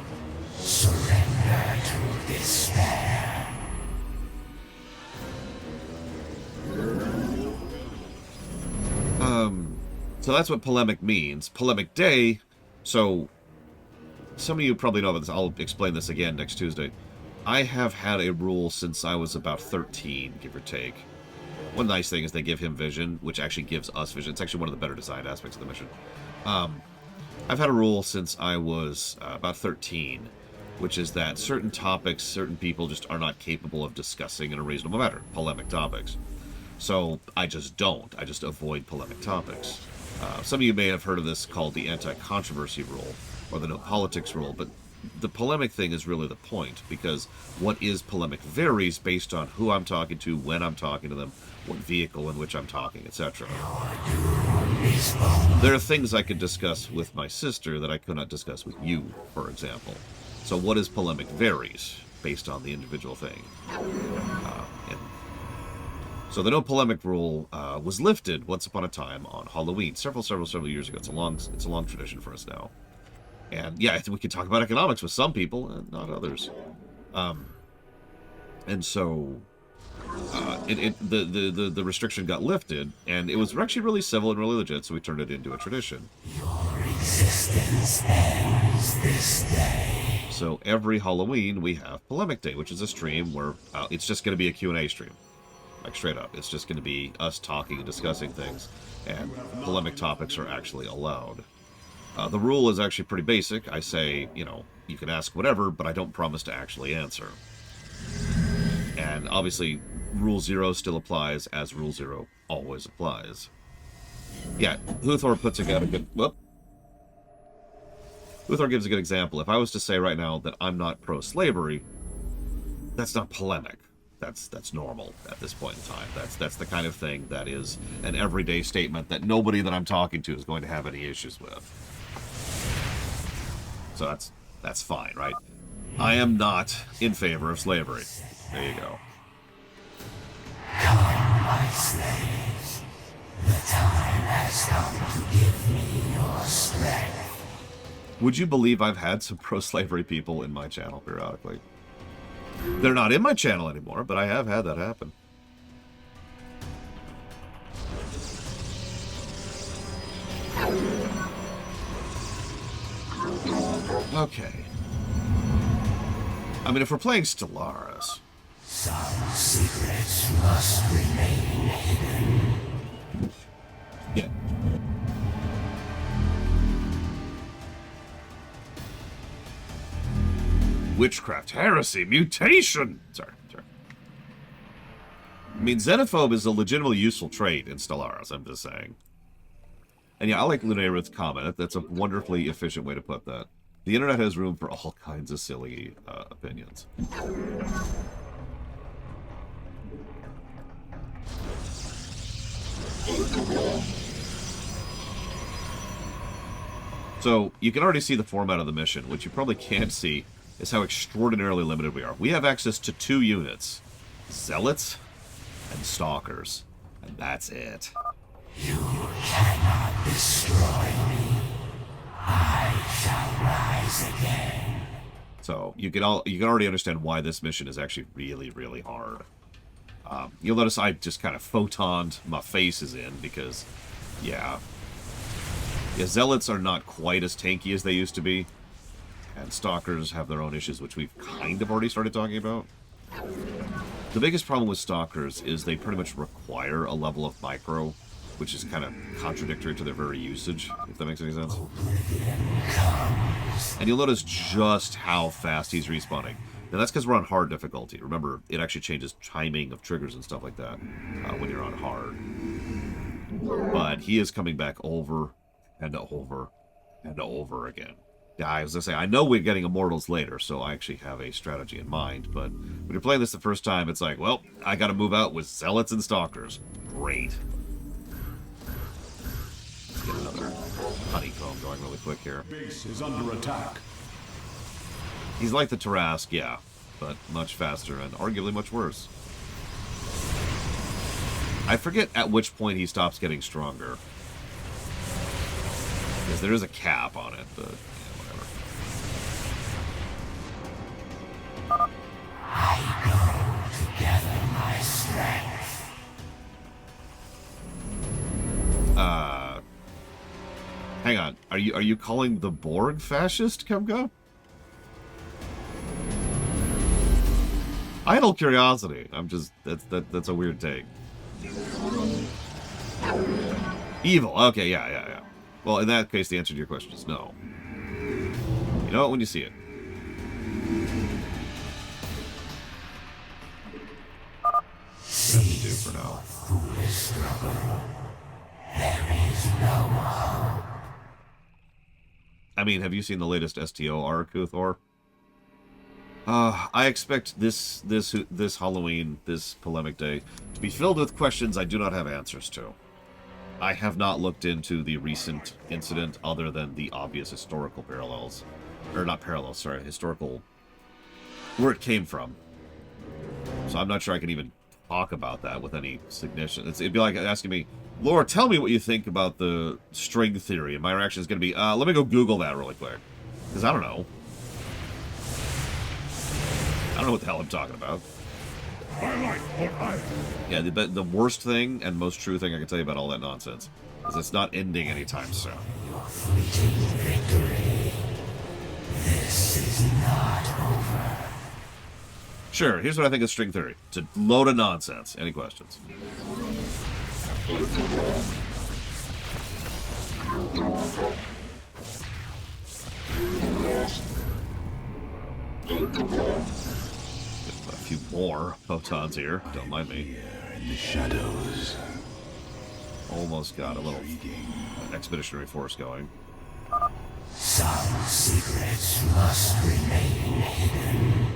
Surrender to despair. So that's what polemic means. Polemic day, so some of you probably know about this. I'll explain this again next Tuesday. I have had a rule since I was about 13, give or take. One nice thing is they give him vision, which actually gives us vision. It's actually one of the better designed aspects of the mission. I've had a rule since I was about 13, which is that certain topics, certain people just are not capable of discussing in a reasonable manner. Polemic topics. So I just don't. I just avoid polemic topics. Some of you may have heard of this called the anti-controversy rule, or the no politics rule, but the polemic thing is really the point, because what is polemic varies based on who I'm talking to, when I'm talking to them, what vehicle in which I'm talking, etc. There are things I could discuss with my sister that I could not discuss with you, for example. So what is polemic varies based on the individual thing. So the no polemic rule was lifted once upon a time on Halloween, several years ago. It's a long tradition for us now. And yeah, we could talk about economics with some people, and not others. And so the restriction got lifted, and it was actually really civil and really legit. So we turned it into a tradition. Your existence ends this day. So every Halloween we have Polemic Day, which is a stream where it's just going to be a Q&A stream. Like, straight up. It's just going to be us talking and discussing things, and polemic topics are actually allowed. The rule is actually pretty basic. I say, you know, you can ask whatever, but I don't promise to actually answer. And obviously, Rule 0 still applies, as Rule 0 always applies. Yeah, Huthor puts a good... Whoop. Huthor gives a good example. If I was to say right now that I'm not pro-slavery, that's not polemic. That's normal at this point in time. That's the kind of thing that is an everyday statement that nobody that I'm talking to is going to have any issues with. So that's fine, right? I am not in favor of slavery. There you go. Come, my slaves. The time has come to give me your strength. Would you believe I've had some pro-slavery people in my channel periodically? They're not in my channel anymore, but I have had that happen. Okay. I mean, if we're playing Stellaris... Some secrets must remain hidden. Yeah. Witchcraft, heresy, mutation! Sorry. I mean, xenophobe is a legitimately useful trait in Stellaris, I'm just saying. And yeah, I like Lunairith's comment. That's a wonderfully efficient way to put that. The internet has room for all kinds of silly opinions. So, you can already see the format of the mission. What you probably can't see is how extraordinarily limited we are. We have access to 2 units. Zealots and Stalkers. And that's it. You cannot destroy me. I shall rise again. So, you can already understand why this mission is actually really, really hard. You'll notice I just kind of photoned my faces in because, yeah, Zealots are not quite as tanky as they used to be, and Stalkers have their own issues, which we've kind of already started talking about. The biggest problem with Stalkers is they pretty much require a level of micro, which is kind of contradictory to their very usage, if that makes any sense. And you'll notice just how fast he's respawning. Now that's because we're on hard difficulty. Remember, it actually changes timing of triggers and stuff like that when you're on hard. But he is coming back over and over and over again. Yeah, as I say, I know we're getting Immortals later, so I actually have a strategy in mind. But when you're playing this the first time, it's like, well, I got to move out with Zealots and Stalkers. Great. Let's get another honeycomb going really quick here. Base is under attack. He's like the Tarask, yeah, but much faster and arguably much worse. I forget at which point he stops getting stronger. Because there is a cap on it, but yeah, whatever. I go to gather my strength. Hang on. Are you calling the Borg fascist, Kemka? Idle curiosity. I'm just that's a weird take. Evil. Okay, yeah. Well, in that case, the answer to your question is no. You know it when you see it. That's do for now. Foolish struggle. There is no hope. I mean, have you seen the latest STO arc, Uthor? I expect this Halloween, this polemic day, to be filled with questions I do not have answers to. I have not looked into the recent incident other than the obvious historical parallels. Or not parallels, sorry, historical... where it came from. So I'm not sure I can even talk about that with any significance. It'd be like asking me, Laura, tell me what you think about the string theory. And my reaction is going to be, let me go Google that really quick. Because I don't know. I don't know what the hell I'm talking about. Yeah, the worst thing and most true thing I can tell you about all that nonsense is it's not ending anytime soon. Your fleeting victory. This is not over. Sure, here's what I think of string theory. It's a load of nonsense. Any questions? A few more photons here. Don't mind me. In the shadows. Almost got a little expeditionary force going. Some secrets must remain hidden.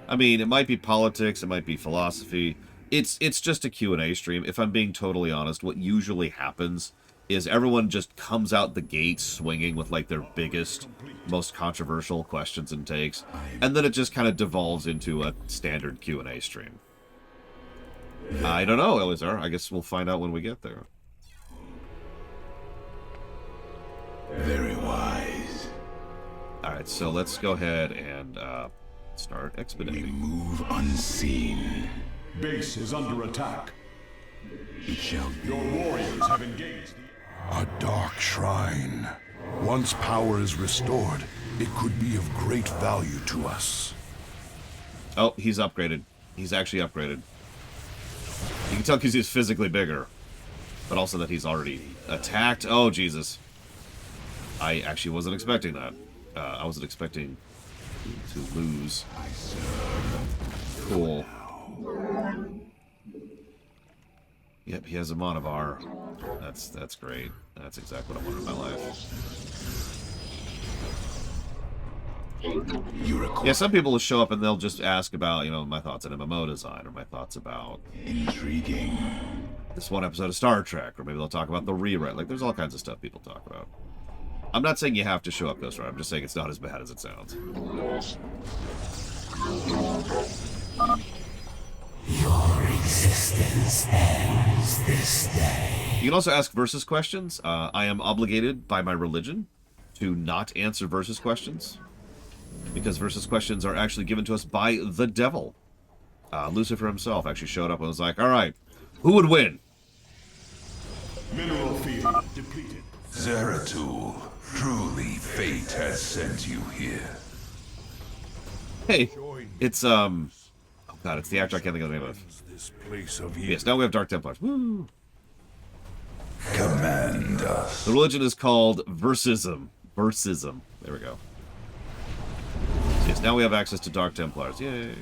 I mean, it might be politics, it might be philosophy. It's just a Q&A stream. If I'm being totally honest, what usually happens is everyone just comes out the gate swinging with, like, their biggest, most controversial questions and takes, and then it just kind of devolves into a standard Q&A stream. I don't know, Elizar. I guess we'll find out when we get there. Very wise. Alright, so let's go ahead and start expediting. We move unseen. Base is under attack. It shall be. Your warriors have engaged. shrine. Once power is restored, it could be of great value to us. Oh, he's upgraded. He's actually upgraded. You can tell because he's physically bigger. But also that he's already attacked. Oh, Jesus. I actually wasn't expecting that. I wasn't expecting to lose. Cool. Yep, he has a monobar. That's great. That's exactly what I wanted in my life. Yeah, some people will show up and they'll just ask about, you know, my thoughts on MMO design or my thoughts about intriguing this one episode of Star Trek, or maybe they'll talk about the rewrite. Like, there's all kinds of stuff people talk about. I'm not saying you have to show up this right. I'm just saying it's not as bad as it sounds. Your existence ends this day. You can also ask versus questions. I am obligated by my religion to not answer versus questions, because versus questions are actually given to us by the devil. Lucifer himself actually showed up and was like, all right, who would win? Mineral field depleted. Zeratul, truly fate has sent you here. Hey, it's, oh god, it's the actor I can't think of the name of. This place of Yes, now we have Dark Templars. Woo! Command us. The religion is called Versism. Versism. There we go. So yes, now we have access to Dark Templars. Yay.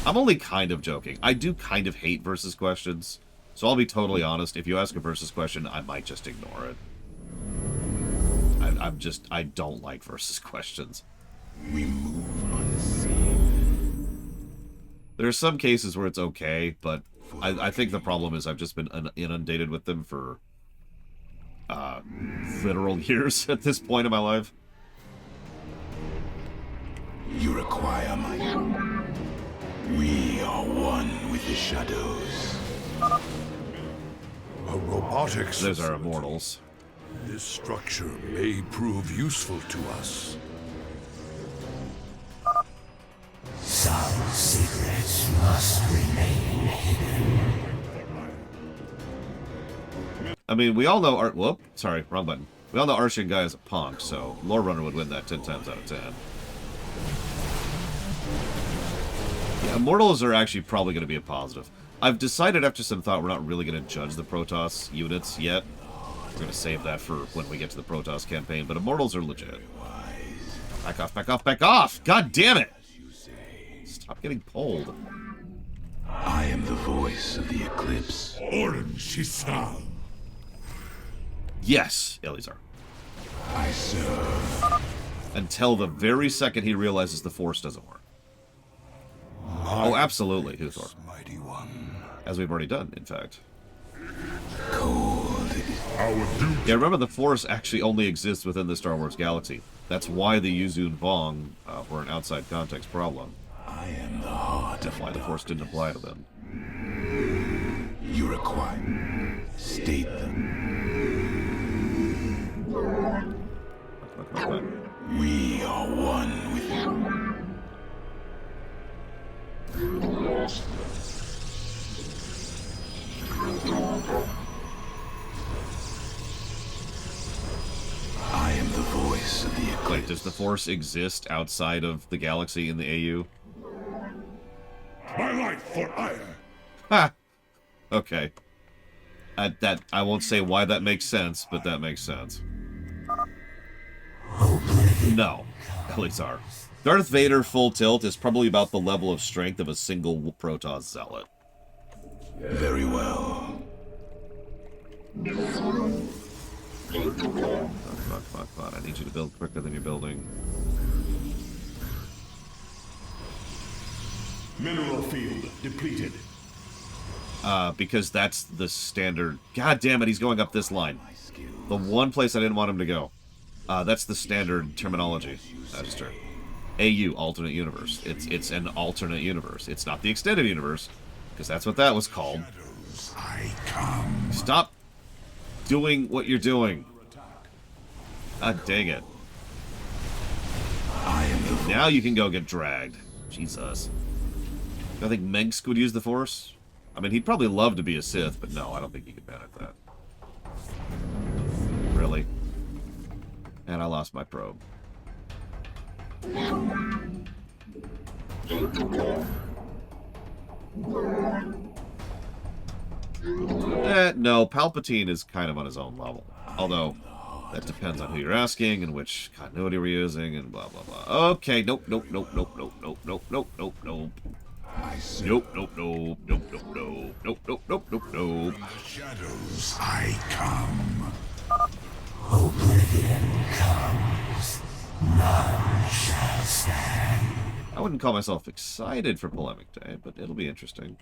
I'm only kind of joking. I do kind of hate versus questions. So I'll be totally honest. If you ask a versus question, I might just ignore it. I don't like versus questions. We move unseen. There are some cases where it's okay, but I think the problem is I've just been inundated with them for literal years at this point in my life. You require my help. We are one with the shadows. A robotics. Those are immortals. This structure may prove useful to us. Some secrets must remain hidden. I mean, we all know whoop, sorry, wrong button. We all know Arshian Guy is a punk, so Lore Runner would win that 10 times out of 10. Yeah, Immortals are actually probably going to be a positive. I've decided after some thought we're not really going to judge the Protoss units yet. We're going to save that for when we get to the Protoss campaign, but Immortals are legit. Back off, back off, back off! God damn it! Stop getting pulled. I am the voice of the Eclipse. Orange Shisal. Yes, Eleazar. I serve. Until the very second he realizes the Force doesn't work. Oh, absolutely, Huthor. Mighty one. As we've already done, in fact. Cold. Yeah, remember the Force actually only exists within the Star Wars galaxy. That's why the Yuzun Vong were an outside context problem. I am the heart. That's why the Force didn't apply to them. You require. State them. We are one with you. I am the voice of the Eclipse. Wait, does the Force exist outside of the galaxy in the AU? My life for ire. Ha! Okay. I won't say why that makes sense, but that makes sense. No, Eleazar. Darth Vader full tilt is probably about the level of strength of a single Protoss zealot. Very well. Fuck. I need you to build quicker than you're building. Mineral field depleted. Because that's the standard. God damn it, he's going up this line. The one place I didn't want him to go. That's the standard terminology. Register. AU, alternate universe. It's an alternate universe. It's not the extended universe, because that's what that was called. Stop doing what you're doing. God dang it. Now you can go get dragged. Jesus. I think Mengsk would use the Force. I mean, he'd probably love to be a Sith, but no, I don't think he could manage that. lost my probe. No, Palpatine is kind of on his own level. Although, that depends on who you're asking and which continuity we're using and blah, blah, blah. Okay, nope, nope, nope, nope, nope, nope, nope, nope, nope, nope. Nope, nope, nope, nope, nope, nope, nope, nope, nope, nope, nope. Shadows I come. Oblivion comes. None shall stand. I wouldn't call myself excited for Polemic Day, but it'll be interesting.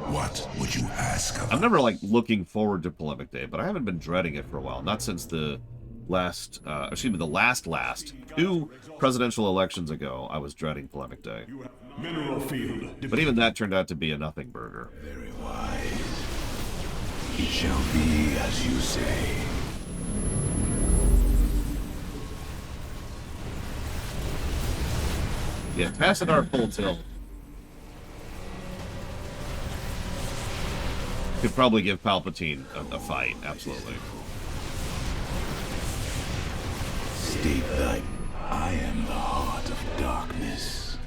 What would you ask of I'm never, like, looking forward to Polemic Day, but I haven't been dreading it for a while. Not since the last, the last 2 presidential elections ago, I was dreading Polemic Day. Mineral field. But even that turned out to be a nothing burger. Very wise. It shall be as you say. Yeah, pass it our full tilt. Could probably give Palpatine a fight, absolutely. State that I am the heart of darkness.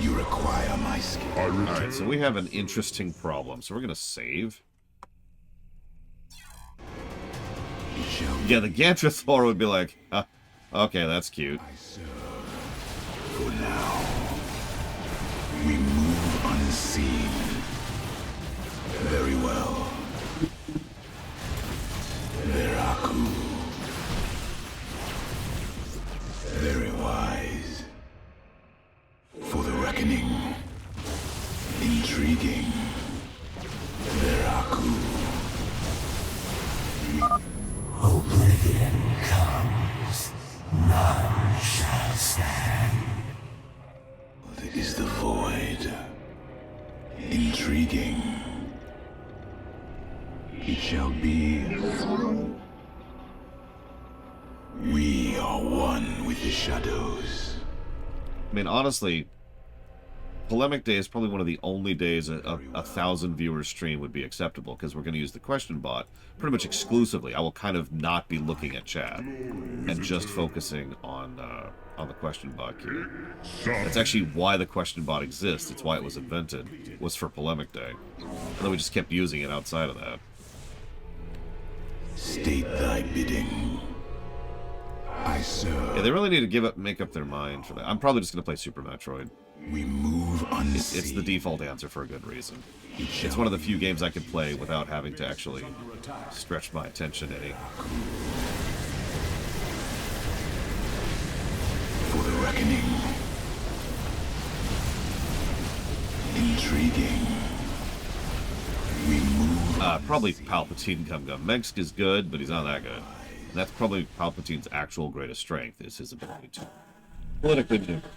You require my skill. Alright, so we have an interesting problem. So we're gonna save. Yeah, the Gantrathor would be like, okay, that's cute. For now, we move unseen. Very well. Zeratul. Very wise. For the reckoning. Intriguing. Zeratul. Oblivion comes. None shall stand. Is the void. Intriguing. It shall be. We are one with the shadows. I mean, honestly, Polemic Day is probably one of the only days a 1,000 viewers stream would be acceptable, because we're going to use the question bot pretty much exclusively. I will kind of not be looking at chat and just focusing on the question bot queue. That's actually why the question bot exists. It's why it was invented, was for Polemic Day. And then we just kept using it outside of that. State thy bidding. I serve. Yeah, they really need to make up their mind for that. I'm probably just going to play Super Metroid. We move unseen. It's the default answer for a good reason. It's one of the few games I can play without having to actually stretch my attention any. For the reckoning. Intriguing. We move. Probably Palpatine Gum Gum. Mengsk is good, but he's not that good. And that's probably Palpatine's actual greatest strength, is his ability to politically maneuver.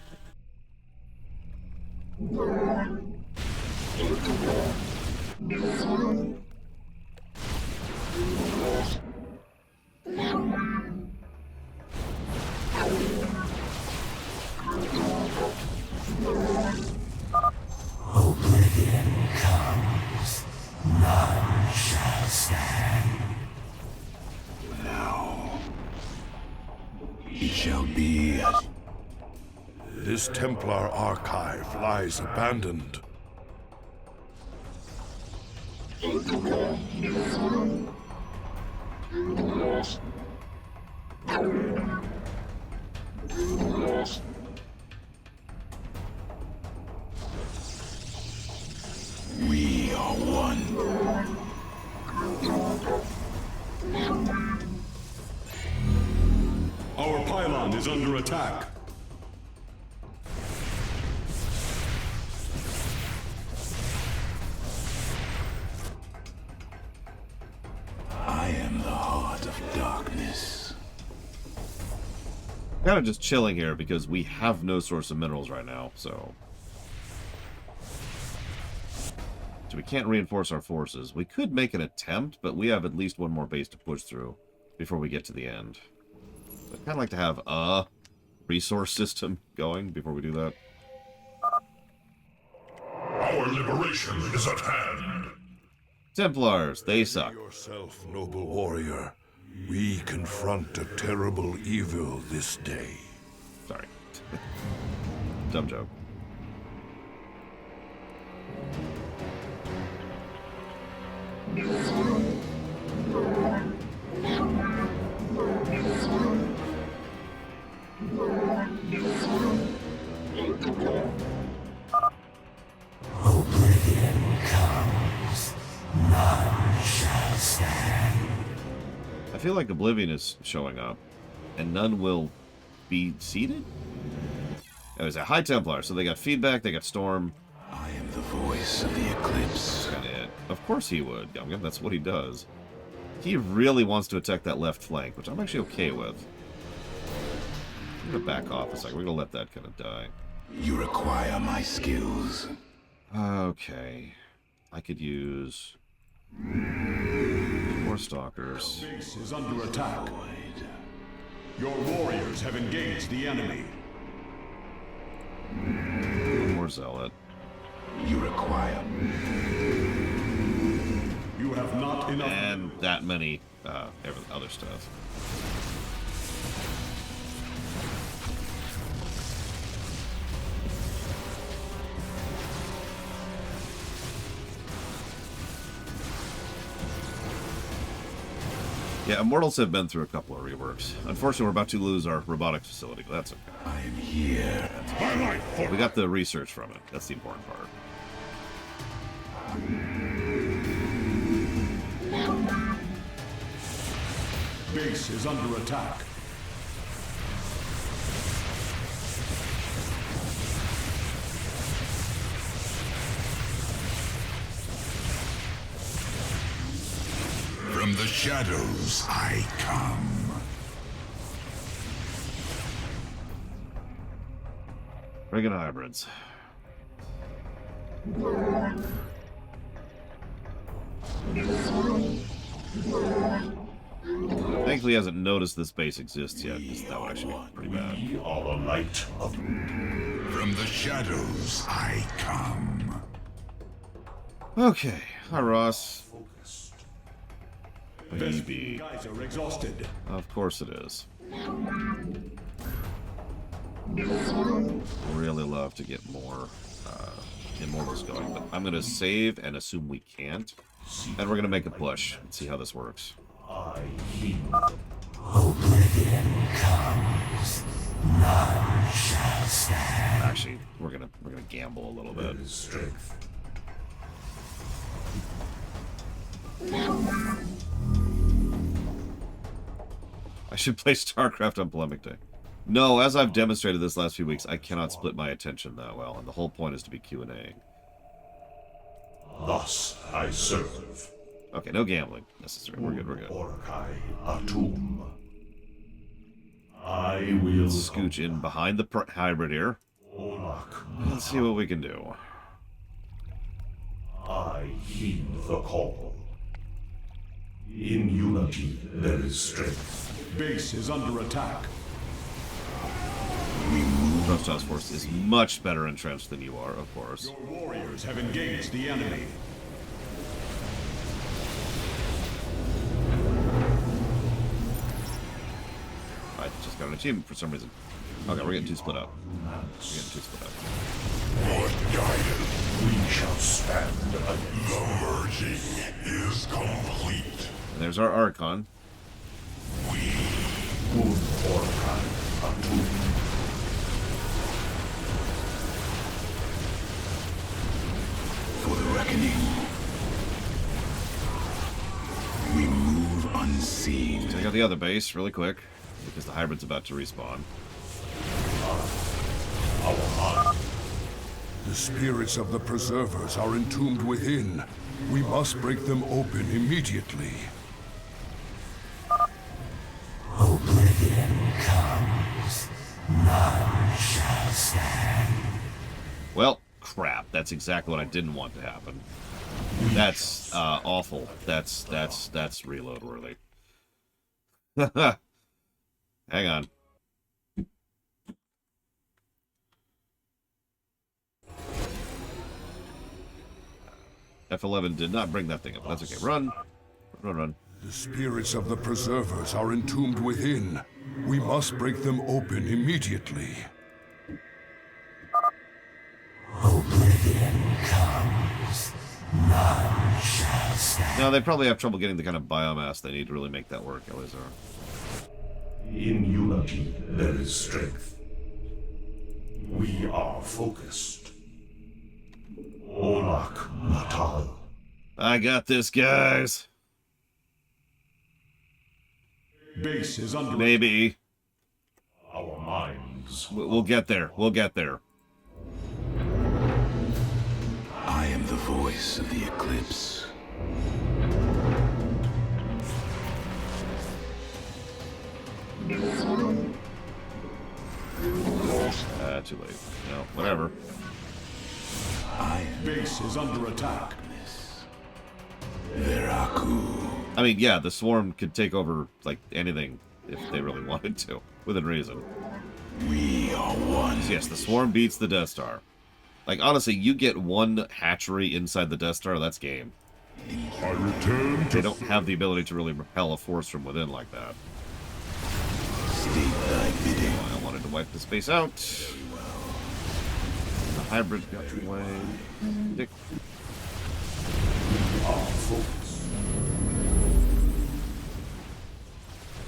Oblivion comes. None shall stand. Now, it shall be as... This Templar archive lies abandoned. We are one. Our pylon is under attack. I am the heart of darkness. Kind of just chilling here because we have no source of minerals right now, so we can't reinforce our forces. We could make an attempt, but we have at least one more base to push through before we get to the end. I'd kind of like to have a resource system going before we do that. Our liberation is at hand. Templars, they suck. Yourself, noble warrior. We confront a terrible evil this day. Sorry. Dumb joke. Oblivion comes, none shall stand. I feel like Oblivion is showing up, and none will be seated? It was a High Templar, so they got feedback, they got Storm. I am the voice of the Eclipse. That's kinda it. Of course he would, Gumgum. That's what he does. He really wants to attack that left flank, which I'm actually okay with. I'm gonna back off a second. We're gonna let that kind of die. You require my skills. Okay. I could use more stalkers. Your base is under attack. Your warriors have engaged the enemy. More zealot. You require. You have not enough. And that many other stuff. Yeah, Immortals have been through a couple of reworks. Unfortunately, we're about to lose our robotics facility, but that's okay. I am here. We got the research from it. That's the important part. Base is under attack. From the shadows I come. Bring in hybrids. Thankfully, he hasn't noticed this base exists yet, because that would actually be pretty bad. All the light of... From the shadows I come. Okay. Hi, Ross. Vespi guys are exhausted. Of course it is. Really love to get more Immortals going, but I'm going to save and assume we can't. And we're going to make a push and see how this works. Oblivion comes, none shall stand. Actually, we're gonna gamble a little bit. Strength. I should play Starcraft on Polemic Day. No, as I've demonstrated this last few weeks, I cannot split my attention that well, and the whole point is to be Q&A. Thus I serve. Okay, no gambling necessary. We're good, we're good. Orkai Atum. I will scooch in behind the hybrid here. Let's see what we can do. I heed the call. In unity there is strength. Base is under attack. Trust Task Force is much better entrenched than you are, of course. Your warriors have engaged the enemy. I just got an achievement for some reason. Okay, we're getting too split up. What guidance we shall stand. The merging is complete. And there's our Archon. We would Orkai Atum. For the reckoning, we move unseen. Take out the other base really quick, because the hybrid's about to respawn. The spirits of the preservers are entombed within. We must break them open immediately. Oblivion comes, none shall stand. Well, crap. That's exactly what I didn't want to happen. That's awful. That's reload worthy. Hang on. F11 did not bring that thing up. That's okay. Run. Run, run. The spirits of the Preservers are entombed within. We must break them open immediately. Oblivion comes. None shall stand. Now, they probably have trouble getting the kind of biomass they need to really make that work, Eleazar. In unity, there is strength. We are focused. Olak Natal. I got this, guys. Base is under. Maybe. Our minds. We'll get there. We'll get there. I am the voice of the eclipse. Too late. No, whatever. Base is under attack. Zeratul. I mean, yeah, the swarm could take over, like, anything if they really wanted to, within reason. We are one. So yes, the swarm beats the Death Star. Like, honestly, you get one hatchery inside the Death Star, that's game. I return to... They don't have the ability to really repel a force from within like that. I wanted to wipe the space out. The hybrid got away. Dick.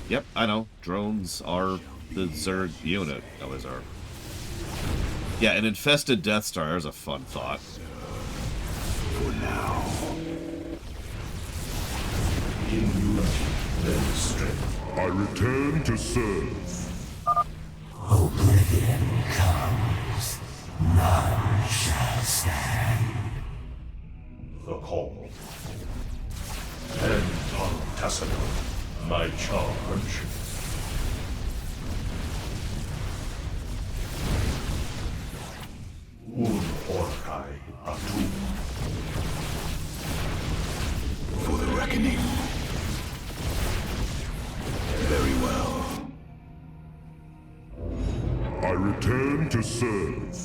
Yep, I know. Drones are the Zerg unit, Eleazar. Yeah, an infested Death Star is a fun thought. For now. In unity, there is strength. I return to serve. Oblivion comes. None shall stand. The call. 10-ton Tassano, my charge. Un Orkai Atu. For the reckoning. Very well. I return to serve.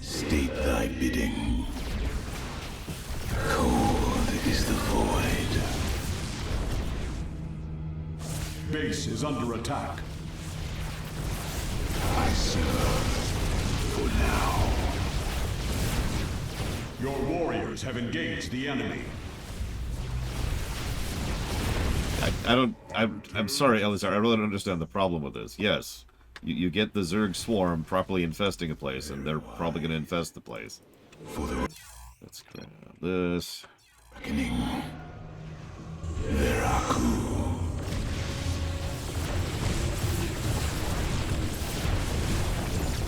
State thy bidding. Cold is the void. Base is under attack. I serve for now. Your warriors have engaged the enemy. I'm sorry, Eleazar, I really don't understand the problem with this. Yes, you get the Zerg swarm properly infesting a place, and they're probably going to infest the place. Let's grab this. Reckoning. Zeratul.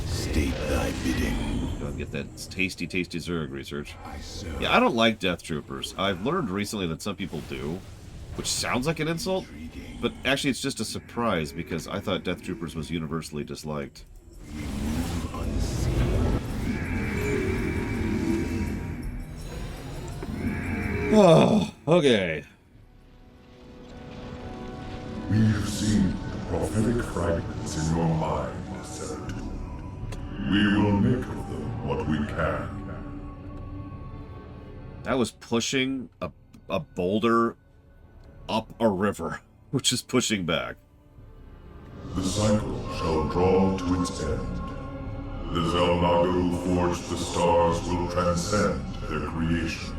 State thy bidding. Go and get that tasty, tasty Zerg research. Yeah, I don't like Death Troopers. I've learned recently that some people do, which sounds like an insult, but actually it's just a surprise because I thought Death Troopers was universally disliked. Oh, okay. We have seen prophetic fragments in your mind, Zeratul. We will make of them what we can. That was pushing a boulder up a river, which is pushing back. The cycle shall draw to its end. The Zelnaga who forged the stars will transcend their creation.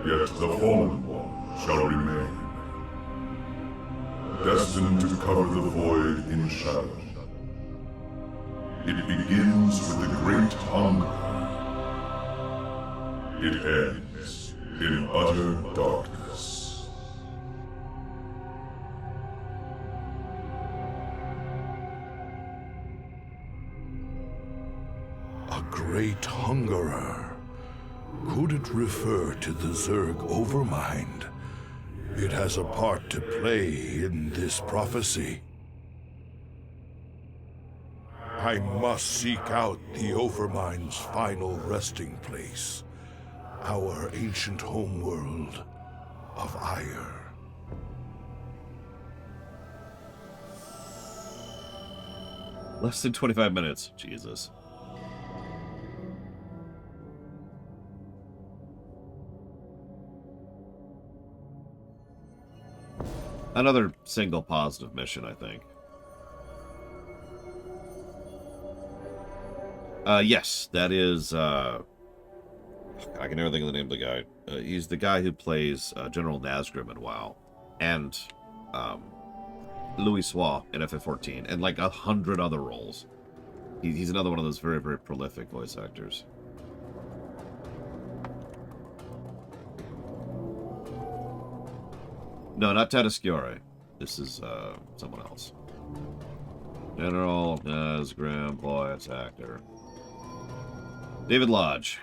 Yet the Fallen One shall remain, destined to cover the void in shadow. It begins with the Great Hunger. It ends in utter darkness. A great hungerer. Could it refer to the Zerg Overmind? It has a part to play in this prophecy. I must seek out the Overmind's final resting place. Our ancient homeworld of ire. Less than 25 minutes. Jesus. Another single positive mission, I think. Yes, that is, I can never think of the name of the guy. He's the guy who plays General Nazgrim in WoW. And, Louis Soir in FF14. And like 100 other roles. He's another one of those very, very prolific voice actors. No, not Tadasciore. This is, someone else. General Nazgrim, voice actor. David Lodge.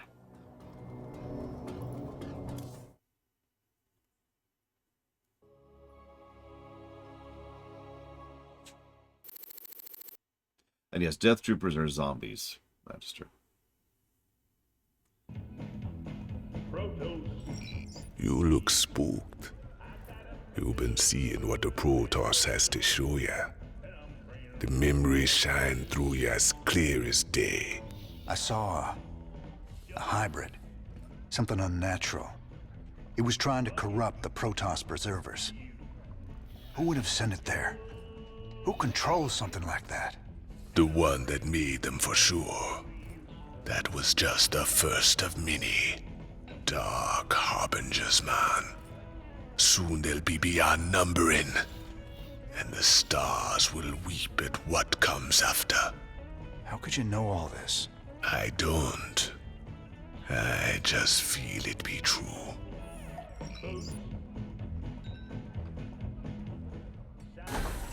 And yes, Death Troopers are zombies. Register. You look spooked. You've been seeing what the Protoss has to show you. The memories shine through you as clear as day. I saw a hybrid. Something unnatural. It was trying to corrupt the Protoss preservers. Who would have sent it there? Who controls something like that? The one that made them for sure. That was just the first of many. Dark harbingers, man. Soon they'll be beyond numbering. And the stars will weep at what comes after. How could you know all this? I don't. I just feel it be true.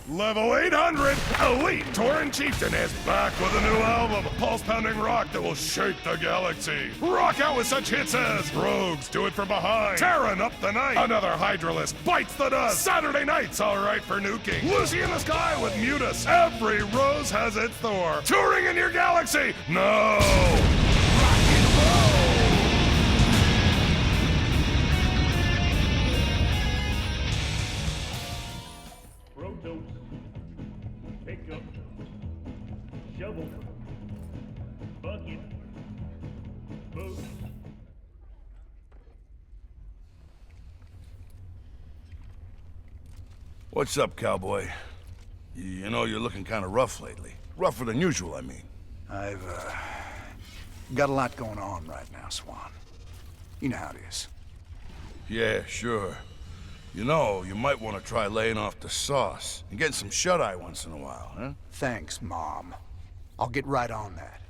Level 800, Elite Tauren Chieftain is back with a new album, pulse-pounding rock that will shake the galaxy. Rock out with such hits as Rogues, Do It From Behind, Terran Up the Night, Another Hydralisk, Bites the Dust, Saturday Night's Alright for Nuking, Lucy in the Sky with Mutus, Every Rose Has Its Thor, Touring in Your Galaxy, no! Rock and roll! Shovel. Bucket. Boat. What's up, cowboy? You know you're looking kind of rough lately. Rougher than usual, I mean. I've, got a lot going on right now, Swan. You know how it is. Yeah, sure. You know, you might want to try laying off the sauce and getting some shut-eye once in a while, huh? Thanks, Mom. I'll get right on that.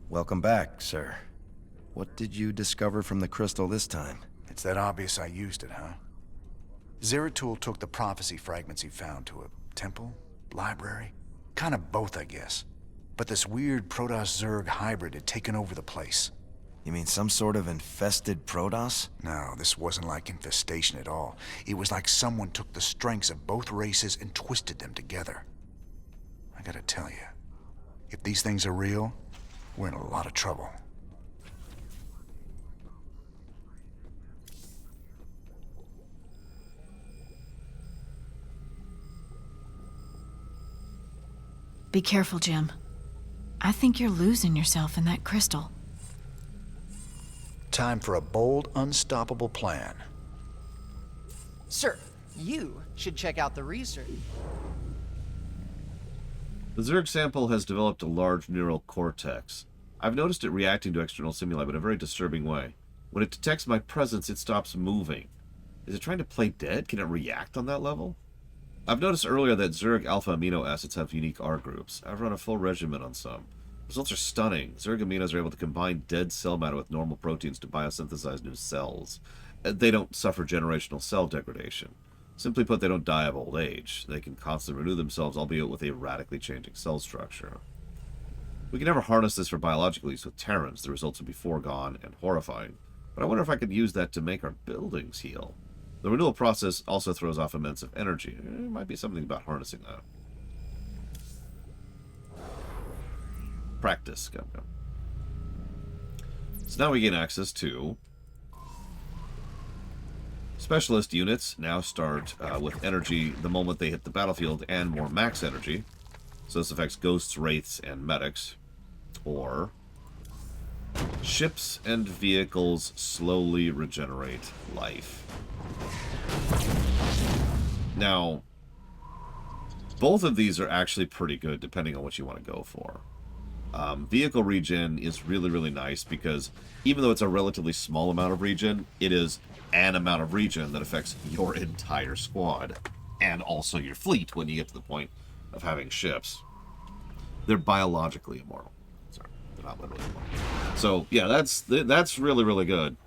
Welcome back, sir. What did you discover from the crystal this time? It's that obvious I used it, huh? Zeratul took the prophecy fragments he found to a temple? Library? Kind of both, I guess. But this weird Protoss-Zerg hybrid had taken over the place. You mean some sort of infested Protoss? No, this wasn't like infestation at all. It was like someone took the strengths of both races and twisted them together. I gotta tell you, if these things are real, we're in a lot of trouble. Be careful, Jim. I think you're losing yourself in that crystal. Time for a bold, unstoppable plan. Sir, you should check out the research. The Zerg sample has developed a large neural cortex. I've noticed it reacting to external stimuli, but in a very disturbing way. When it detects my presence, it stops moving. Is it trying to play dead? Can it react on that level? I've noticed earlier that Zerg alpha amino acids have unique R groups. I've run a full regimen on some. Results are stunning. Zerg aminos are able to combine dead cell matter with normal proteins to biosynthesize new cells. They don't suffer generational cell degradation. Simply put, they don't die of old age. They can constantly renew themselves, albeit with a radically changing cell structure. We can never harness this for biological use with Terrans. The results would be foregone and horrifying. But I wonder if I could use that to make our buildings heal. The renewal process also throws off immense of energy. There might be something about harnessing that. Practice. Go. So now we gain access to Specialist units now start with energy the moment they hit the battlefield and more max energy. So this affects ghosts, wraiths, and medics. Or ships and vehicles slowly regenerate life. Now, both of these are actually pretty good depending on what you want to go for. Vehicle regen is really, really nice because even though it's a relatively small amount of regen, it is an amount of regen that affects your entire squad and also your fleet when you get to the point of having ships. They're biologically immortal. Sorry, they're not literally immortal. So, yeah, that's really, really good.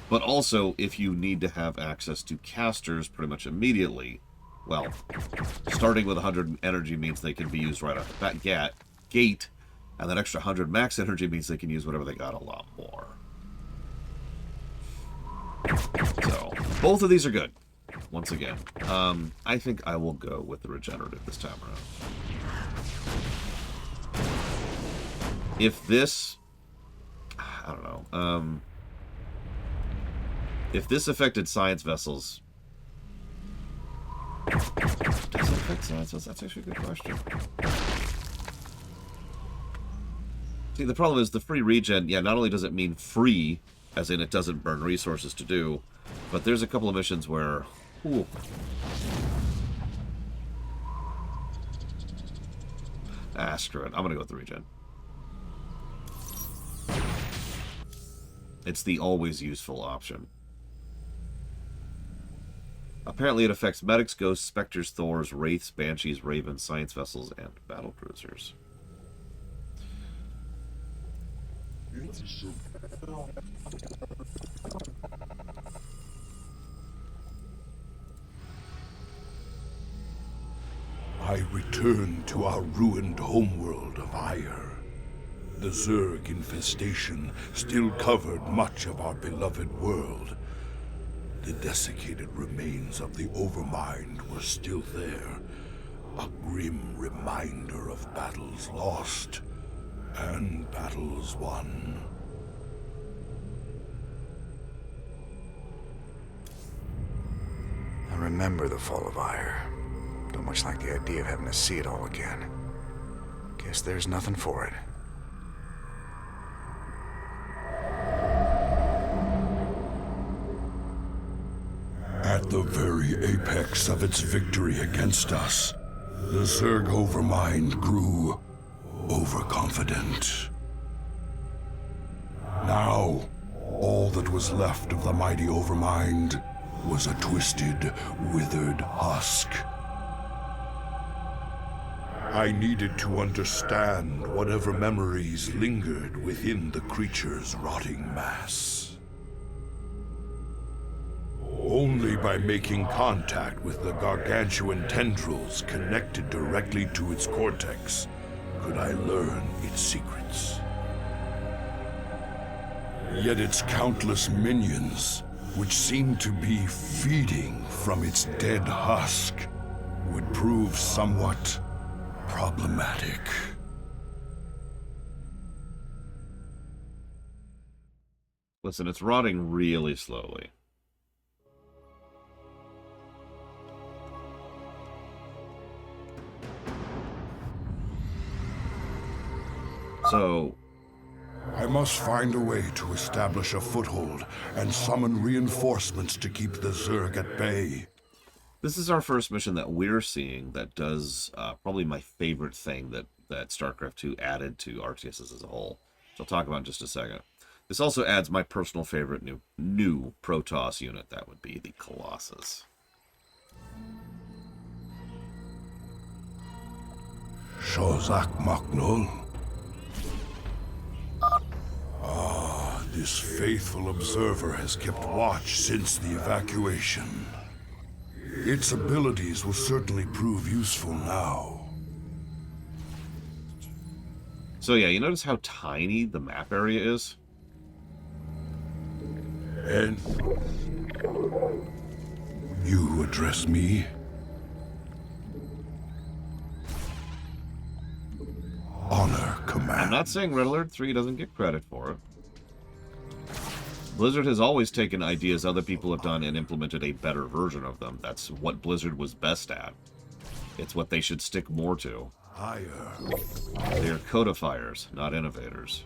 But also, if you need to have access to casters pretty much immediately, well, starting with 100 energy means they can be used right off the gate, and that extra 100 max energy means they can use whatever they got a lot more. So, both of these are good, once again. I think I will go with the regenerative this time around. If this... I don't know. If this affected science vessels... Does it affect science vessels? That's actually a good question. See, the problem is the free regen, yeah, not only does it mean free, as in it doesn't burn resources to do, but there's a couple of missions where... Ooh. Ah, screw it. I'm gonna go with the regen. It's the always useful option. Apparently it affects medics, ghosts, specters, thors, wraiths, banshees, ravens, science vessels, and battle cruisers. I return to our ruined homeworld of Ire. The Zerg infestation still covered much of our beloved world. The desiccated remains of the Overmind were still there, a grim reminder of battles lost and battles won. I remember the fall of Ire. Don't much like the idea of having to see it all again. Guess there's nothing for it. At the very apex of its victory against us, the Zerg Overmind grew overconfident. Now, all that was left of the mighty Overmind was a twisted, withered husk. I needed to understand whatever memories lingered within the creature's rotting mass. Only by making contact with the gargantuan tendrils connected directly to its cortex could I learn its secrets. Yet its countless minions, which seemed to be feeding from its dead husk, would prove somewhat problematic. Listen, it's rotting really slowly. So, I must find a way to establish a foothold and summon reinforcements to keep the Zerg at bay. this is our first mission that we're seeing that does probably my favorite thing that StarCraft 2 added to RTSs as a whole, which I'll talk about in just a second. This also adds my personal favorite new Protoss unit. That would be the Colossus. Shozak Maknul. This faithful observer has kept watch since the evacuation. Its abilities will certainly prove useful now. So yeah, you notice how tiny the map area is? And you address me? Honor, Command. I'm not saying Red Alert 3 doesn't get credit for it. Blizzard has always taken ideas other people have done and implemented a better version of them. That's what Blizzard was best at. It's what they should stick more to. Higher. They are codifiers, not innovators.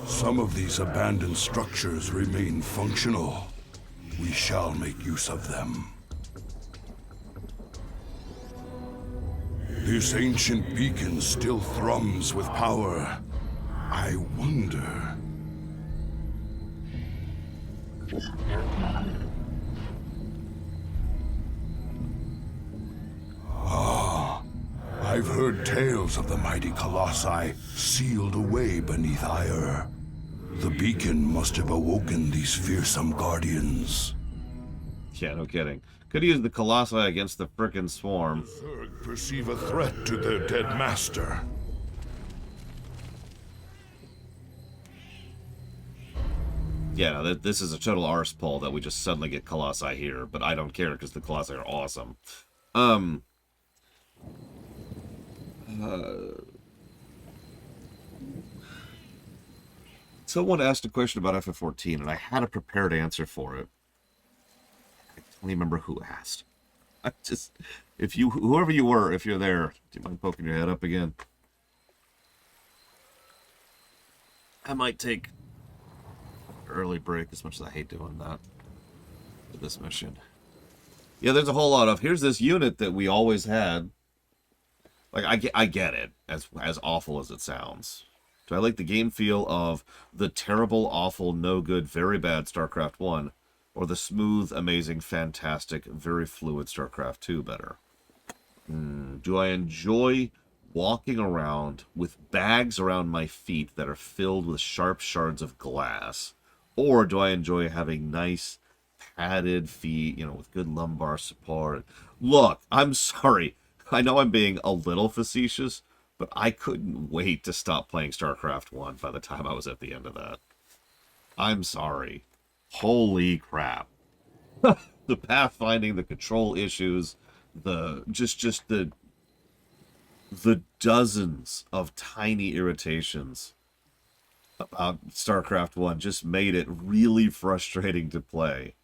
Some of these abandoned structures remain functional. We shall make use of them. This ancient beacon still thrums with power. I wonder... I've heard tales of the mighty colossi sealed away beneath ire. The beacon must have awoken these fearsome guardians. Yeah, no kidding. Could use the colossi against the frickin' swarm. The Zerg perceive a threat to their dead master. Yeah, no, this is a total arse pull that we just suddenly get colossi here, but I don't care because the colossi are awesome. Someone asked a question about FF14, and I had a prepared answer for it. I don't remember who asked. I just, whoever you were, if you're there, do you mind poking your head up again? I might take an early break, as much as I hate doing that for this mission. Yeah, there's a whole lot of, here's this unit that we always had. Like, I get it, as awful as it sounds. Do I like the game feel of the terrible, awful, no good, very bad StarCraft 1, or the smooth, amazing, fantastic, very fluid StarCraft 2 better? Do I enjoy walking around with bags around my feet that are filled with sharp shards of glass? Or do I enjoy having nice, padded feet, you know, with good lumbar support? Look, I'm sorry. I know I'm being a little facetious, but I couldn't wait to stop playing StarCraft 1 by the time I was at the end of that. I'm sorry. Holy crap. The pathfinding, the control issues, the dozens of tiny irritations about StarCraft 1 just made it really frustrating to play.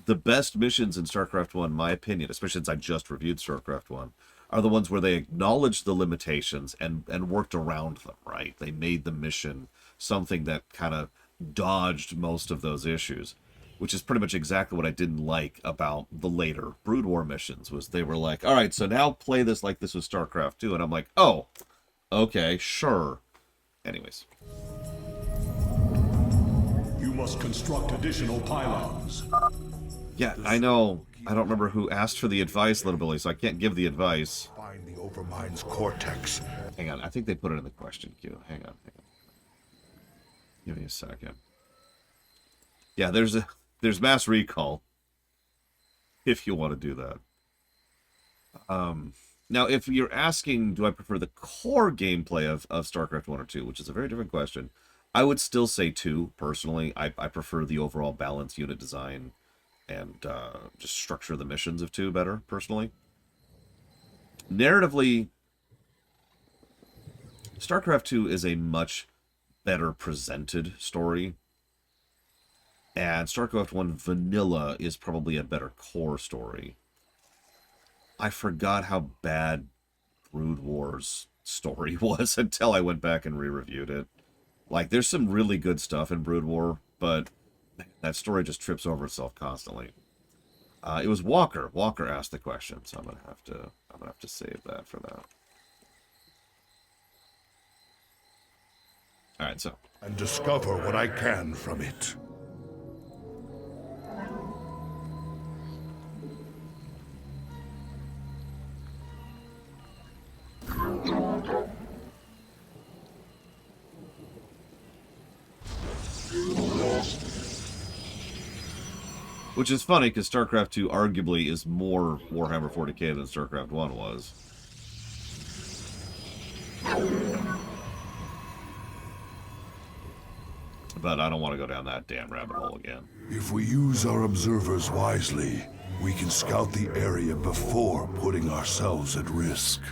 The best missions in StarCraft 1, in my opinion, especially since I just reviewed StarCraft 1, are the ones where they acknowledged the limitations and worked around them, right? They made the mission something that kind of dodged most of those issues, which is pretty much exactly what I didn't like about the later Brood War missions, was they were like, all right, so now play this like this was StarCraft 2, and I'm like, oh, okay, sure. Anyways. You must construct additional pylons. Yeah, I know. I don't remember who asked for the advice, Little Billy, so I can't give the advice. Find the Overmind's cortex. Hang on, I think they put it in the question queue. Hang on. Give me a second. Yeah, there's mass recall. If you want to do that. Now, if you're asking, do I prefer the core gameplay of StarCraft 1 or 2, which is a very different question, I would still say 2, personally. I prefer the overall balance, unit design, and just structure the missions of 2 better, personally. Narratively, StarCraft 2 is a much better presented story, and StarCraft 1 Vanilla is probably a better core story. I forgot how bad Brood War's story was until I went back and re-reviewed it. Like, there's some really good stuff in Brood War, but that story just trips over itself constantly. It was Walker. Walker asked the question, so I'm gonna have to save that for that. All right, so. And discover what I can from it. Which is funny, because StarCraft 2 arguably is more Warhammer 40k than StarCraft 1 was. But I don't want to go down that damn rabbit hole again. If we use our observers wisely, we can scout the area before putting ourselves at risk.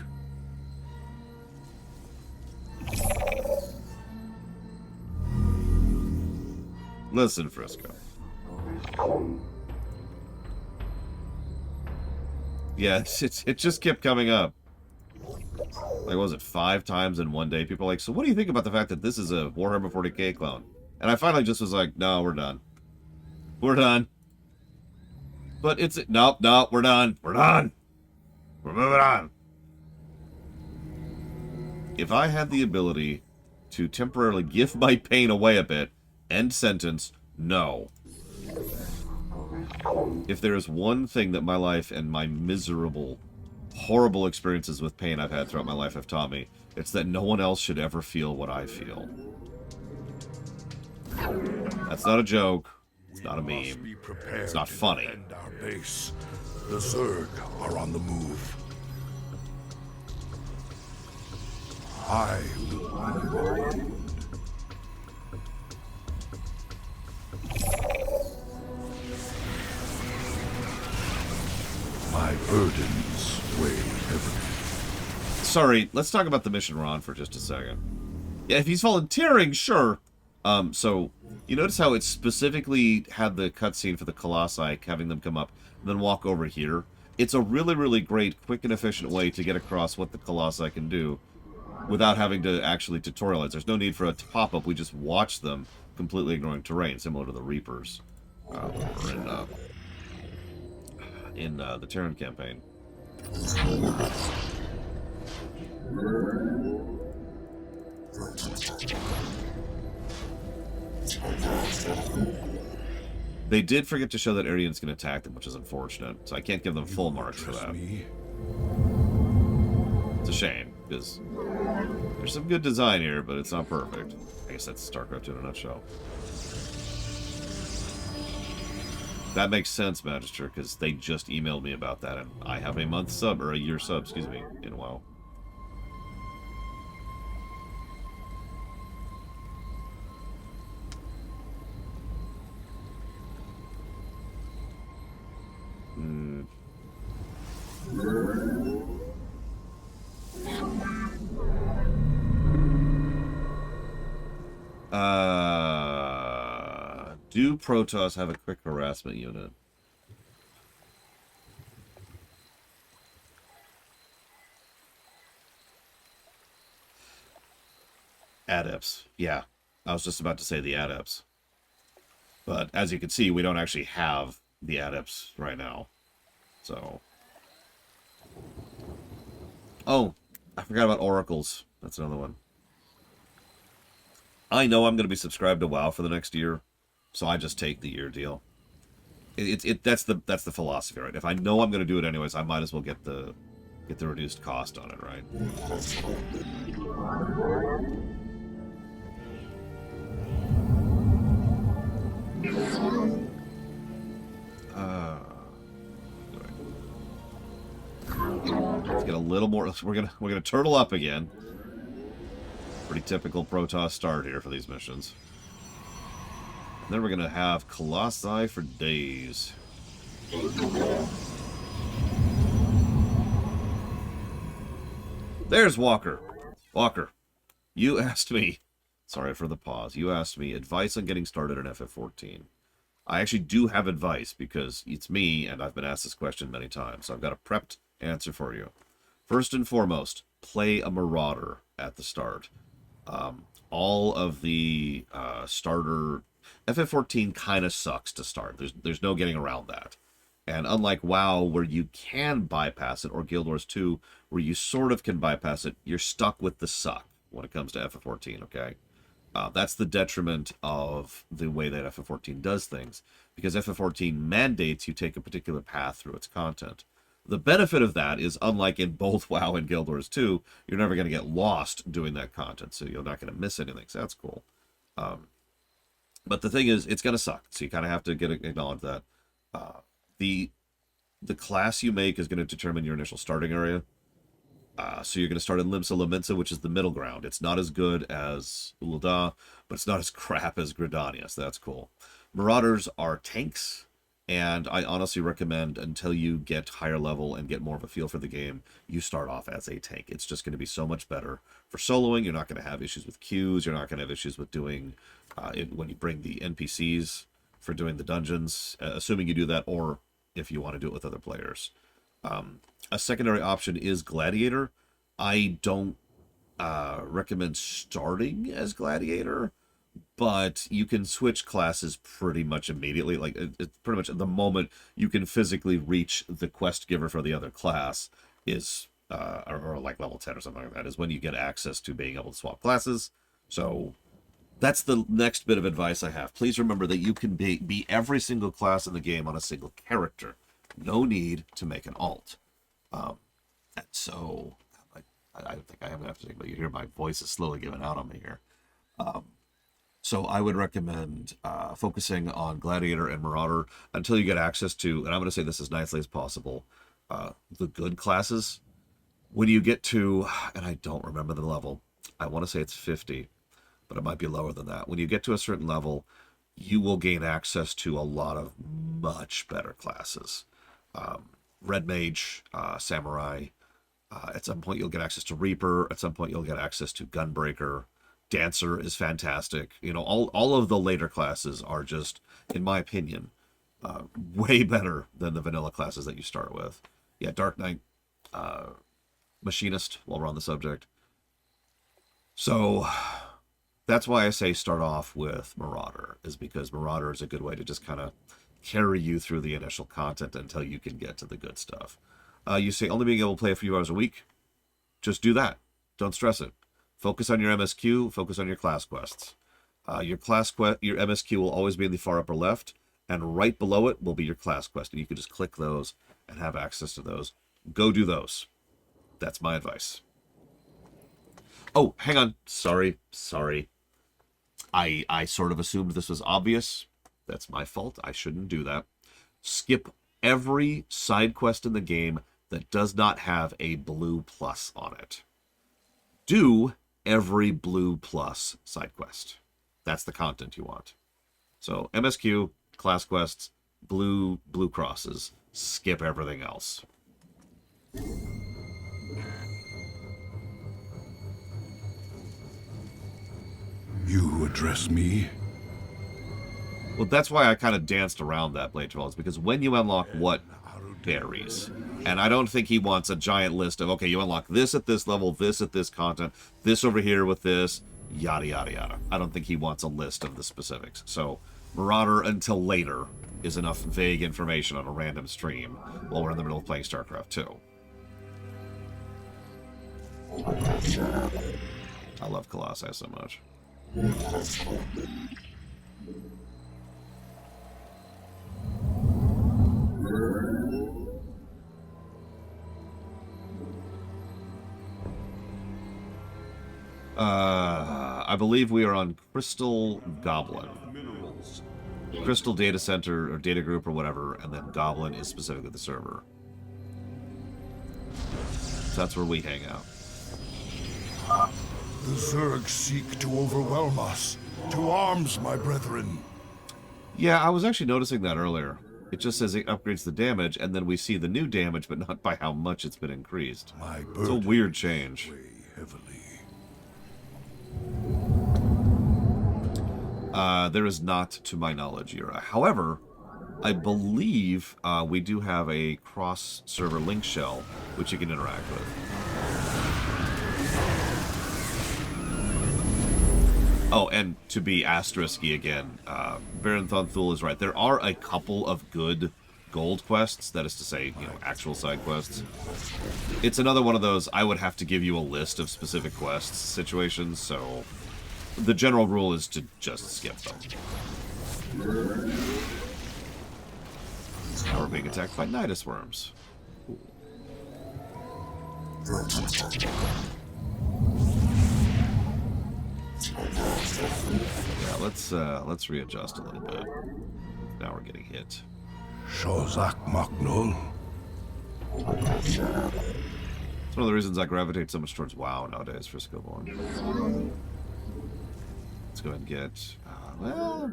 Listen, Frisco. Yeah, it just kept coming up. Like, what was it, 5 times in one day? People are like, so what do you think about the fact that this is a Warhammer 40k clone? And I finally just was like, no, we're done. We're done. But it's... Nope, we're done. We're done. We're moving on. If I had the ability to temporarily give my pain away a bit, end sentence, no. If there is one thing that my life and my miserable, horrible experiences with pain I've had throughout my life have taught me, it's that no one else should ever feel what I feel. That's not a joke. It's not a meme. It's not funny. Our base. The Zerg are on the move. I will. My burdens weigh heavily. Sorry, let's talk about the mission we're on for just a second. Yeah, if he's volunteering, sure. So, you notice how it specifically had the cutscene for the Colossi, having them come up, and then walk over here? It's a really, really great, quick and efficient way to get across what the Colossi can do without having to actually tutorialize. There's no need for a pop-up, we just watch them, completely ignoring terrain, similar to the Reapers in the Terran campaign. They did forget to show that Arians can attack them, which is unfortunate, so I can't give them full marks for that. It's a shame, because there's some good design here, but it's not perfect. I guess that's Starcraft in a nutshell. That makes sense, Magister, because they just emailed me about that, and I have a month sub, or a year sub, excuse me, in WoW. Do Protoss have a quick harassment unit? Adepts. Yeah, I was just about to say the Adepts. But as you can see, we don't actually have the Adepts right now. So... Oh, I forgot about Oracles. That's another one. I know I'm going to be subscribed to WoW for the next year, so I just take the year deal. That's the philosophy, right? If I know I'm going to do it anyways, I might as well get the reduced cost on it, right? Let's get a little more. We're gonna turtle up again. Pretty typical Protoss start here for these missions. And then we're gonna have Colossi for days. There's Walker. Walker, you asked me. Sorry for the pause. You asked me advice on getting started in FF14. I actually do have advice because it's me, and I've been asked this question many times. So I've got a prepped answer for you. First and foremost, play a Marauder at the start. All of the starter... FF14 kind of sucks to start. There's no getting around that. And unlike WoW, where you can bypass it, or Guild Wars 2, where you sort of can bypass it, you're stuck with the suck when it comes to FF14, okay? That's the detriment of the way that FF14 does things, because FF14 mandates you take a particular path through its content. The benefit of that is, unlike in both WoW and Guild Wars 2, you're never going to get lost doing that content, so you're not going to miss anything, so that's cool. But the thing is, it's going to suck, so you kind of have to acknowledge that. The class you make is going to determine your initial starting area. So you're going to start in Limsa Lominsa, which is the middle ground. It's not as good as Ul'dah, but it's not as crap as Gridania, so that's cool. Marauders are tanks. And I honestly recommend, until you get higher level and get more of a feel for the game, you start off as a tank. It's just going to be so much better for soloing. You're not going to have issues with queues. You're not going to have issues with doing, when you bring the NPCs for doing the dungeons, assuming you do that, or if you want to do it with other players. A secondary option is Gladiator. I don't recommend starting as Gladiator, but you can switch classes pretty much immediately. Like, it's pretty much the moment you can physically reach the quest giver for the other class is, or like level 10 or something like that, is when you get access to being able to swap classes. So that's the next bit of advice I have. Please remember that you can be every single class in the game on a single character. No need to make an alt. And so I think I am going to have to think, but you hear my voice is slowly giving out on me here. So I would recommend focusing on Gladiator and Marauder until you get access to, and I'm going to say this as nicely as possible, the good classes. When you get to, and I don't remember the level, I want to say it's 50, but it might be lower than that. When you get to a certain level, you will gain access to a lot of much better classes. Red Mage, Samurai. At some point, you'll get access to Reaper. At some point, you'll get access to Gunbreaker. Dancer is fantastic. You know, all of the later classes are just, in my opinion, way better than the vanilla classes that you start with. Yeah, Dark Knight, Machinist, while we're on the subject. So that's why I say start off with Marauder, is because Marauder is a good way to just kind of carry you through the initial content until you can get to the good stuff. You say only being able to play a few hours a week. Just do that. Don't stress it. Focus on your MSQ. Focus on your class quests. Your MSQ will always be in the far upper left, and right below it will be your class quest, and you can just click those and have access to those. Go do those. That's my advice. Oh, hang on. Sorry. I sort of assumed this was obvious. That's my fault. I shouldn't do that. Skip every side quest in the game that does not have a blue plus on it. Do every blue plus side quest. That's the content you want. So MSQ, class quests, blue crosses. Skip everything else. You address me? Well, that's why I kind of danced around that, Blade 12, because when you unlock what berries, and I don't think he wants a giant list of, okay, you unlock this at this level, this at this content, this over here with this, yada, yada, yada. I don't think he wants a list of the specifics. So Marauder until later is enough vague information on a random stream while we're in the middle of playing Starcraft 2. I love Colossi so much. I believe we are on Crystal Goblin. Crystal Data Center or Data Group or whatever, and then Goblin is specifically the server. So that's where we hang out. The Zerg seek to overwhelm us. To arms, my brethren. Yeah, I was actually noticing that earlier. It just says it upgrades the damage, and then we see the new damage, but not by how much it's been increased. It's a weird change. There is not, to my knowledge, Yura. However, I believe we do have a cross-server link shell, which you can interact with. Oh, and to be asterisky again, Baron Thunthul is right. There are a couple of good gold quests, that is to say, you know, actual side quests. It's another one of those, I would have to give you a list of specific quests situations, so the general rule is to just skip them. Now we're being attacked by Nidus worms. Yeah, let's readjust a little bit. Now we're getting hit. Shozak Maknul. It's one of the reasons I gravitate so much towards WoW nowadays for Skillborn. Let's go ahead and get, well...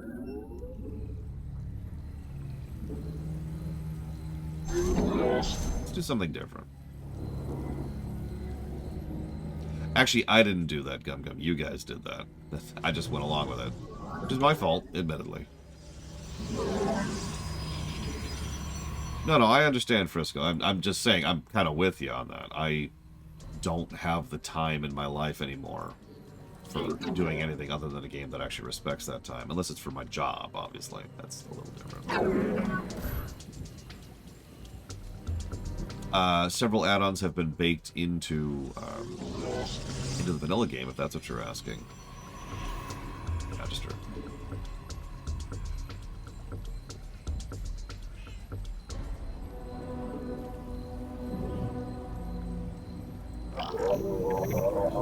do something different. Actually, I didn't do that, Gum Gum. You guys did that. I just went along with it. Which is my fault, admittedly. No, I understand, Frisco. I'm just saying, I'm kind of with you on that. I don't have the time in my life anymore for doing anything other than a game that actually respects that time. Unless it's for my job, obviously. That's a little different. Several add-ons have been baked into the vanilla game, if that's what you're asking. Register.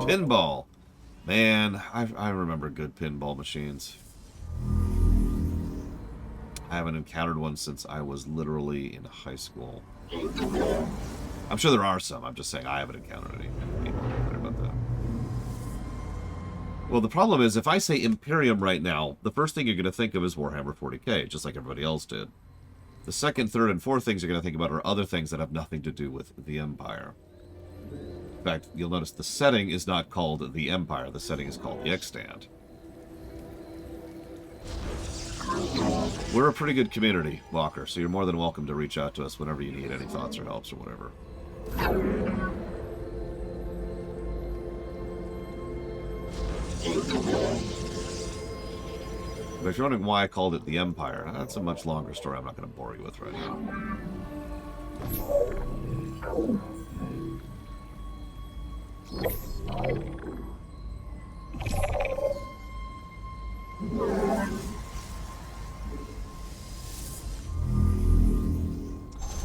Pinball. Man, I remember good pinball machines. I haven't encountered one since I was literally in high school. I'm sure there are some. I'm just saying I haven't encountered any. Sorry about that. Well, the problem is, if I say Imperium right now, the first thing you're going to think of is Warhammer 40k, just like everybody else did. The second, third, and fourth things you're going to think about are other things that have nothing to do with the Empire. In fact, you'll notice the setting is not called the Empire. The setting is called the Extant. We're a pretty good community, Walker, so you're more than welcome to reach out to us whenever you need any thoughts or helps or whatever. But if you're wondering why I called it the Empire, that's a much longer story I'm not going to bore you with right now.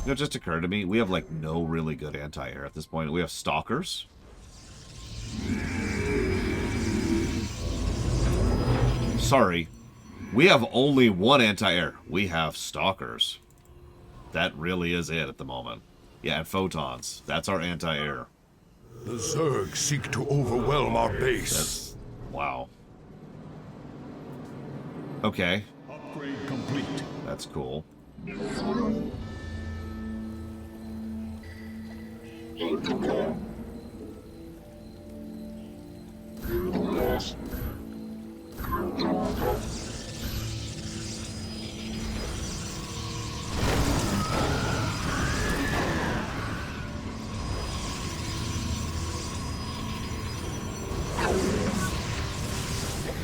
You know, it just occurred to me, we have, like, no really good anti-air at this point. We have Stalkers. Sorry. We have only one anti-air. We have Stalkers. That really is it at the moment. Yeah, and Photons. That's our anti-air. The Zerg seek to overwhelm our base. That's... wow. Okay. Upgrade complete. That's cool.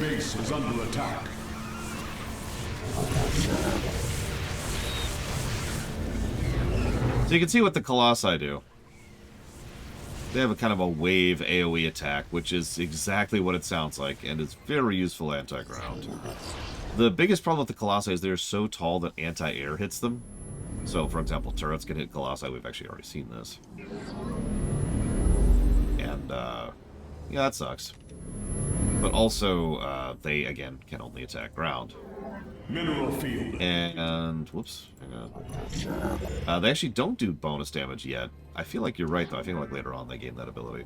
Base is under attack. So you can see what the Colossi do. They have a kind of a wave AoE attack, which is exactly what it sounds like, and it's very useful anti-ground. The biggest problem with the Colossi is they're so tall that anti-air hits them. So, for example, turrets can hit Colossi. We've actually already seen this. And, yeah, that sucks. But also, they, again, can only attack ground. Mineral field. And, whoops. Hang on. They actually don't do bonus damage yet. I feel like you're right, though. I feel like later on they gain that ability.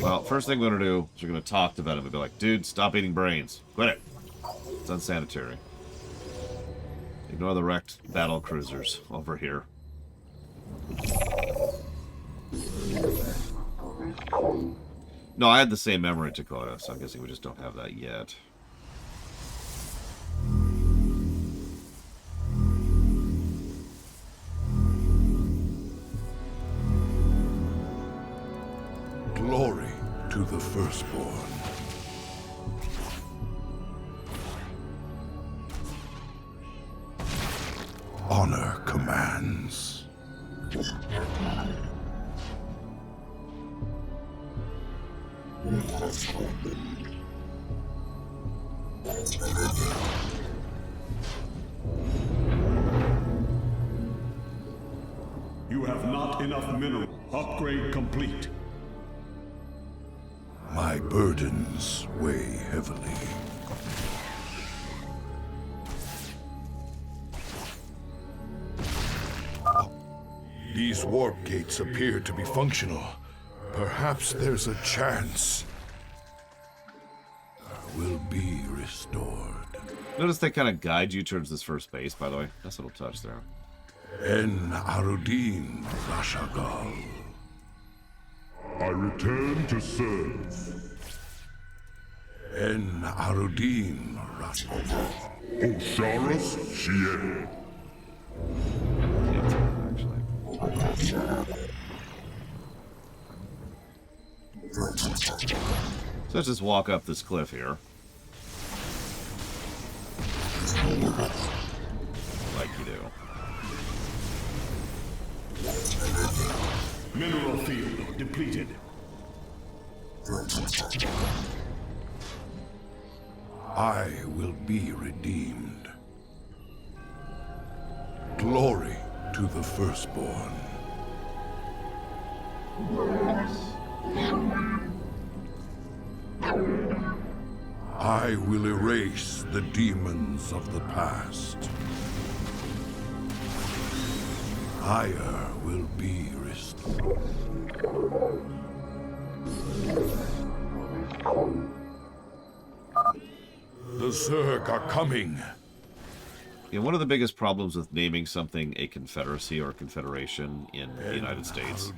Well, first thing we're going to do is we're going to talk to Venom and be like, dude, stop eating brains. Quit it. It's unsanitary. Ignore the wrecked battle cruisers over here. No, I had the same memory, Dakota, so I'm guessing we just don't have that yet. Glory to the firstborn. Honor commands. You have not enough mineral. Upgrade complete. My burdens weigh heavily. These warp gates appear to be functional. Perhaps there's a chance. will be restored. Notice they kind of guide you towards this first base, by the way. Nice little touch there. En Arudin Rashagal. I return to serve. En Arudin Rashagal. Osharos Shie. So let's just walk up this cliff here. Like you do. Mineral field depleted. I will be redeemed. Glory to the firstborn. I will erase the demons of the past. Ire will be restored. The Zerg are coming. Yeah, one of the biggest problems with naming something a confederacy or a confederation in the United States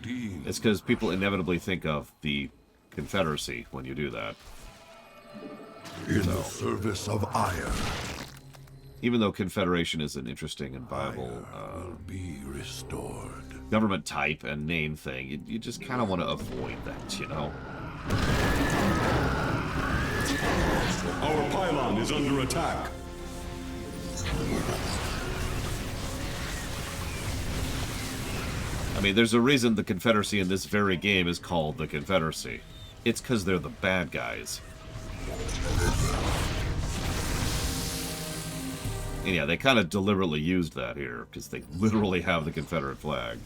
is because people inevitably think of the Confederacy when you do that. In the service of Ire. Even though Confederation is an interesting and viable be restored. Government type and name thing, you just kind of want to avoid that, you know? Our pylon is under attack. I mean, there's a reason the Confederacy in this very game is called the Confederacy. It's because they're the bad guys. And yeah, they kind of deliberately used that here, because they literally have the Confederate flag.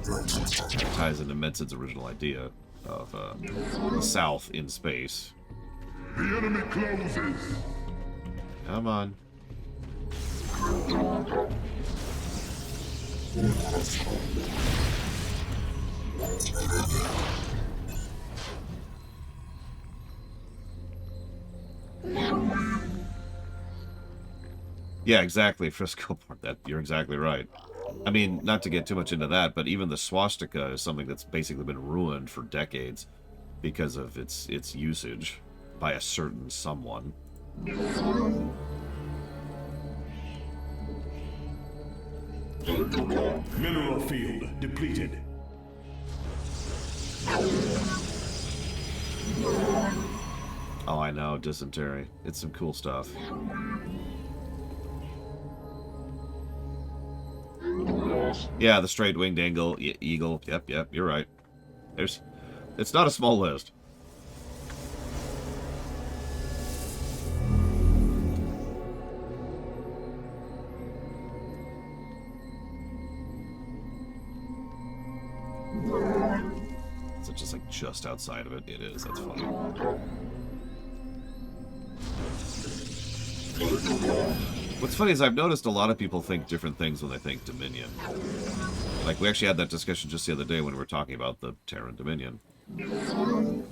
That ties into Medson's original idea of the South in space. The enemy closes. Come on. Yeah, exactly, Frisco Port. That you're exactly right. I mean, not to get too much into that, but even the swastika is something that's basically been ruined for decades because of its usage by a certain someone. Mineral field depleted. Oh, I know, dysentery. It's some cool stuff. Yeah, the straight-winged eagle. Yep, you're right. It's not a small list. Is it just like just outside of it? It is, that's funny. What's funny is I've noticed a lot of people think different things when they think Dominion. Like, we actually had that discussion just the other day when we were talking about the Terran Dominion. Mineral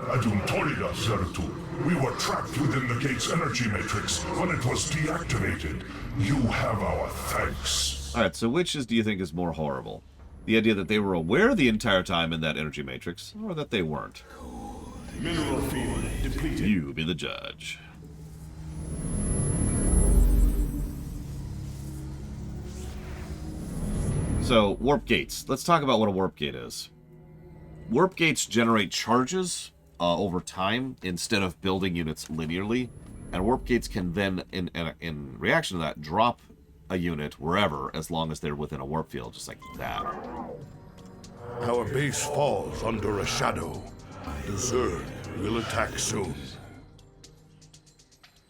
Aduntorida, Zeratul. We were trapped within the gate's energy matrix when it was deactivated. You have our thanks. Alright, so which do you think is more horrible? The idea that they were aware the entire time in that energy matrix, or that they weren't? Mineral field depleted. You be the judge. So, warp gates. Let's talk about what a warp gate is. Warp gates generate charges over time instead of building units linearly, and warp gates can then, in reaction to that, drop a unit wherever as long as they're within a warp field, just like that. Our base falls under a shadow. The Zerg will attack soon.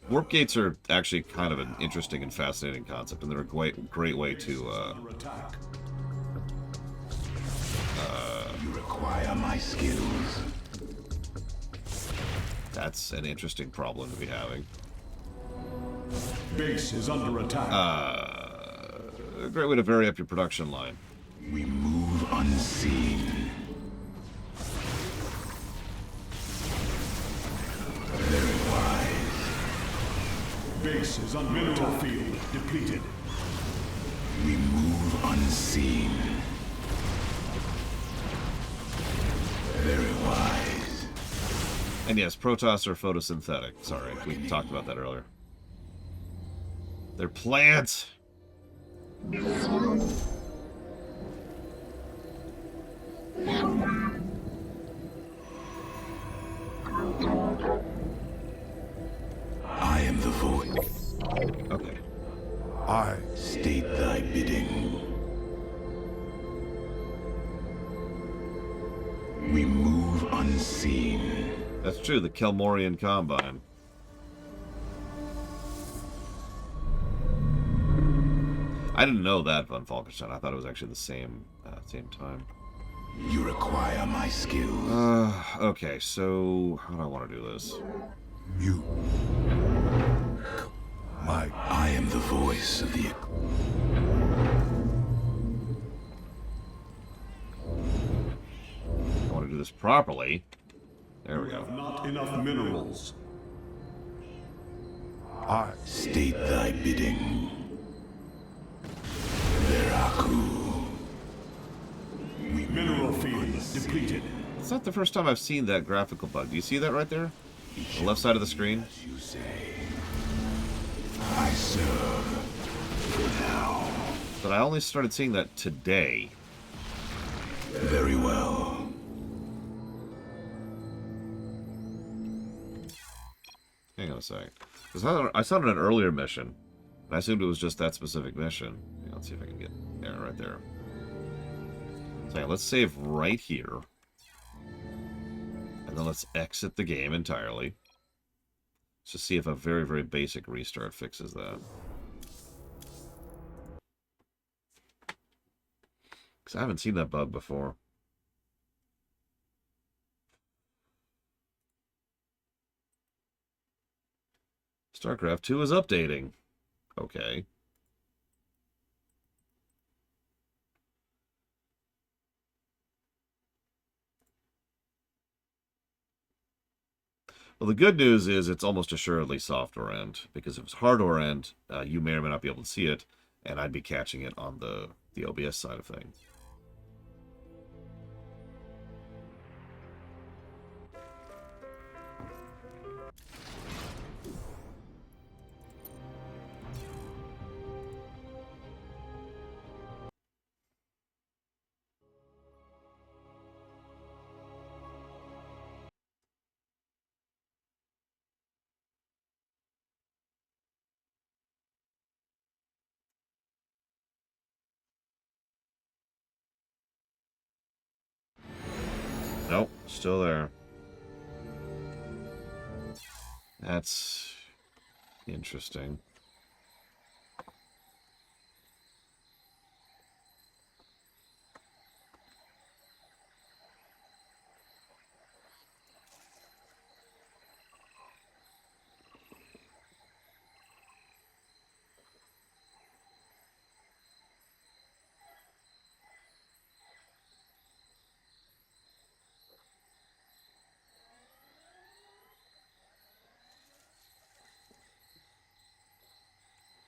Warp gates are actually kind of an interesting and fascinating concept, and they're a great way to you require my skills. That's an interesting problem to be having. Base is under attack. A great way to vary up your production line. We move unseen. Very wise. Base is under mineral field depleted. We move unseen. Very wise. And yes, Protoss are photosynthetic. Sorry, we talked about that earlier. They're plants! I am the voice. Okay. I state thy bidding. We move unseen. That's true, the Kelmorian Combine. I didn't know that, Von Falkenstein. I thought it was actually the same time. You require my skills. Okay, so how do I want to do this? I am the voice of the... I want to do this properly. There we go. Not enough minerals. I state thy bidding. Zeratul. Mineral field depleted. It's not the first time I've seen that graphical bug. Do you see that right there? The left side of the screen? You say. I serve now. But I only started seeing that today. Very well. Hang on a sec. Because I saw it in an earlier mission. And I assumed it was just that specific mission. Let's see if I can get there, right there. So let's save right here. And then let's exit the game entirely. Let's just see if a very, very basic restart fixes that. Because I haven't seen that bug before. Starcraft 2 is updating. Okay. Well, the good news is it's almost assuredly software end, because if it's hardware end, you may or may not be able to see it, and I'd be catching it on the OBS side of things. Nope, still there. That's interesting.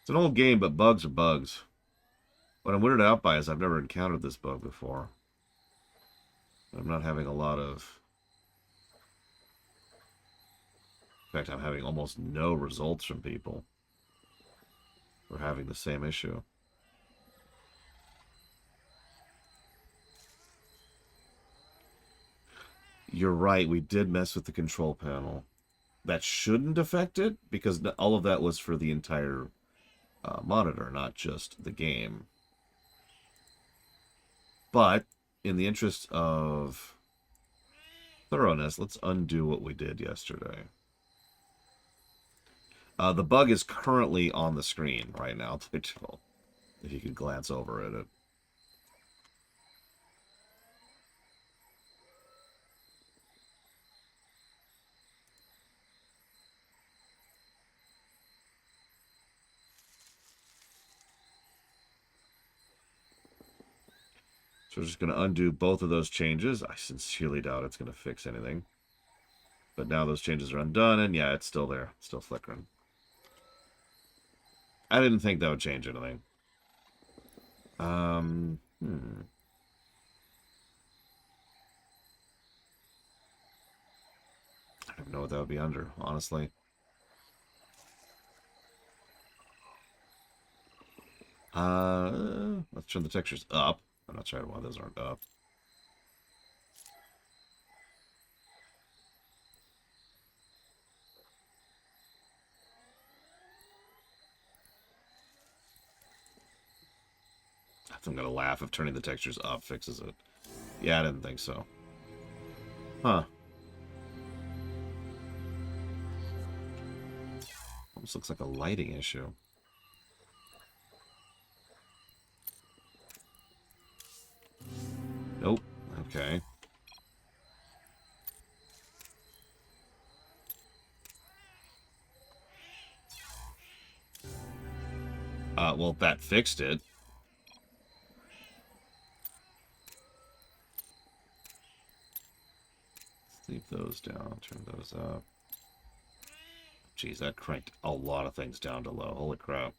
It's an old game, but bugs are bugs. What I'm weirded out by is I've never encountered this bug before. I'm not having a lot of... In fact, I'm having almost no results from people for having the same issue. You're right, we did mess with the control panel. That shouldn't affect it, because all of that was for the entire monitor, not just the game. But, in the interest of thoroughness, let's undo what we did yesterday. The bug is currently on the screen right now, if you could glance over at it. So we're just going to undo both of those changes. I sincerely doubt it's going to fix anything. But now those changes are undone, and yeah, it's still there. It's still flickering. I didn't think that would change anything. I don't know what that would be under, honestly. Let's turn the textures up. I'm not sure why those aren't up. I'm gonna laugh if turning the textures up fixes it. Yeah, I didn't think so. Huh. Almost looks like a lighting issue. Nope. Okay. Well, that fixed it. Leave those down, turn those up. Jeez, that cranked a lot of things down to low. Holy crap.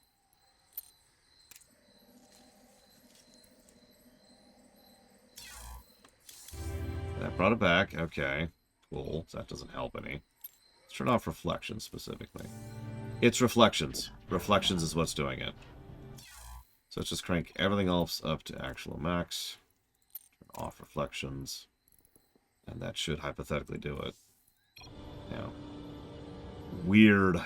That brought it back. Okay. Cool. So that doesn't help any. Let's turn off reflections specifically. It's reflections. Reflections is what's doing it. So let's just crank everything else up to actual max. Turn off reflections. And that should hypothetically do it. Yeah. Weird.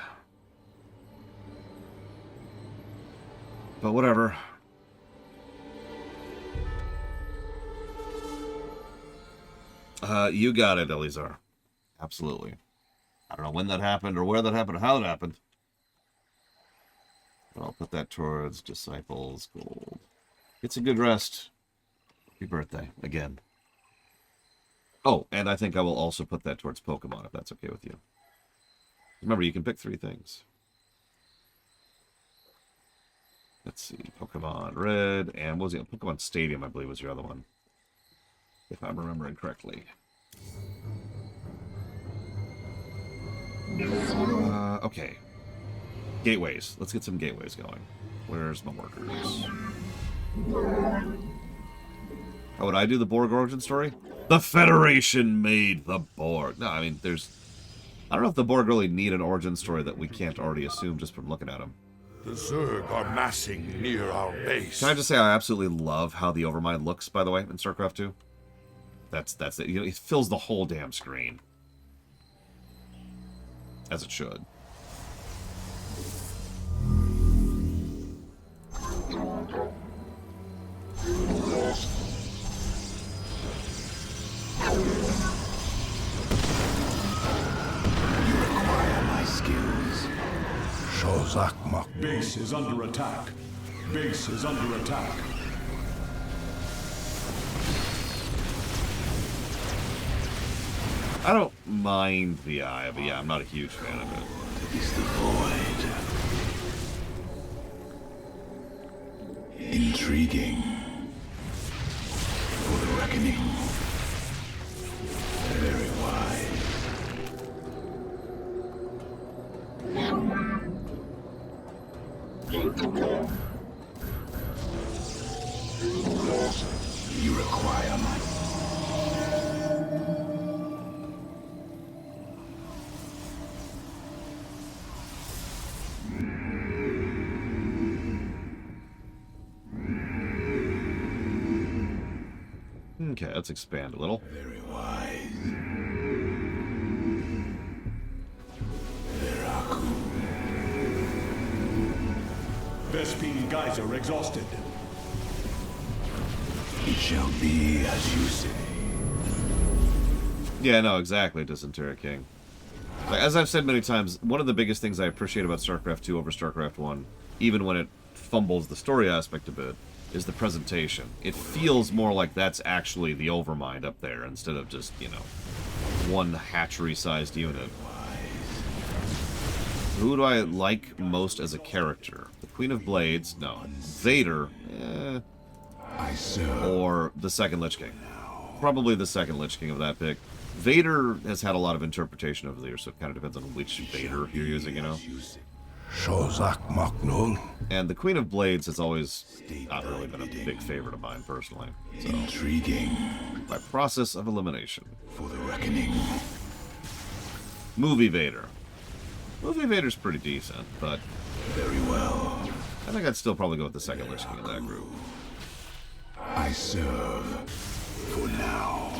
But whatever. You got it, Elizar. Absolutely. I don't know when that happened, or where that happened, or how it happened. But I'll put that towards Disciples Gold. It's a good rest. Happy birthday, again. Oh, and I think I will also put that towards Pokemon, if that's okay with you. Remember, you can pick 3 things. Let's see. Pokemon Red, and what was it? Pokemon Stadium, I believe, was your other one. If I'm remembering correctly. Okay. Gateways. Let's get some gateways going. Where's my workers? How would I do the Borg origin story? The Federation made the Borg. No, I mean, there's... I don't know if the Borg really need an origin story that we can't already assume just from looking at them. The Zerg are massing near our base. Can I just say I absolutely love how the Overmind looks, by the way, in Starcraft 2? That's it. You know, it fills the whole damn screen. As it should. Base is under attack. Base is under attack. I don't mind the eye, but yeah, I'm not a huge fan of it. Is the void. Intriguing. For the reckoning. Very wise. You require my... Okay, let's expand a little. Very wise. Zeratul. Vespine Geyser exhausted. It shall be as you say. Yeah, no, exactly, Dysentery King. Like, as I've said many times, one of the biggest things I appreciate about StarCraft 2 over StarCraft 1, even when it fumbles the story aspect a bit, is the presentation. It feels more like that's actually the Overmind up there, instead of just, you know, one hatchery-sized unit. Who do I like most as a character? The Queen of Blades? No. Vader? or the second Lich King. Probably the second Lich King of that pick. Vader has had a lot of interpretation over the years, so it kind of depends on which Vader you're using, you know? And the Queen of Blades has always not really been a big favorite of mine, personally. So, intriguing. By process of elimination. For the reckoning. Movie Vader. Movie Vader's pretty decent, but... Very well. I think I'd still probably go with the second Lich King of that group. I serve. For now.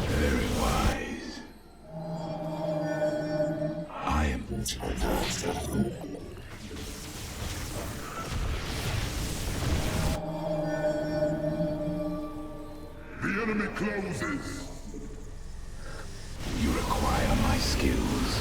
Very wise. I am... The enemy closes. You require my skills.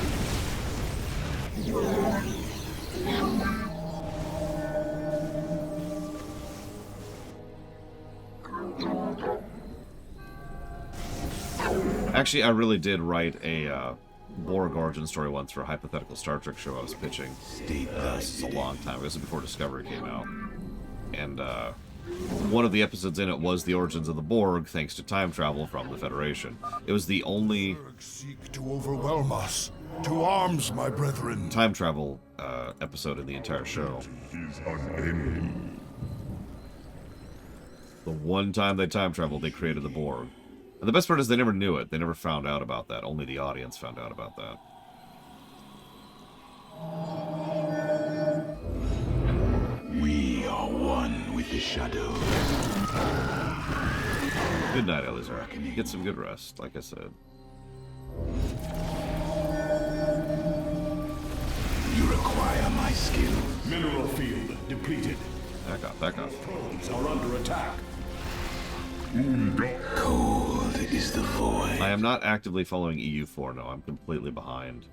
Actually, I really did write a Borg origin story once for a hypothetical Star Trek show I was pitching. This is a long time ago. This is before Discovery came out. And one of the episodes in it was the origins of the Borg, thanks to time travel from the Federation. It was the only... Seek to overwhelm us. To arms, my brethren. Time travel episode in the entire show. The one time they time traveled, they created the Borg. And the best part is they never knew it. They never found out about that. Only the audience found out about that. We are one with the shadows. Good night, Elizar. Get some good rest, like I said. You require my skills. Mineral field depleted. Back off, back off. Probes are under attack. Cold is the void. I am not actively following EU4, no. I'm completely behind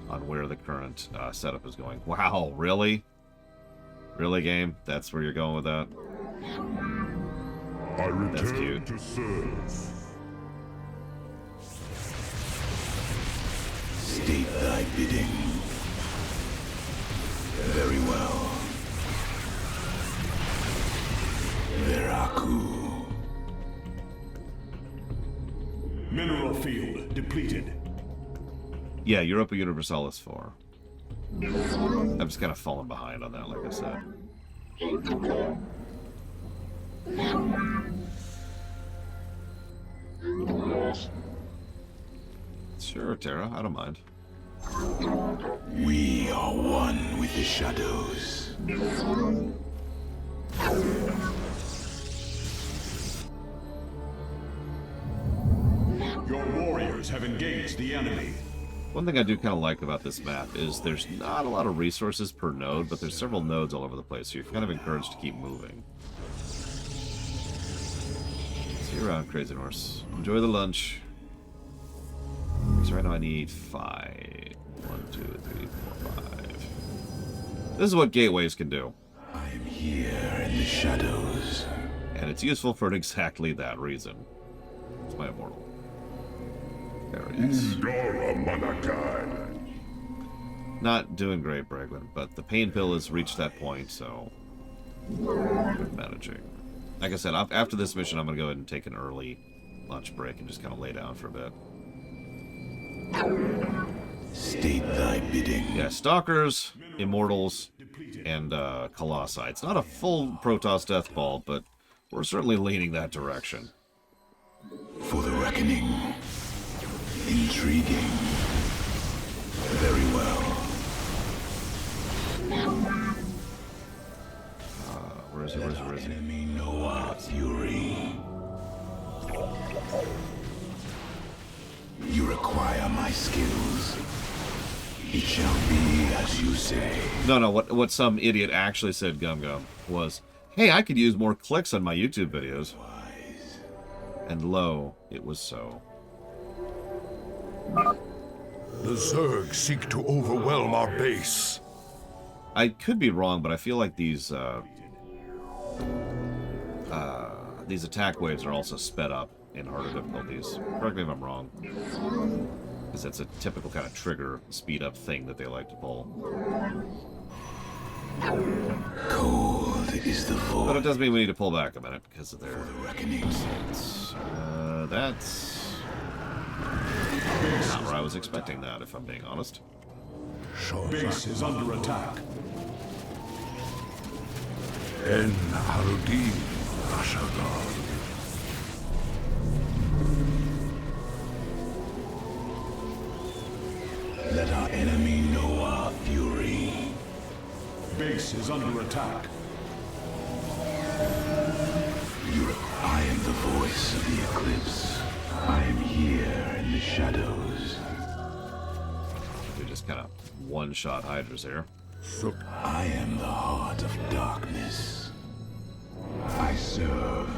on where the current setup is going. Wow, really? Really, game? That's where you're going with that? I That's return cute. to serve. State thy bidding. Very well. Veraku. Mineral field depleted. Yeah, Europa Universalis 4. I'm just kind of falling behind on that, like I said. Sure, Terra, I don't mind. We are one with the shadows. Your warriors have engaged the enemy. One thing I do kind of like about this map is there's not a lot of resources per node, but there's several nodes all over the place, so you're kind of encouraged to keep moving. See you around, Crazy Horse. Enjoy the lunch. So right now I need 5. 1, 2, 3, 4, 5. This is what gateways can do. I am here in the shadows. And it's useful for exactly that reason. It's my immortal. There he is. Not doing great, Braglin, but the pain pill has reached that point, so good managing. Like I said, after this mission, I'm going to go ahead and take an early lunch break and just kind of lay down for a bit. State thy bidding. Yeah, Stalkers, Immortals, and Colossi. It's not a full Protoss death ball, but we're certainly leaning that direction. For the reckoning. Intriguing. Very well. Where is it? Where is it? Where is it? Enemy know our fury. You require my skills. It shall be as you say. No, what some idiot actually said, Gum Gum, was, hey, I could use more clicks on my YouTube videos. And lo, it was so. The Zerg seek to overwhelm our base. I could be wrong, but I feel like these attack waves are also sped up in harder difficulties. Correct me if I'm wrong. Because that's a typical kind of trigger speed up thing that they like to pull. Cold is the void. But it does mean we need to pull back a minute because of their reckonings. That's not where I was expecting that, if I'm being honest. Base is under attack. En Harudin Rashagal. Let our enemy know our fury. Base is under attack. I am the voice of the eclipse. I am here in the shadows. We just kind of one-shot Hydras here. I am the heart of darkness. I serve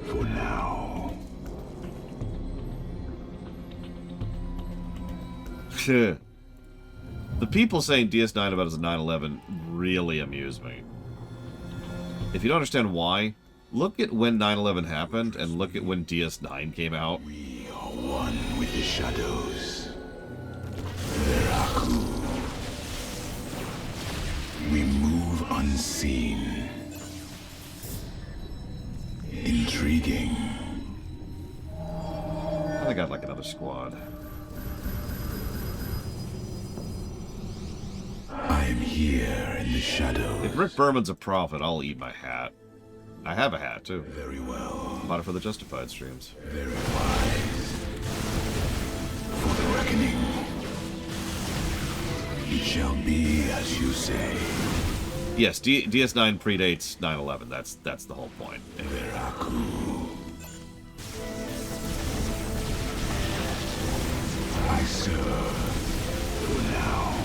for now. The people saying DS9 about his 9/11 really amuse me. If you don't understand why, look at when 9/11 happened and look at when DS9 came out. We are one with the shadows. Zeratul. We move unseen. Intriguing. I got like another squad. I am here in the shadows. If Rick Berman's a prophet, I'll eat my hat. I have a hat, too. Very well. Bought it for the Justified streams. Very wise. For the reckoning. It shall be as you say. Yes, DS9 predates 9/11. That's the whole point. I serve for now.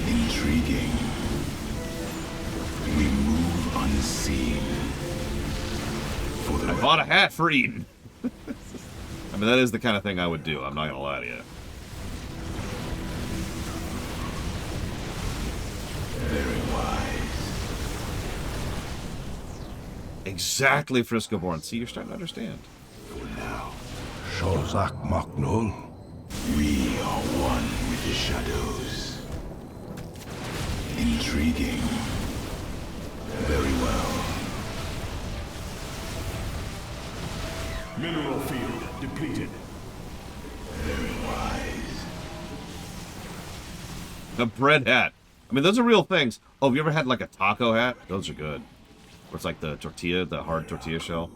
Intriguing. We move unseen. For the I bought a hat for Eden. I mean, that is the kind of thing I would do. I'm not gonna lie to you. Very wise. Exactly, Frisco Born. See, you're starting to understand. For now. Shozak Maknul. We are one with the shadows. Intriguing. Very well. Mineral field depleted. Very wise. The bread hat. I mean, those are real things. Oh, have you ever had like a taco hat? Those are good. Where it's like the tortilla, the hard tortilla shell.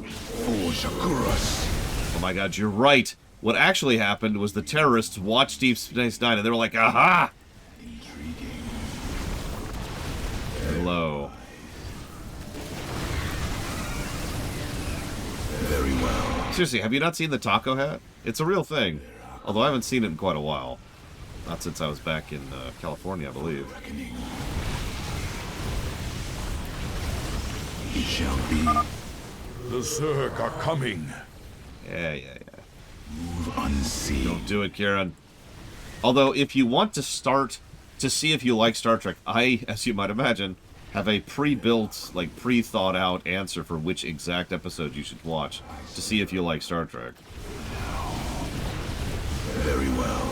Oh, Shakuras. Oh my god, you're right. What actually happened was the terrorists watched Deep Space Nine and they were like, aha! Intriguing. Hello. Very well. Seriously, have you not seen the taco hat? It's a real thing. Although I haven't seen it in quite a while. Not since I was back in California, I believe. Reckoning. It shall be. The Zerg are coming. Yeah. Move unseen. Don't do it, Kieran. Although, if you want to start to see if you like Star Trek, I, as you might imagine, have a pre-built, like pre-thought-out answer for which exact episode you should watch to see if you like Star Trek. Very well.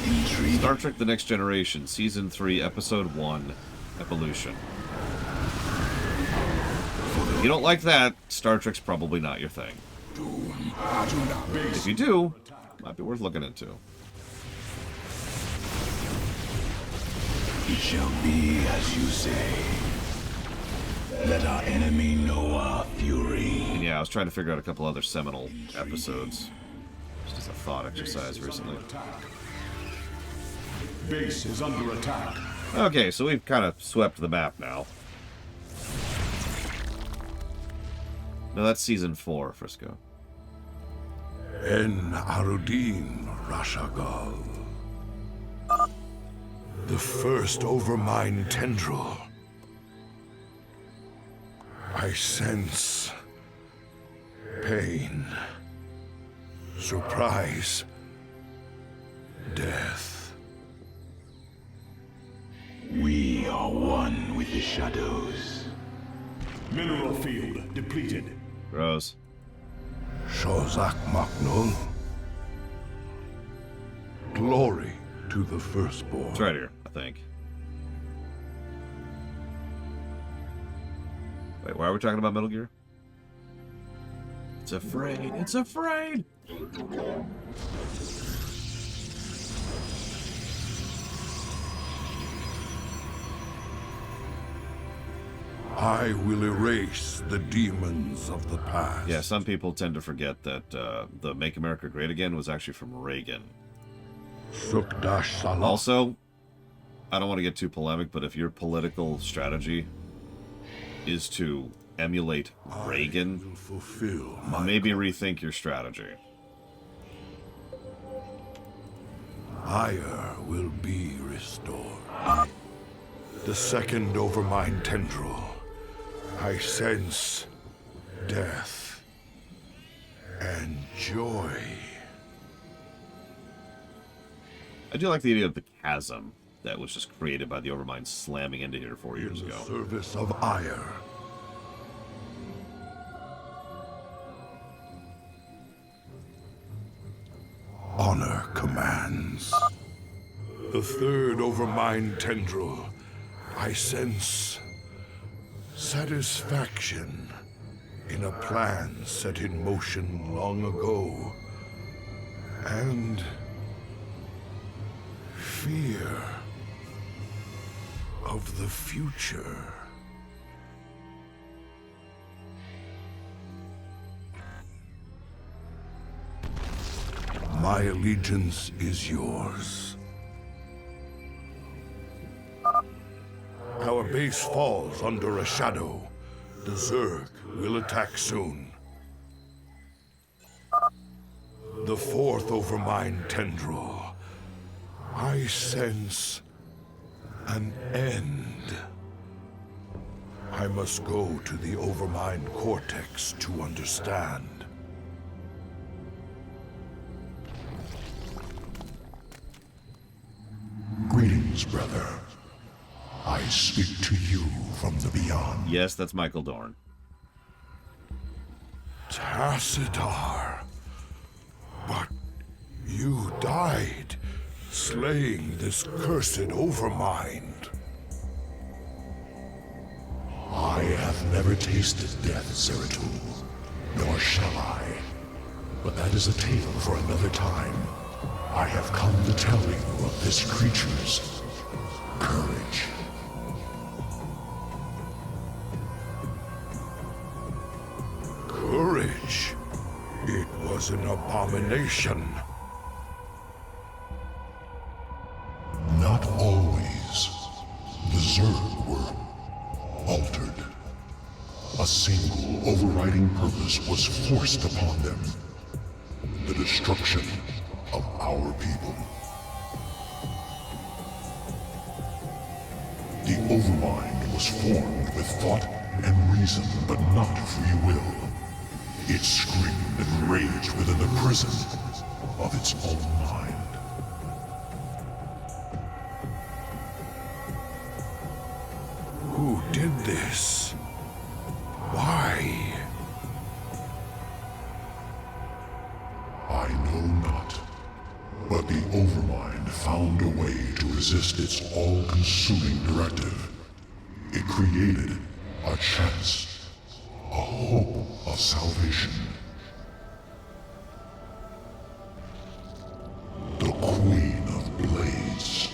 Intriguing. Star Trek The Next Generation, Season 3, Episode 1, Evolution. If you don't like that, Star Trek's probably not your thing. If you do, might be worth looking into. It shall be as you say. Let our enemy know our fury. And yeah, I was trying to figure out a couple other seminal episodes. Just as a thought exercise recently. Base is under attack. Okay, so we've kind of swept the map now. No, that's Season 4, Frisco. En Arudin Rashagal. The first Overmind tendril. I sense pain, surprise, death. We are one with the shadows. Mineral field depleted. Gross. Shozak Maknul. Glory to the firstborn. It's right here, I think. Wait, why are we talking about Metal Gear? It's afraid. It's afraid. I will erase the demons of the past. Yeah, some people tend to forget that the Make America Great Again was actually from Reagan. Sukdash Salah. Also, I don't want to get too polemic, but if your political strategy is to emulate Reagan, maybe rethink your strategy. Ire will be restored. The second Overmind tendril. I sense death and joy. I do like the idea of the chasm that was just created by the Overmind slamming into here 4 years ago. Service of ire. Honor commands. The third Overmind tendril. I sense satisfaction in a plan set in motion long ago. And fear of the future. My allegiance is yours. Our base falls under a shadow. The Zerg will attack soon. The fourth Overmind tendril. I sense an end. I must go to the Overmind cortex to understand. Greetings, brother. I speak to you from the beyond. Yes, that's Michael Dorn. Tassadar. But you died, slaying this cursed Overmind. I have never tasted death, Zeratul, nor shall I. But that is a tale for another time. I have come to tell you of this creature's courage. Courage? It was an abomination. Not always. The Zerg were altered. A single overriding purpose was forced upon them. The destruction of our people. The Overmind was formed with thought and reason, but not free will. It screamed and raged within the prison of its own mind. Who did this? Why? I know not. But the Overmind found a way to resist its all-consuming directive. It created a chance, a hope of salvation. The Queen of Blades.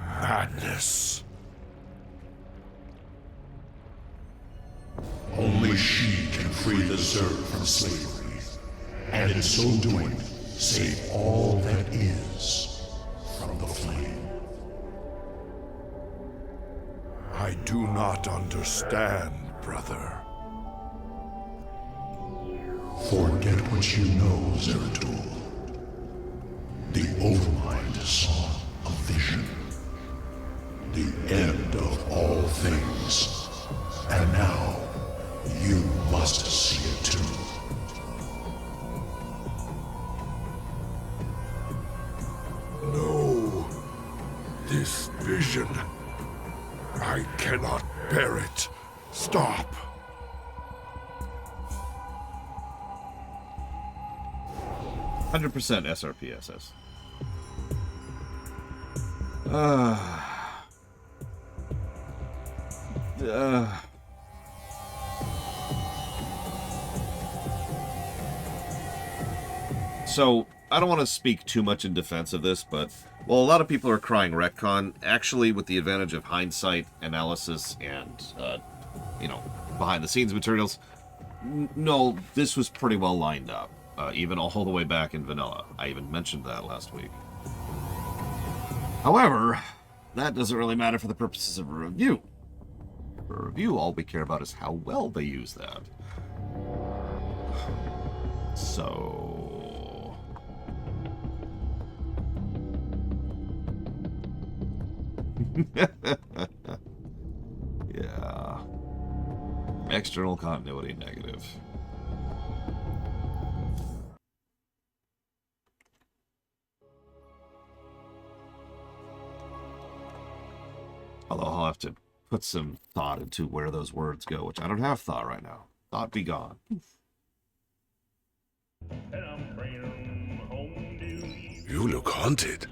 Madness. Only she can free the Zerg from slavery, and in so doing, save all that is from the flame. I do not understand, brother. Forget what you know, Zeratul. The Overmind saw a vision. The end of all things. And now, you must see it too. No. This vision. I cannot bear it. Stop. %, SRPSS. So, I don't want to speak too much in defense of this, but while a lot of people are crying retcon, actually, with the advantage of hindsight, analysis, and, behind-the-scenes materials, no, this was pretty well lined up, even all the way back in vanilla. I even mentioned that last week. However, that doesn't really matter for the purposes of a review. For a review, all we care about is how well they use that. So... yeah. External continuity negative. Although I'll have to put some thought into where those words go, which I don't have thought right now. Thought be gone. You look haunted.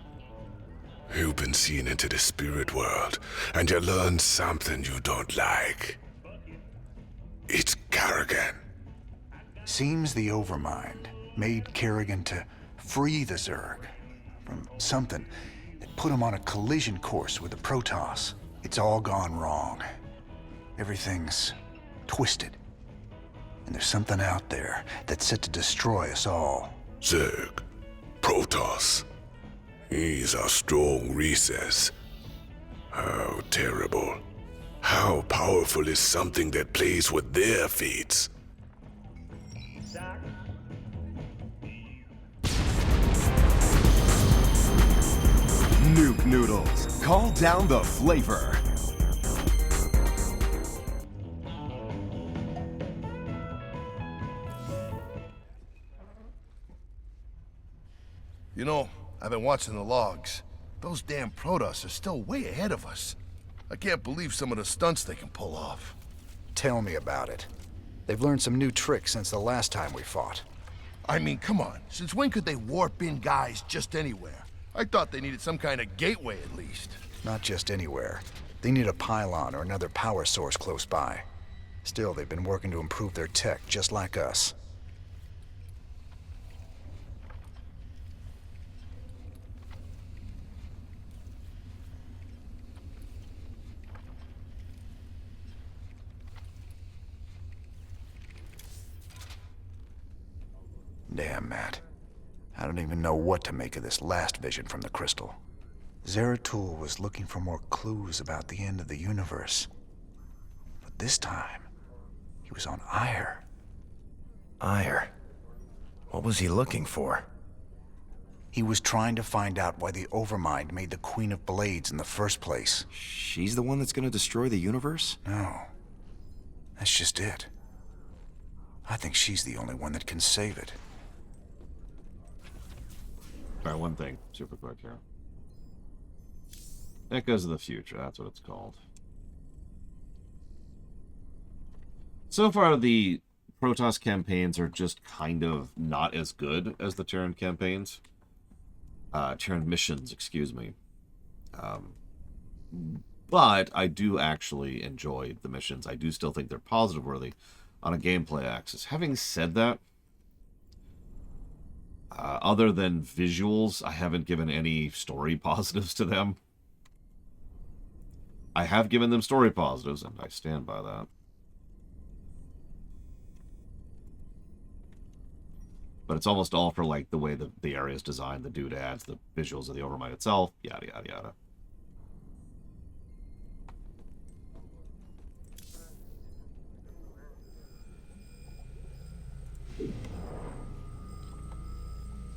You've been seen into the spirit world, and you learned something you don't like. It's Kerrigan. Seems the Overmind made Kerrigan to free the Zerg from something that put him on a collision course with the Protoss. It's all gone wrong. Everything's twisted. And there's something out there that's set to destroy us all. Zerg. Protoss. He's a strong recess. How terrible. How powerful is something that plays with their fates? Nuke Noodles. Call down the flavor. You know, I've been watching the logs. Those damn Protoss are still way ahead of us. I can't believe some of the stunts they can pull off. Tell me about it. They've learned some new tricks since the last time we fought. I mean, come on. Since when could they warp in guys just anywhere? I thought they needed some kind of gateway at least. Not just anywhere. They need a pylon or another power source close by. Still, they've been working to improve their tech, just like us. Damn, Matt. I don't even know what to make of this last vision from the crystal. Zeratul was looking for more clues about the end of the universe. But this time, he was on Ire. Ire? What was he looking for? He was trying to find out why the Overmind made the Queen of Blades in the first place. She's the one that's gonna destroy the universe? No. That's just it. I think she's the only one that can save it. Alright, one thing, super quick here. Echoes of the Future, that's what it's called. So far, the Protoss campaigns are just kind of not as good as the Terran campaigns. Terran missions, excuse me. But I do actually enjoy the missions. I do still think they're positive-worthy on a gameplay axis. Having said that, other than visuals, I haven't given any story positives to them. I have given them story positives, and I stand by that. But it's almost all for, like, the way the area is designed, the doodads, the visuals of the Overmind itself, yada, yada, yada.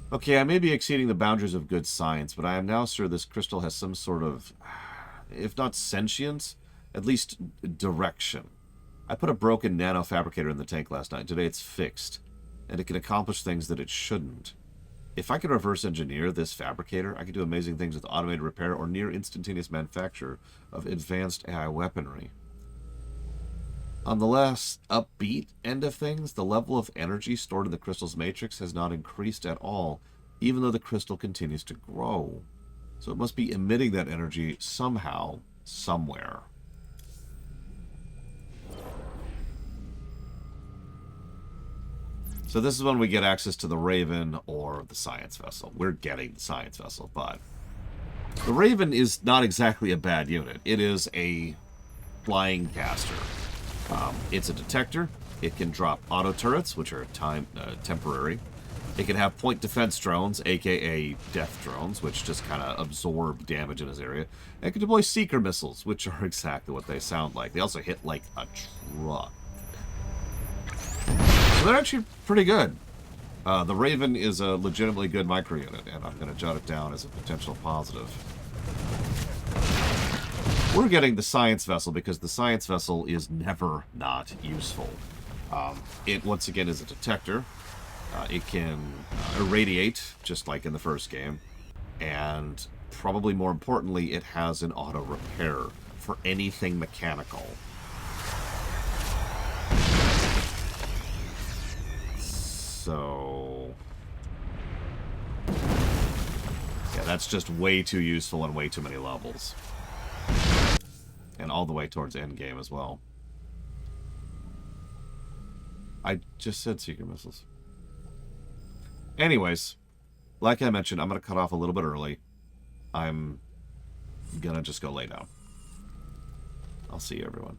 Okay, I may be exceeding the boundaries of good science, but I am now sure this crystal has some sort of, if not sentience, at least direction. I put a broken nano-fabricator in the tank last night. Today it's fixed, and it can accomplish things that it shouldn't. If I could reverse engineer this fabricator, I could do amazing things with automated repair or near instantaneous manufacture of advanced AI weaponry. On the less upbeat end of things, the level of energy stored in the crystal's matrix has not increased at all, even though the crystal continues to grow. So it must be emitting that energy somehow, somewhere. So this is when we get access to the Raven or the Science Vessel. We're getting the Science Vessel, but the Raven is not exactly a bad unit. It is a flying caster. It's a detector. It can drop auto turrets, which are temporary. It can have point defense drones, aka death drones, which just kind of absorb damage in his area. And it can deploy seeker missiles, which are exactly what they sound like. They also hit like a truck. So they're actually pretty good. The Raven is a legitimately good micro unit, and I'm going to jot it down as a potential positive. We're getting the Science Vessel because the Science Vessel is never not useful. It, once again, is a detector. It can irradiate, just like in the first game. And probably more importantly, it has an auto repair for anything mechanical. So yeah, that's just way too useful on way too many levels. And all the way towards endgame as well. I just said seeker missiles. Anyways, like I mentioned, I'm going to cut off a little bit early. I'm going to just go lay down. I'll see you, everyone.